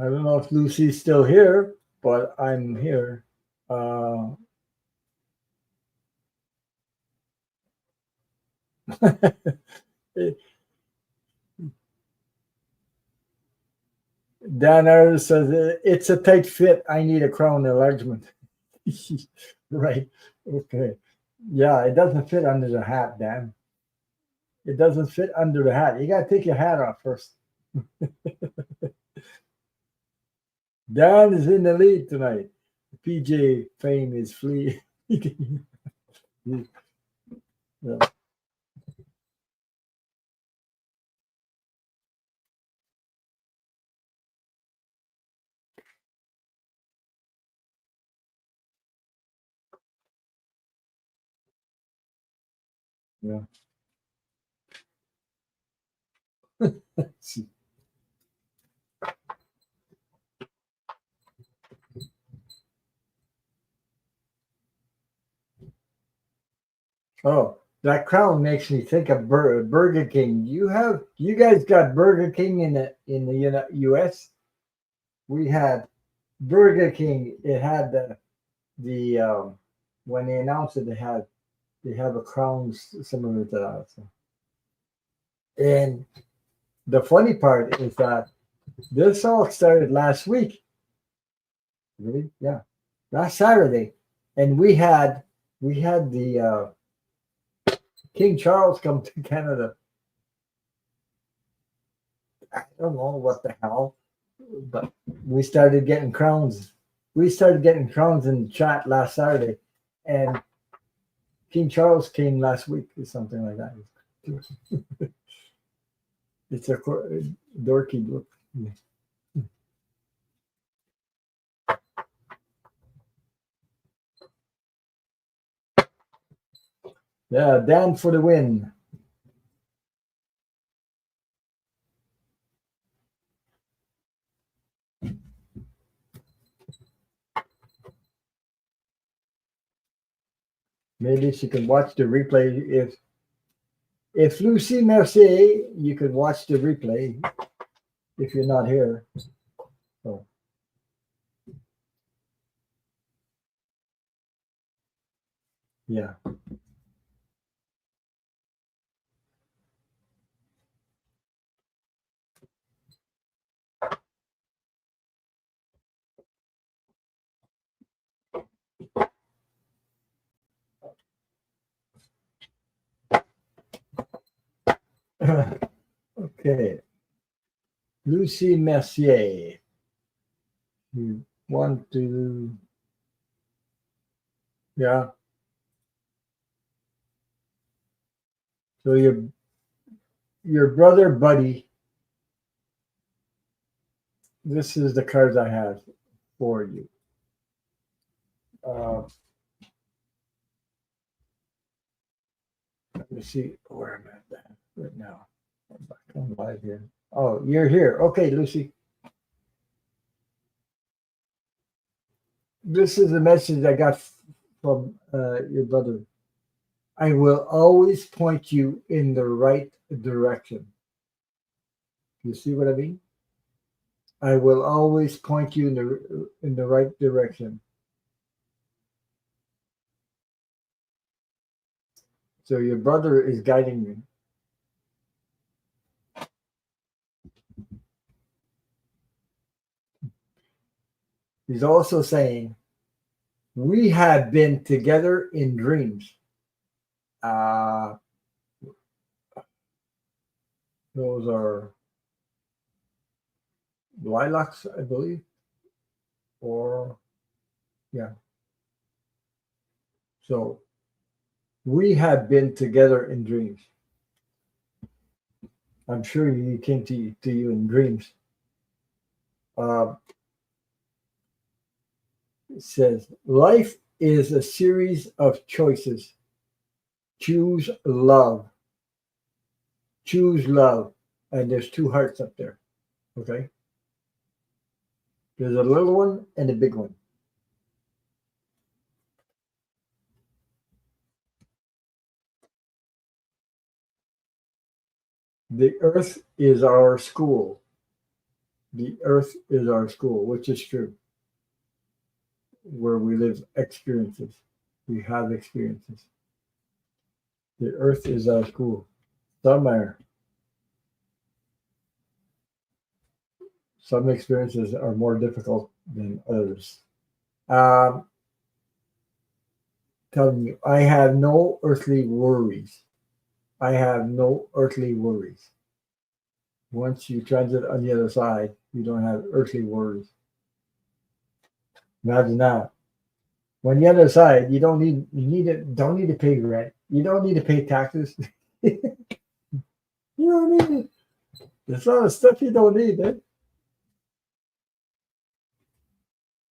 I don't know if Lucy's still here, but I'm here. Uh, Dan Ayers says it's a tight fit. I need a crown enlargement. Right. Okay. Yeah, it doesn't fit under the hat, Dan. It doesn't fit under the hat. You got to take your hat off first. Dan is in the lead tonight. PJ fame is flee. Yeah. Yeah. Oh, that crown makes me think of Burger King. You guys got Burger King in the U.S. We had Burger King. It had the when they announced it, they have a crown similar to that. So. And the funny part is that this all started last week. Really? Yeah, last Saturday, and we had the King Charles come to Canada. I don't know what the hell, but we started getting crowns. We started getting crowns in the chat last Saturday, and King Charles came last week or something like that. It's a dorky book. Yeah, Dan for the win. Maybe she can watch the replay. If Lucy Mercier, you could watch the replay if you're not here. So Yeah. Okay. Lucy Messier. You want to, yeah. So your brother Buddy, this is the cards I have for you. Uh, let me see where I'm at right now. I'm back on live here. Oh, you're here. Okay, Lucy. This is a message I got from your brother. I will always point you in the right direction. You see what I mean? I will always point you in the right direction. So your brother is guiding you. He's also saying, we have been together in dreams. Uh, those are lilacs, I believe. Or, yeah. So we have been together in dreams. I'm sure he came to you in dreams. Uh, it says, life is a series of choices. Choose love. Choose love. And there's two hearts up there. Okay. There's a little one and a big one. The earth is our school. The earth is our school, which is true. Where we live experiences. We have experiences. The earth is our school. Some experiences are more difficult than others. Um, Telling you, I have no earthly worries. I have no earthly worries. Once you transit on the other side, you don't have earthly worries. Imagine that. When the other side, don't need to pay rent. You don't need to pay taxes. You don't need it. There's a lot of stuff you don't need, eh?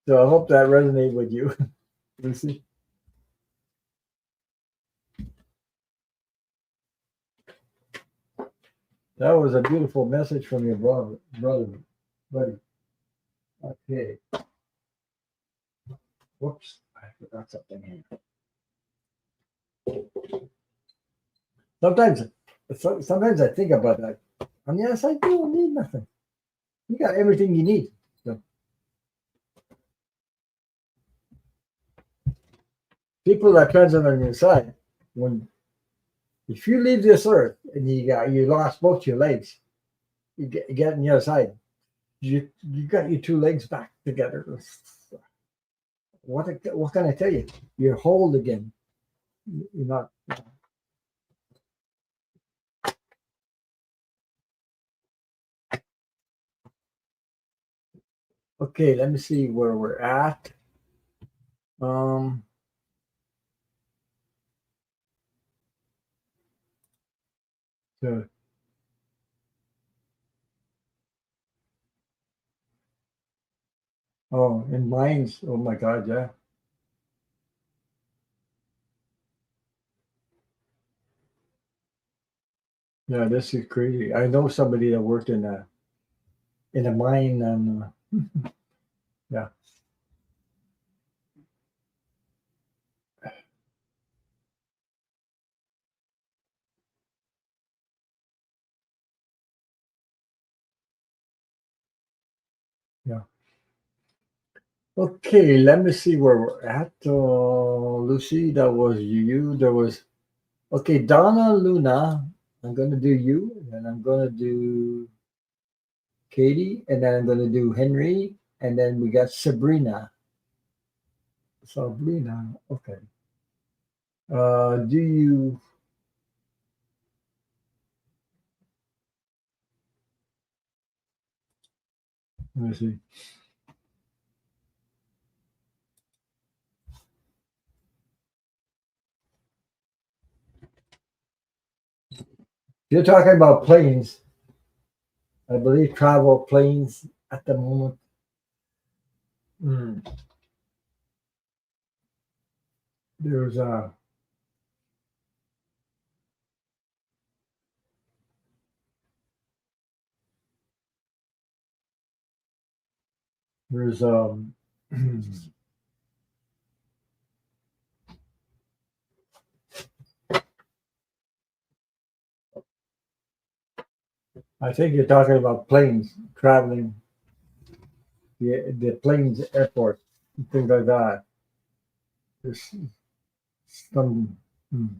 So I hope that resonated with you, Lucy. That was a beautiful message from your brother, buddy. Okay. Whoops, I forgot something here. Sometimes, sometimes I think about that. On the other side, you don't need nothing. You got everything you need. So people that transit on your side, when if you leave this earth and you lost both your legs, you get on the other side. You got your two legs back together. What can I tell you? You're whole again. You're not. Okay, let me see where we're at. Um, so, oh, in mines. Oh my God, yeah, yeah. This is crazy. I know somebody that worked in a mine, and yeah, yeah. Okay, let me see where we're at. Lucy, that was you. There was okay, Donna Luna. I'm gonna do you, and I'm gonna do Katie, and then I'm gonna do Henry, and then we got Sabrina. Sabrina. Okay. Do you? Let me see. You're talking about planes. I believe travel planes at the moment. Mm. There's there's I think you're talking about planes traveling, the planes airport, things like that. There's some. Mm.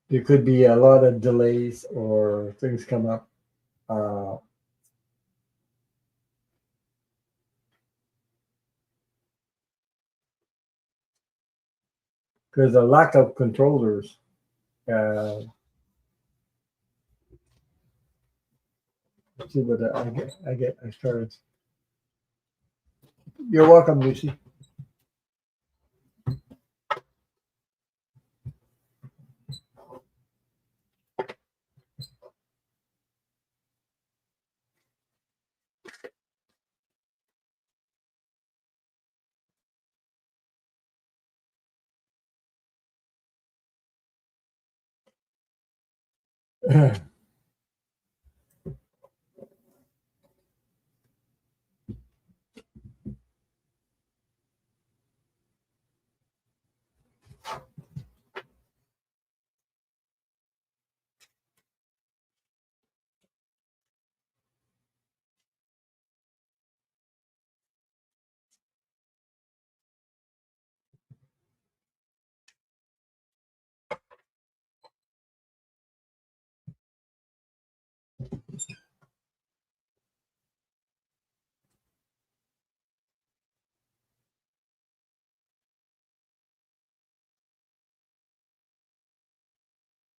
There could be a lot of delays or things come up. Uh, there's a lack of controllers. Uh, let's see what I get. I started. You're welcome, Lucy.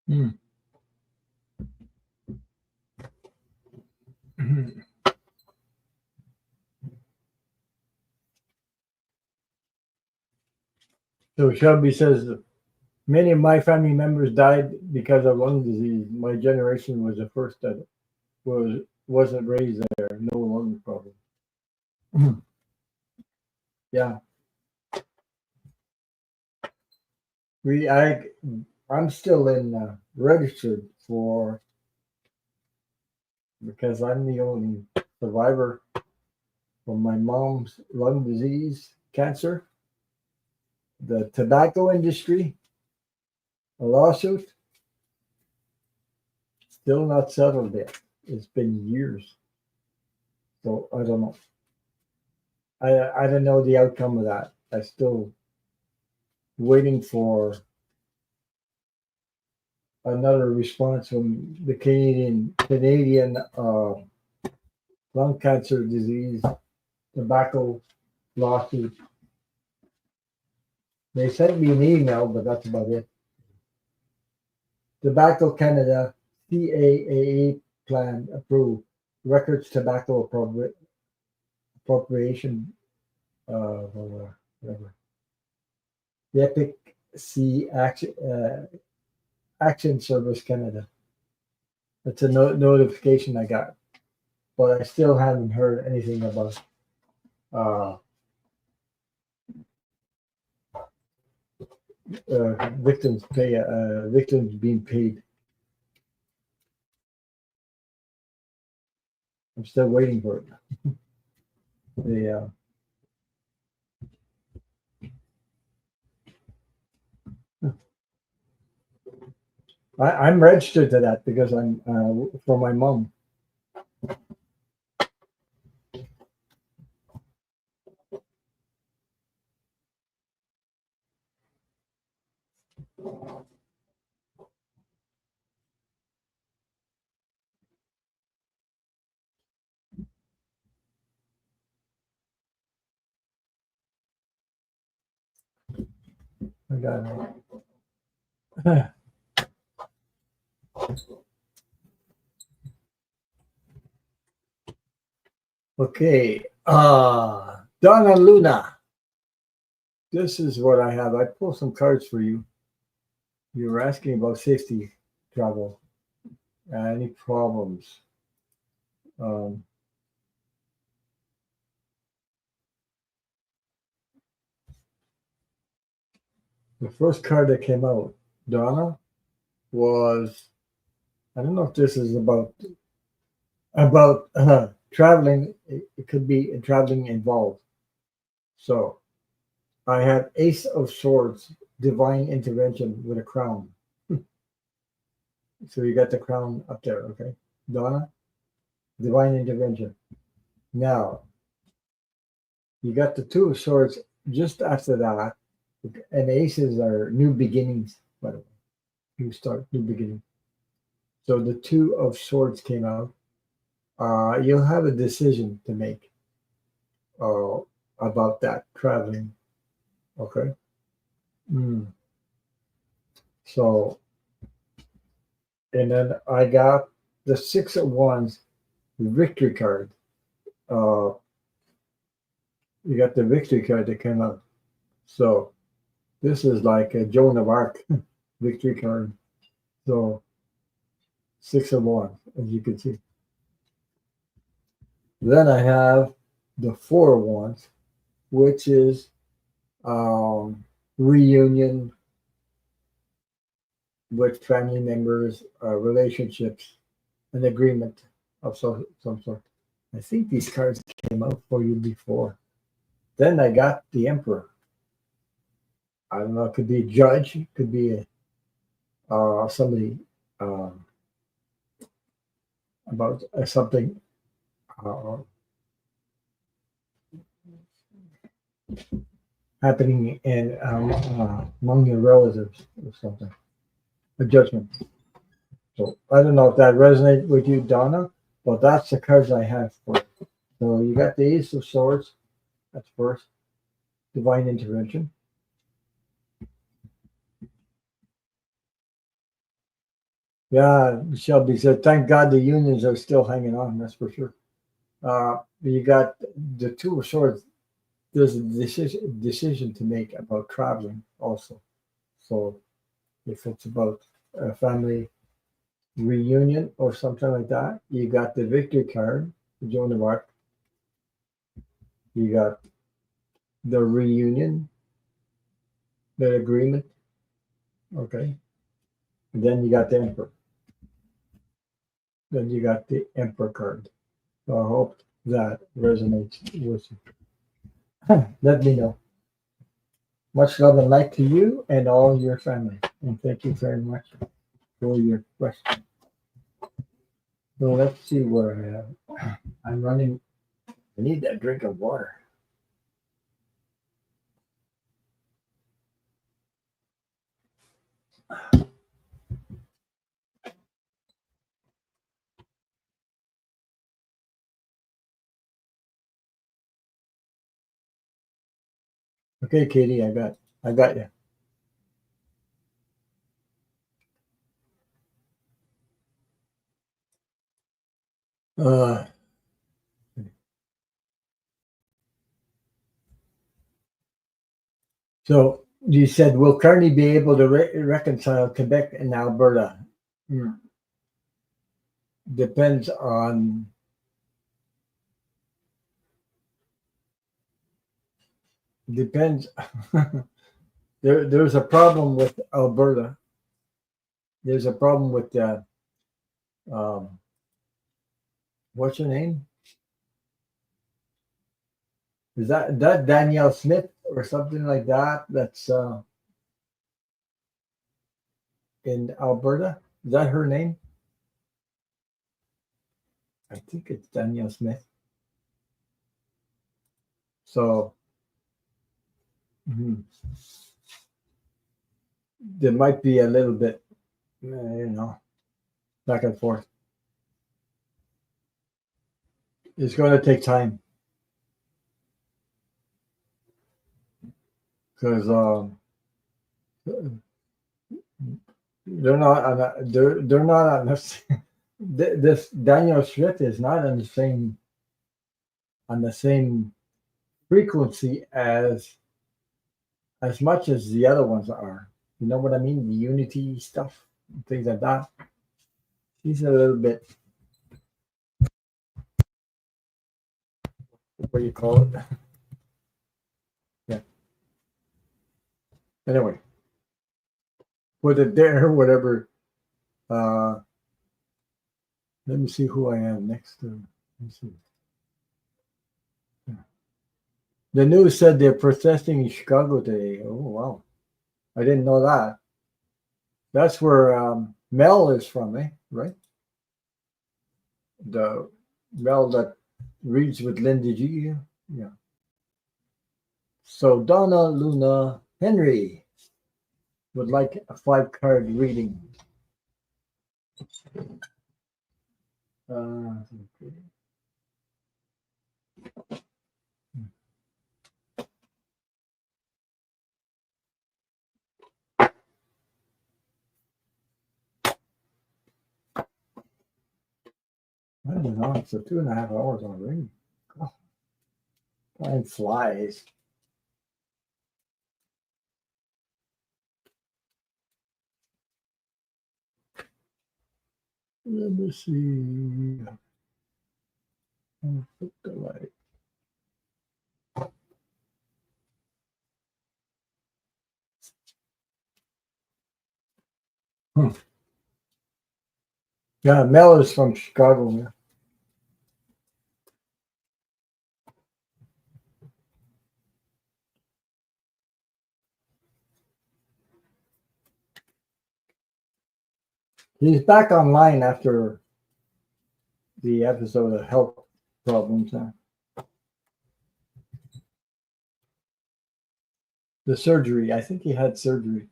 Mm. So Shelby says many of my family members died because of lung disease. My generation was the first that wasn't raised there. No lung problem. Yeah, we I'm still in registered for because I'm the only survivor from my mom's lung disease, cancer, the tobacco industry, a lawsuit, still not settled yet. It's been years, so I don't know. I don't know the outcome of that. I still waiting for another response from the Canadian lung cancer disease tobacco lawsuit. They sent me an email, but that's about it. Tobacco Canada CAAA plan approved. Records tobacco appropriation, whatever. The Epic C Action Service Canada. That's a notification I got, but I still haven't heard anything about uh, victims being paid. I'm still waiting for it. The I'm registered to that because I'm for my mom. I got it. Okay. Donna Luna. This is what I have. I pulled some cards for you. You were asking about safety travel. Any problems? Um, the first card that came out, Donna, was I don't know if this is about traveling. It could be traveling involved. So I had Ace of Swords, divine intervention with a crown. So you got the crown up there, okay? Donna, divine intervention. Now you got the Two of Swords just after that, and aces are new beginnings, by the way. New start, new beginning. So the Two of Swords came out. You'll have a decision to make uh, about that traveling, okay? Mm. So, and then I got the Six of Wands victory card. Uh, you got the victory card that came out. So this is like a Joan of Arc victory card. So Six of Wands, as you can see. Then I have the Four of Wands, which is reunion with family members, relationships, an agreement of some sort. I think these cards came out for you before. Then I got the Emperor. I don't know. It could be a judge. It could be somebody um, about something uh, happening in among your relatives or something. A judgment. So I don't know if that resonates with you, Donna, but that's the cards I have for it. So you got the Ace of Swords. That's first. Divine intervention. Yeah, Shelby said, thank God the unions are still hanging on. That's for sure. You got the Two of Swords. There's a decision to make about traveling also. So if it's about a family reunion or something like that, you got the victory card, Joan of Arc. You got the reunion, the agreement. Okay. And then you got the Emperor. Then you got the Emperor card. So I hope that resonates with you. Let me know. Much love and light to you and all your family. And thank you very much for your question. So let's see where I am. I'm running. I need that drink of water. Okay, Katie, I got you. Uh, so you said, will Carney be able to reconcile Quebec and Alberta? Hmm. Depends on depends. There's a problem with Alberta. There's a problem with um, what's her name? Is that Danielle Smith or something like that? That's in Alberta. Is that her name? I think it's Danielle Smith. So mhm, there might be a little bit, back and forth. It's going to take time because they're not on they're not on this. This Daniel Smith is not on the same frequency as much as the other ones are. You know what I mean? The Unity stuff, things like that. He's a little bit, what do you call it? Yeah. Anyway, put it there, whatever. Uh, Let me see who I am next to. Let me see. The news said they're protesting in Chicago today. Oh, wow. I didn't know that. That's where Mel is from, eh? Right? The Mel that reads with Linda G. Yeah. So Donna Luna Henry would like a 5 card reading. Uh, I don't know. So 2.5 hours already. Oh, time flies. Let me see. I'll put the light. Hmm. Yeah, Mel is from Chicago. Yeah. He's back online after the episode of health problems. The surgery. I think he had surgery.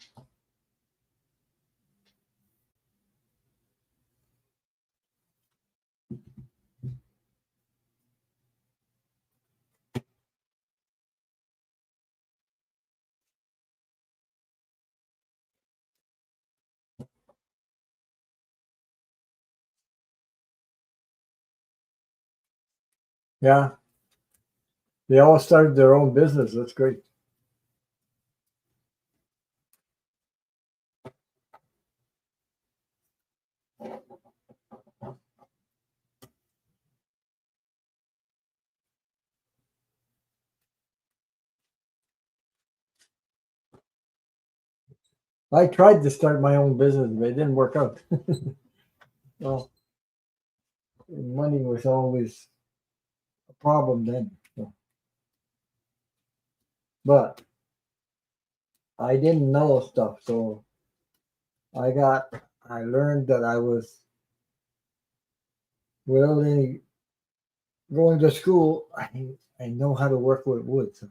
Yeah. They all started their own business. That's great. I tried to start my own business, but it didn't work out. Well, money was always a problem then. So. But I didn't know stuff, so I learned that I was without any going to school. I know how to work with wood. So.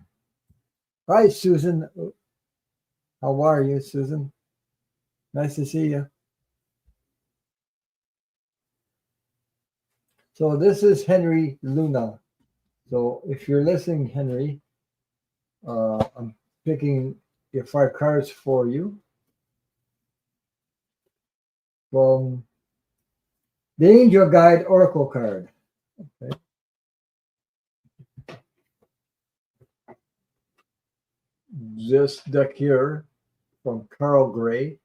Hi, Susan. How are you, Susan? Nice to see you. So this is Henry Luna. So if you're listening, Henry, I'm picking your 5 cards for you from the Angel Guide Oracle card. Okay. This deck here from Carl Gray.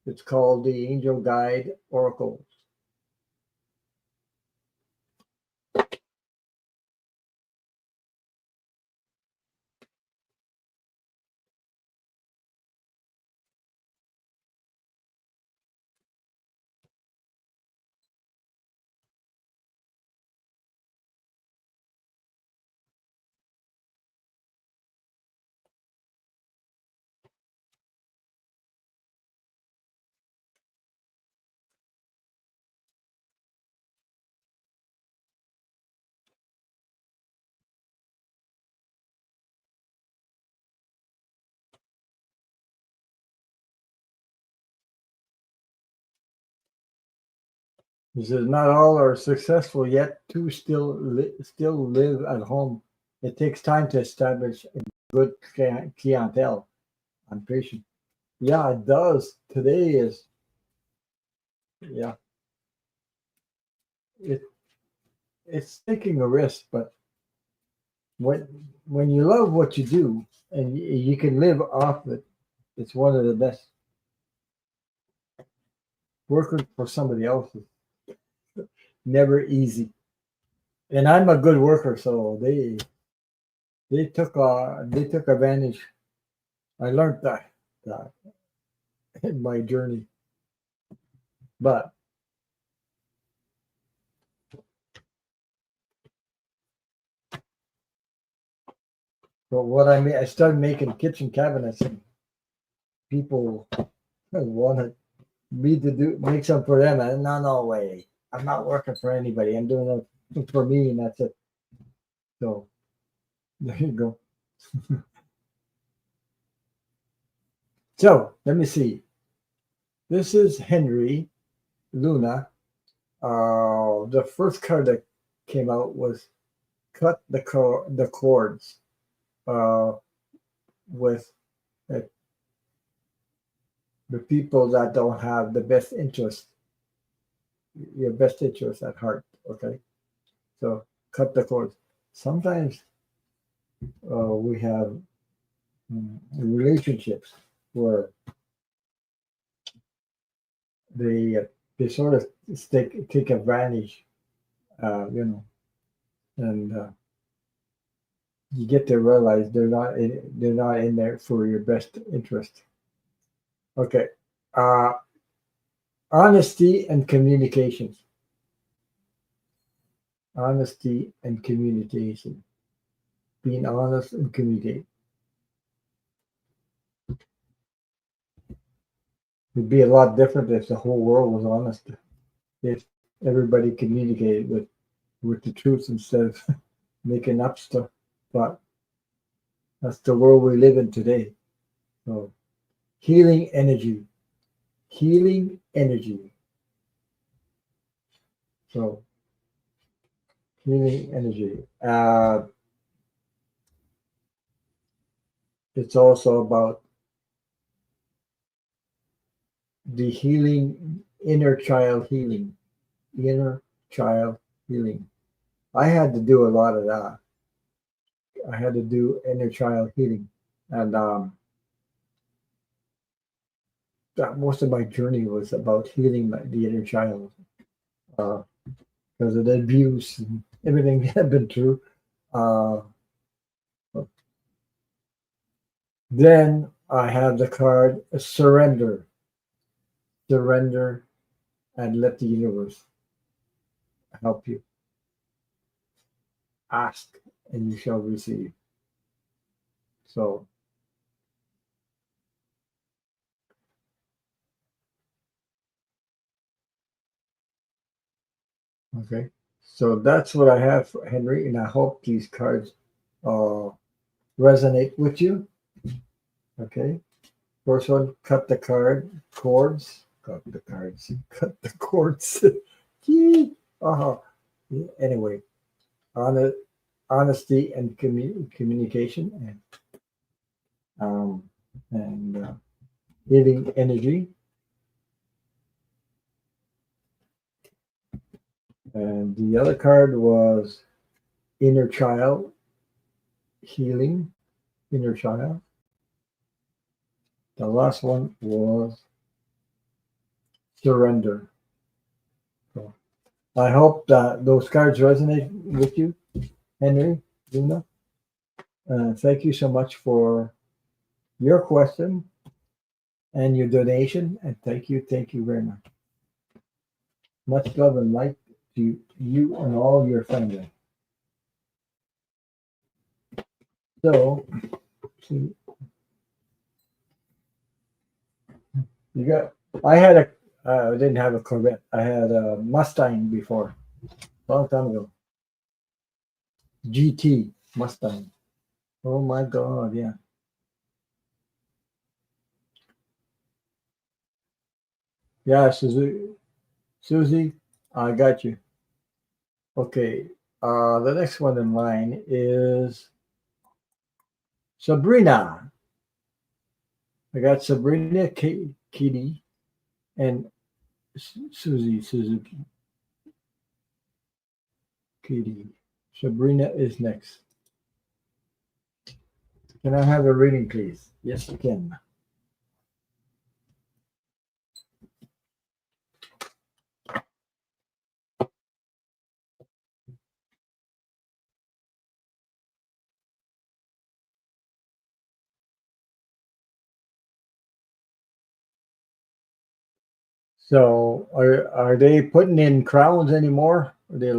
It's called the Angel Guide Oracle. He says, not all are successful yet. Two still live at home. It takes time to establish a good clientele. I'm patient. Yeah, it does. Today is, yeah, it it's taking a risk, but when you love what you do and you can live off it, it's one of the best. Working for somebody else is never easy, and I'm a good worker, so they took advantage. I learned that in my journey. But what I mean, I started making kitchen cabinets, and people wanted me to do make some for them. And no way, I'm not working for anybody. I'm doing it for me, and that's it. So there you go. So let me see. This is Henry Luna. The first card that came out was cut the cords uh, with uh, the people that don't have the best interest, your best interest at heart. Okay, so cut the cords. Sometimes we have relationships where they sort of take advantage, you know, and you get to realize they're not in there for your best interest. Okay, uh, honesty and communication. Honesty and communication. Being honest and communicate. It'd be a lot different if the whole world was honest. If everybody communicated with the truth instead of making up stuff. But that's the world we live in today. So healing energy. Healing energy. So healing energy. It's also about the healing, inner child healing. Inner child healing. I had to do a lot of that. I had to do inner child healing. And that most of my journey was about healing the inner child because of the abuse and everything that had been through. Uh, then I have the card surrender, surrender, and let the universe help you. Ask, and you shall receive. So, okay. So that's what I have, for Henry, and I hope these cards uh, resonate with you. Okay. First one, cut the cords. Cut the cards. Cut the cords. Gee. Uh-huh. Yeah, anyway, honest, honesty and communication um, and healing energy. And the other card was inner child healing, inner child. The last one was surrender. So I hope that those cards resonate with you, Henry, Luna. Thank you so much for your question and your donation. And thank you very much. Much love and light to you and all your family. So, see, you got, I had I didn't have a Corvette. I had a Mustang before, a long time ago. GT Mustang. Oh my God, yeah. Yeah, Susie, I got you. Okay. The next one in line is Sabrina. I got Sabrina, Kitty, and Suzuki. Kitty. Sabrina is next. Can I have a reading, please? Yes, you can. So, are they putting in crowns anymore? Are they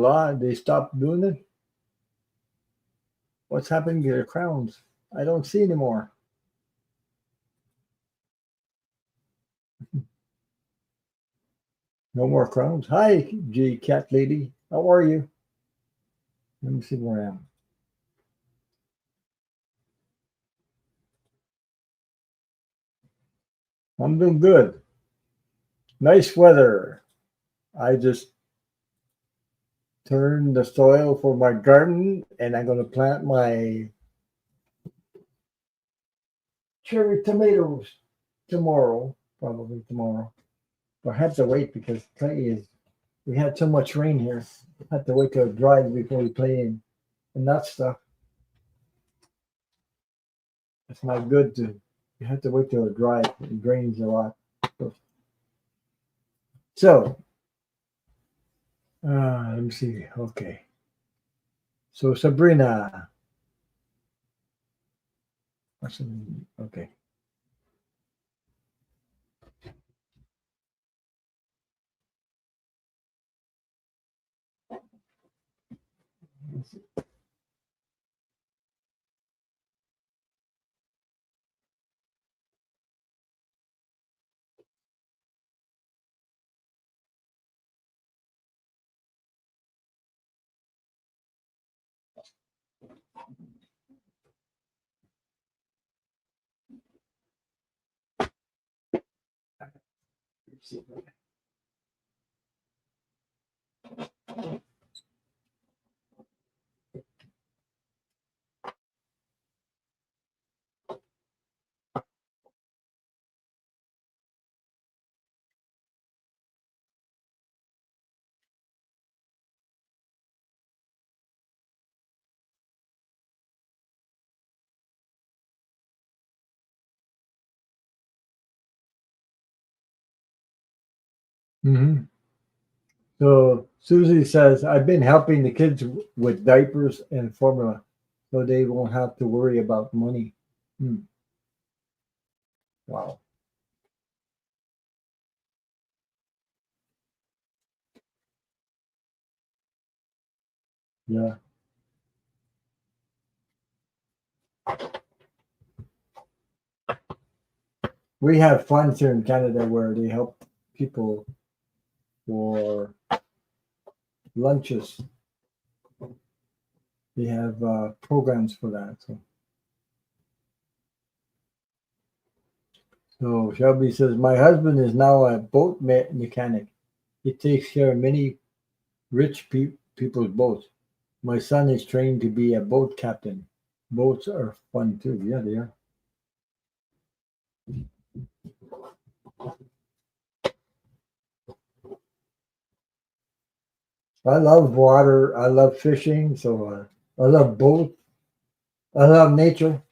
They stopped doing it? What's happening to the crowns? I don't see anymore. No more crowns. Hi, G Cat Lady. How are you? Let me see where I am. I'm doing good. Nice weather. I just turned the soil for my garden and I'm going to plant my cherry tomatoes tomorrow, probably tomorrow. But I have to wait because clay is, we had so much rain here. I have to wait till it dries before we play in. And that stuff, it's not good to, you have to wait till it dries. It drains a lot. So, let me see. Okay. So Sabrina, okay. Hmm. So Susie says, I've been helping the kids with diapers and formula so they won't have to worry about money. Hmm. Wow. Yeah. We have funds here in Canada where they help people for lunches. They have programs for that. So Shelby says, my husband is now a boat mechanic. He takes care of many rich people's boats. My son is trained to be a boat captain. Boats are fun too. Yeah, they are. I love water. I love fishing. So I love boats. I love nature.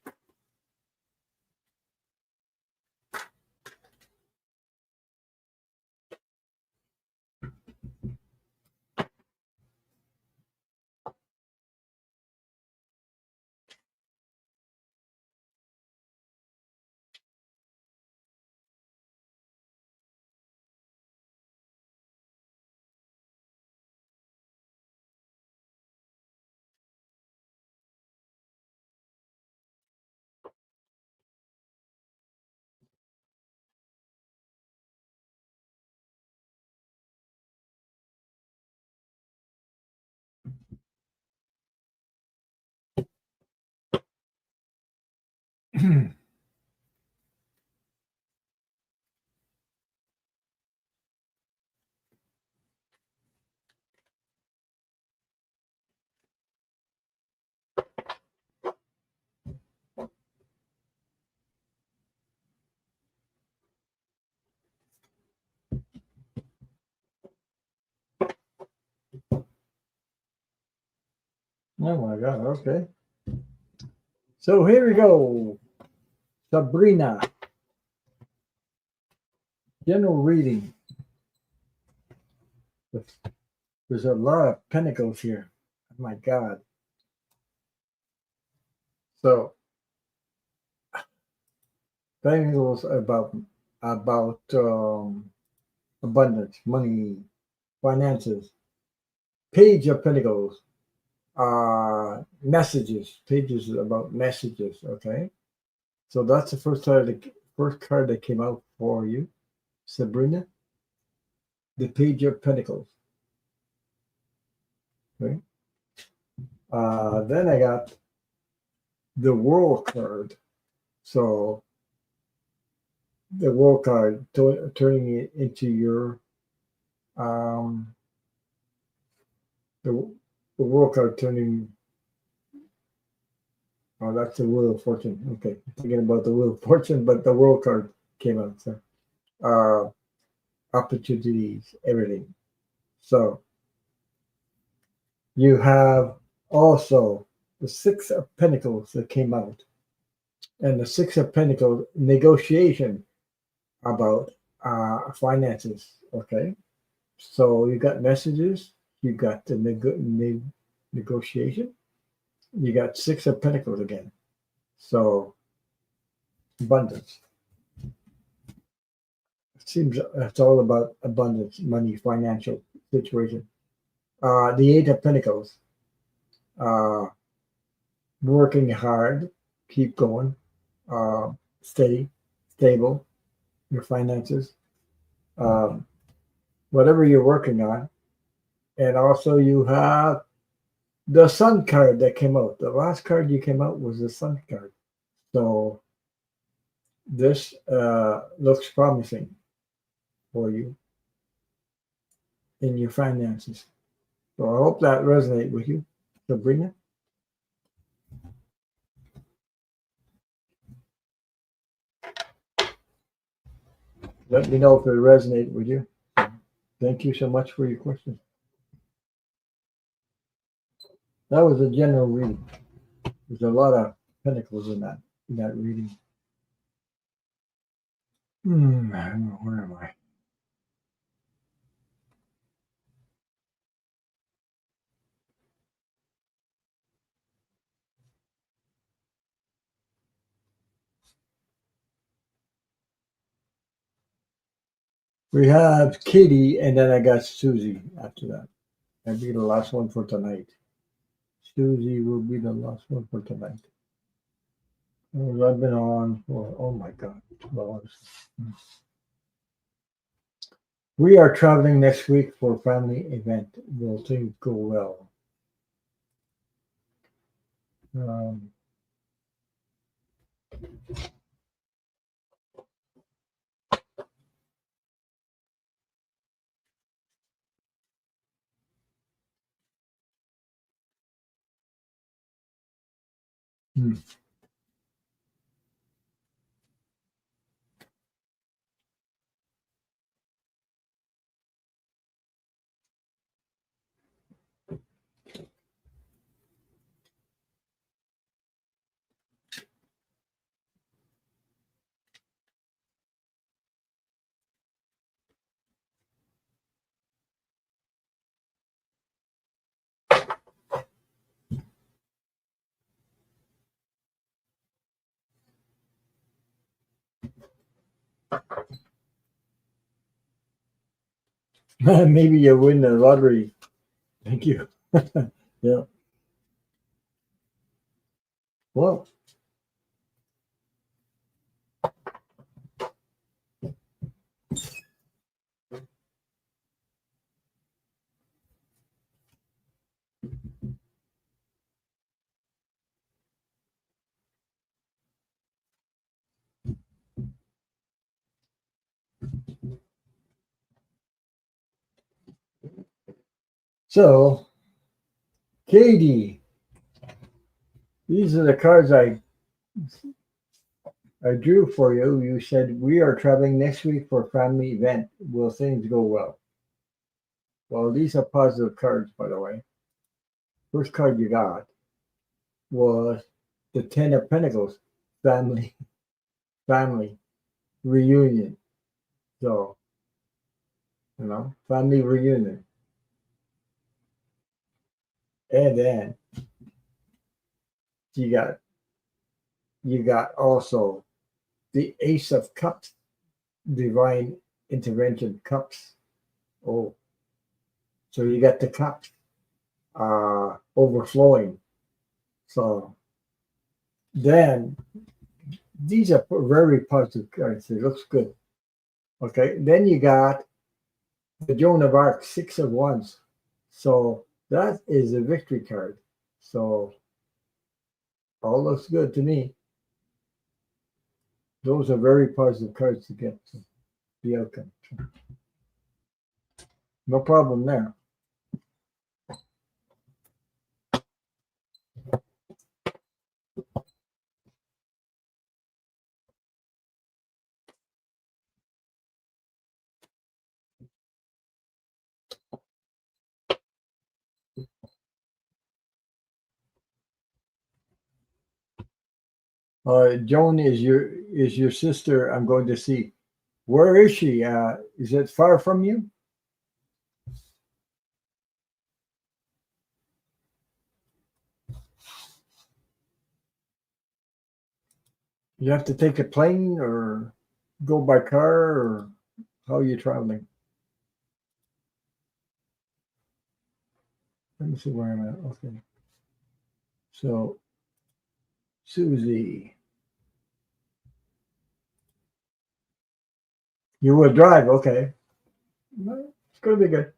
Oh my God. Okay. So here we go. Sabrina. General reading. There's a lot of pentacles here. Oh my God. So pentacles about abundance, money, finances. Page of Pentacles. Messages. Pages about messages. Okay. So that's the first card that came out for you, Sabrina. The Page of Pentacles. Okay. Then I got the World card. So the World card turning it into your um the the World card turning. Oh, that's the Wheel of Fortune. Okay, thinking about the Wheel of Fortune, but the World card came out. So opportunities, everything. So you have also the Six of Pentacles that came out, and the Six of Pentacles negotiation about finances. Okay, so you got messages, you got the negotiation, you got Six of Pentacles again. So abundance. It seems it's all about abundance, money, financial situation. The Eight of Pentacles. Uh, Working hard, keep going, steady, stable, your finances, um, whatever you're working on. And also you have the Sun card that came out. The last card you came out was the Sun card. So this looks promising for you in your finances. So I hope that resonates with you, Sabrina. Let me know if it resonates with you. Thank you so much for your question. That was a general reading. There's a lot of pentacles in that reading. I don't know, where am I? We have Katie, and then I got Susie after that. That'll be the last one for tonight. Susie will be the last one for tonight. Oh, I've been on for, oh my God, 12 hours. We are traveling next week for a family event. Will things go well? Um, hmm. Maybe you win the lottery. Thank you. Yeah. Well, so Katie, these are the cards I drew for you. You said we are traveling next week for a family event. Will things go well? Well, these are positive cards, by the way. First card you got was the Ten of Pentacles, family, family reunion. So, family reunion. And then you got also the Ace of Cups, divine intervention cups. Oh, so you got the cups overflowing. So then these are very positive cards. It looks good. Okay, then you got the Joan of Arc, Six of Wands. So that is a victory card. So all looks good to me. Those are very positive cards to get to the outcome. No problem there. Joan is your sister. I'm going to see. Where is she? Is it far from you? You have to take a plane or go by car, or how are you traveling? Let me see where I'm at. Okay. So, Susie, you will drive. Okay. No, it's going to be good.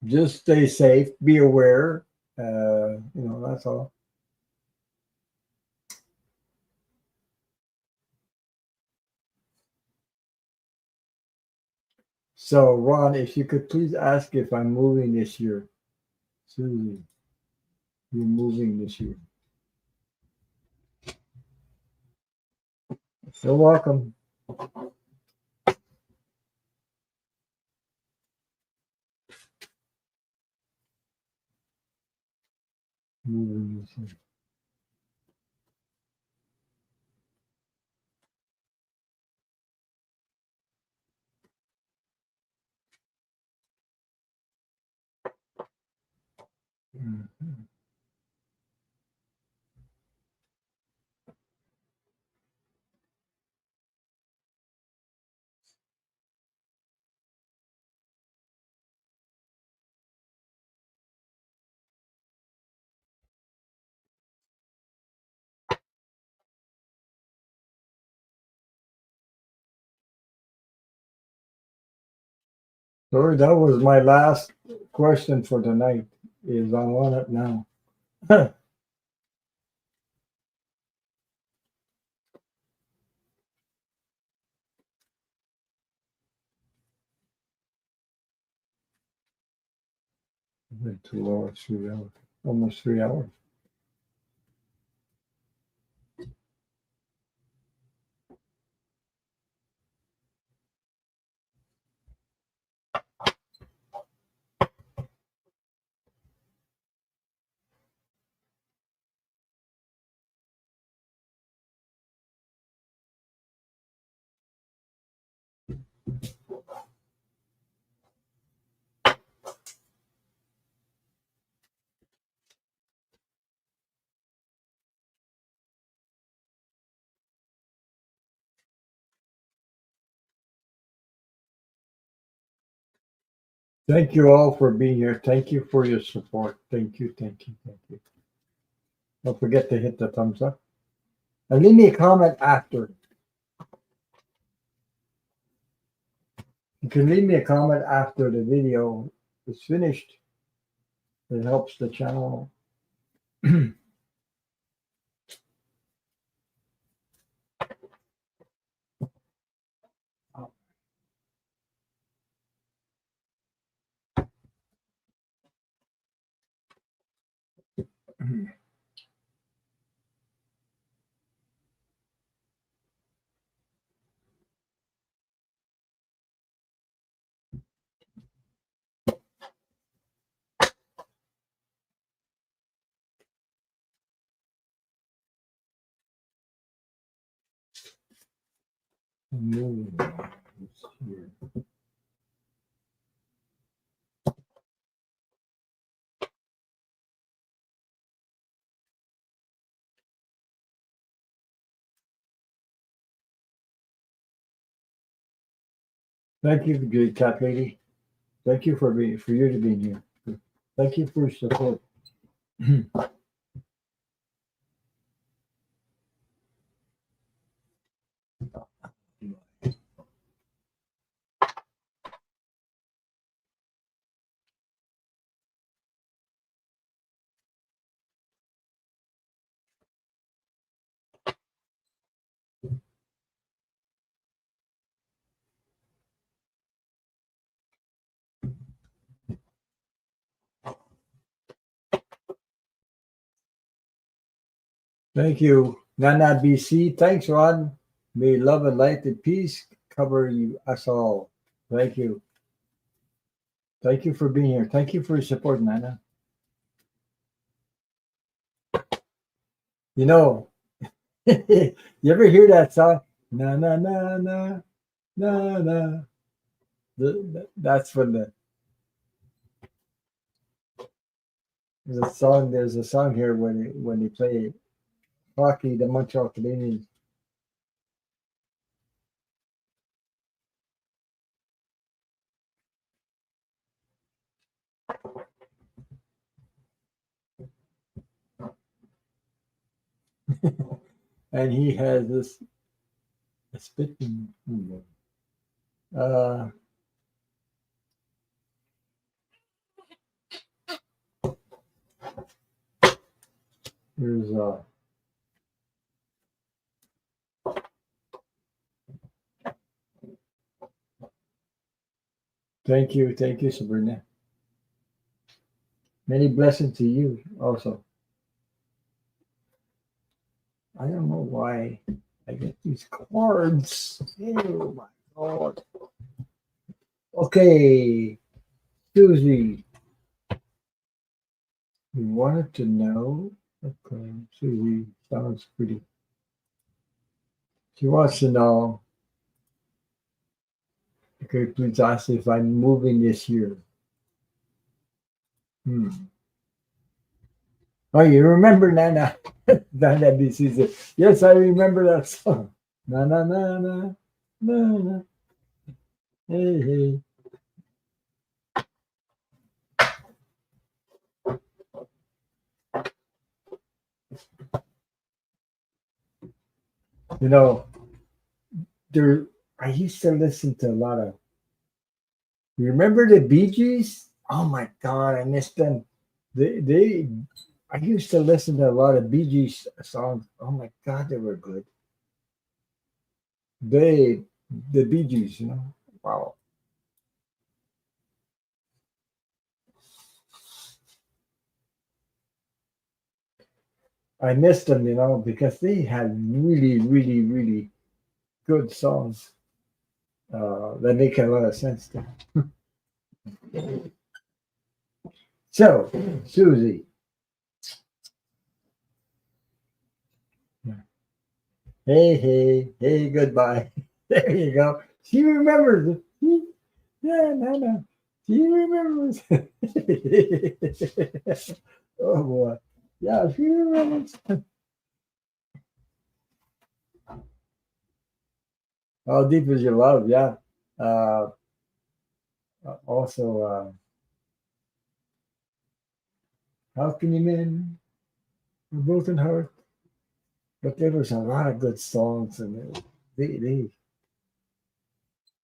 Just stay safe. Be aware. That's all. So, Ron, if you could please ask if I'm moving this year. Susie, you're moving this year. You're welcome. Moving this year. Mhm. Sorry, that was my last question for tonight. Is I want it now. Been 2 hours, 3 hours, almost 3 hours. Thank you all for being here. Thank you for your support. Thank you, thank you, thank you. Don't forget to hit the thumbs up. And leave me a comment after. You can leave me a comment after the video is finished. It helps the channel. Moving on. Let's see here. Thank you, good cat lady. Thank you for you to being here. Thank you for your support. Thank you, Nana BC. Thanks, Rod. May love and light and peace cover you us all. Thank you. Thank you for being here. Thank you for your support, Nana. You know, you ever hear that song? Na na na na na na. That's when there's a song here when they play hockey, the Montreal Canadiens. And he has this spitting. Uh, there's thank you, Sabrina. Many blessings to you also. I don't know why I get these cards. Oh my god. Okay, Susie, you wanted to know. Okay, Susie sounds pretty. She wants to know. Okay, please ask if I'm moving this year. Hmm. Oh, you remember Nana? Nana BC. Yes, I remember that song. Na na na na na na. Hey hey. You know, there. I used to listen to a lot of. You remember the Bee Gees? Oh my God, I missed them. They. I used to listen to a lot of Bee Gees songs. Oh my God, they were good. They, the Bee Gees, you know. Wow, I missed them, you know, because they had really, really, really good songs that make a lot of sense. To So, Susie, hey, hey, hey, goodbye. There you go. She remembers. Yeah, no, no. She remembers. Oh boy. Yeah, she remembers. How deep is your love? Yeah. Uh, also, how can you mend a broken heart? But there was a lot of good songs, and the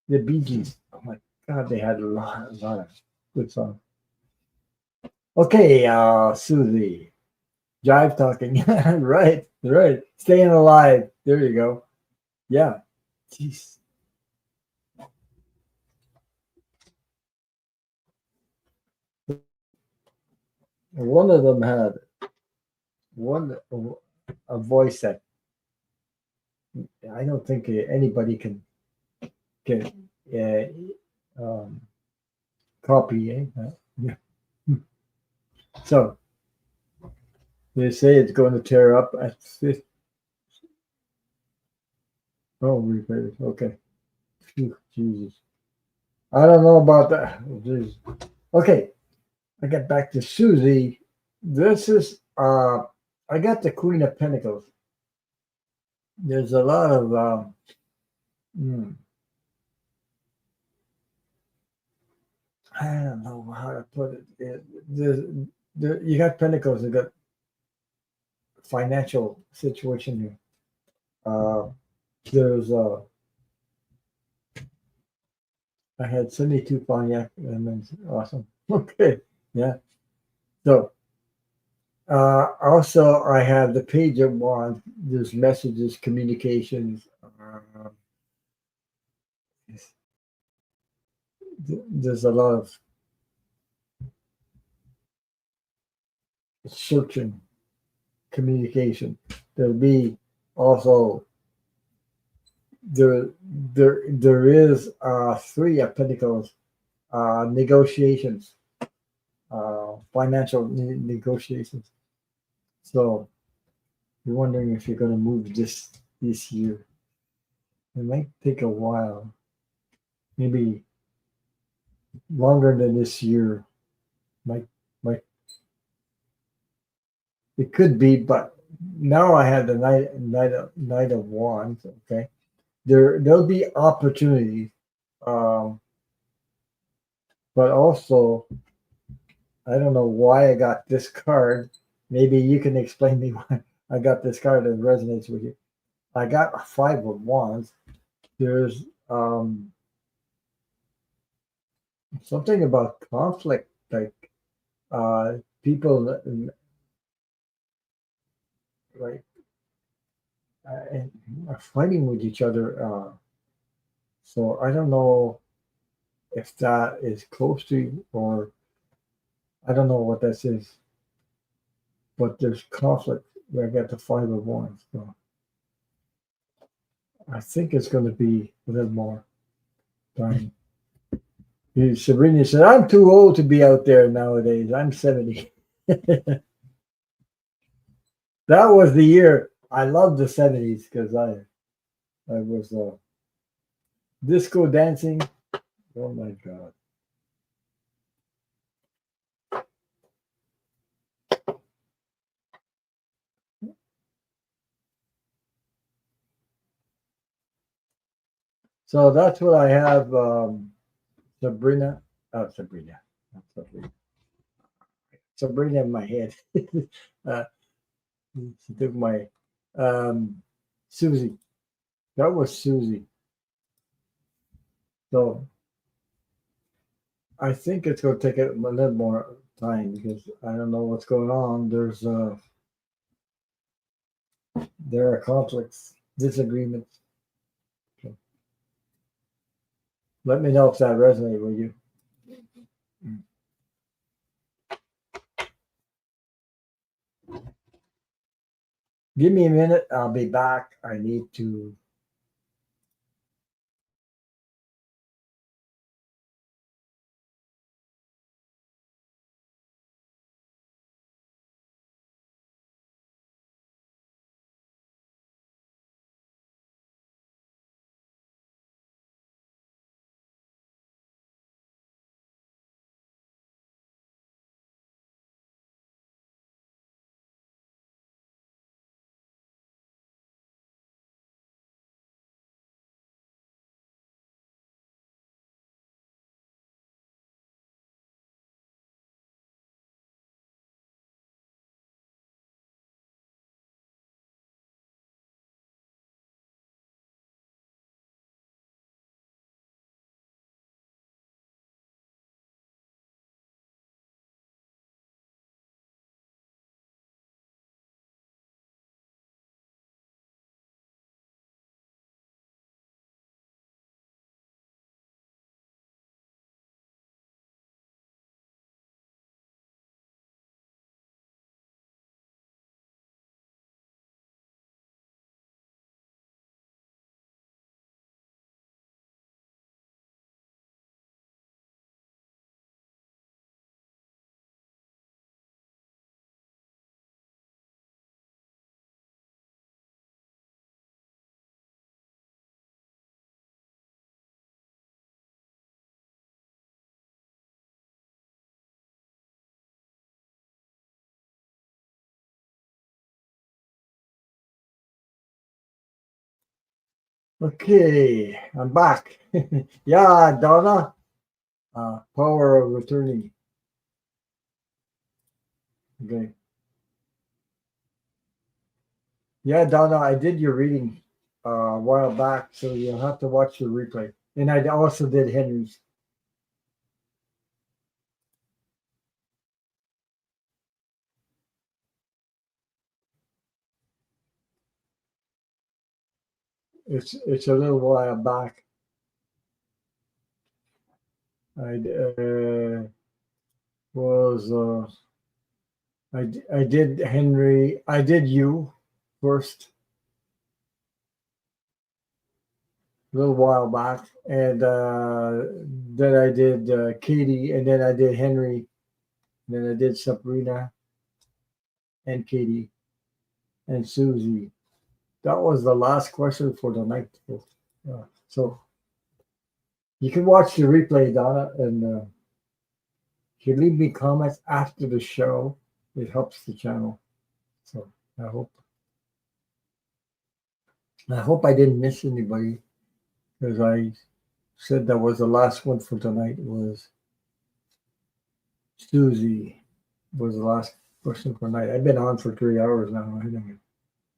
Bee Gees. Oh my God, they had a lot of good songs. Okay, Susie, jive talking. Right, right. Staying alive. There you go. Yeah. Jeez. One of them had one a voice that I don't think anybody can um, copy. Yeah. So they say it's going to tear up at Oh, repairs. Okay. Phew, Jesus. I don't know about that. Oh, Jesus. Okay. I get back to Susie. This is I got the Queen of Pentacles. There's a lot of hmm, I don't know how to put it. You got Pentacles. You got financial situation here. There's I had 72 cognac and then awesome. Okay, yeah. So also I have the Page of Wands. There's messages, communications. There's a lot of searching, communication. There'll be also there there is Three of Pentacles, negotiations, financial negotiations. So you're wondering if you're going to move this year. It might take a while, maybe longer than this year. Might might It could be, but now I have the Knight of Wands. Okay, there'll be opportunities, um, but also I don't know why I got this card. Maybe you can explain me why I got this card that resonates with you. I got a Five of Wands. There's something about conflict, like people like are fighting with each other. So I don't know if that is close to you, or I don't know what this is, but there's conflict where I got the Five of Wands. So I think it's going to be a little more time. Sabrina said, I'm too old to be out there nowadays. I'm 70. That was the year. I loved the 70s because I was disco dancing. Oh my God. So that's what I have. Sabrina. Oh, Sabrina. Not Sabrina. Sabrina in my head. uh, she took my Susie. That was Susie. So I think it's going to take a little more time because I don't know what's going on. There are conflicts, disagreements. So let me know if that resonates with you. Give me a minute. I'll be back. I need to Okay, I'm back. Yeah, Donna, power of attorney. Okay. Yeah, Donna, I did your reading a while back, so you'll have to watch the replay. And I also did Henry's. It's a little while back. I was I did Henry. I did you first a little while back, and then I did Katie, and then I did Henry, and then I did Sabrina and Katie and Susie. That was the last question for the night. So you can watch the replay, Donna, and if you leave me comments after the show, it helps the channel. So I hope I didn't miss anybody, because I said that was the last one for tonight. Was Susie was the last question for tonight. I've been on for 3 hours now.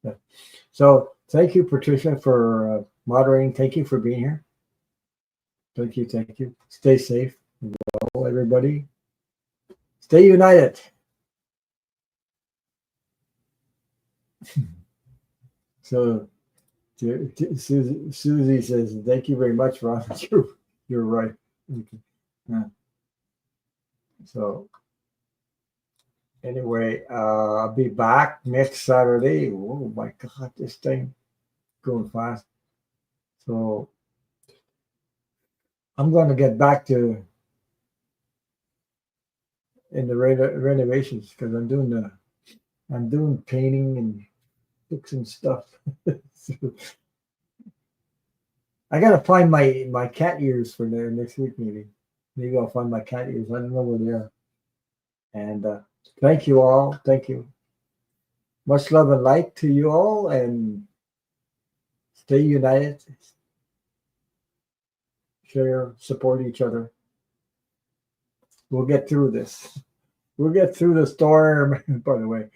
Yeah. So thank you, Patricia, for moderating. Thank you for being here. Thank you. Thank you. Stay safe. Well, everybody, stay united. So Susie says, thank you very much, Ron. You're right. Okay. Yeah. So anyway, I'll be back next Saturday. Oh my God, this thing going fast. So I'm going to get back to in the renovations, because I'm doing painting and fixing stuff. So I gotta find my cat ears for the next week meeting. Maybe I'll find my cat ears. I don't know where they are. And thank you all. Thank you. Much love and light to you all, and stay united. Share, support each other. We'll get through this. We'll get through the storm. By the way.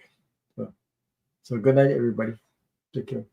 So good night, everybody. Take care.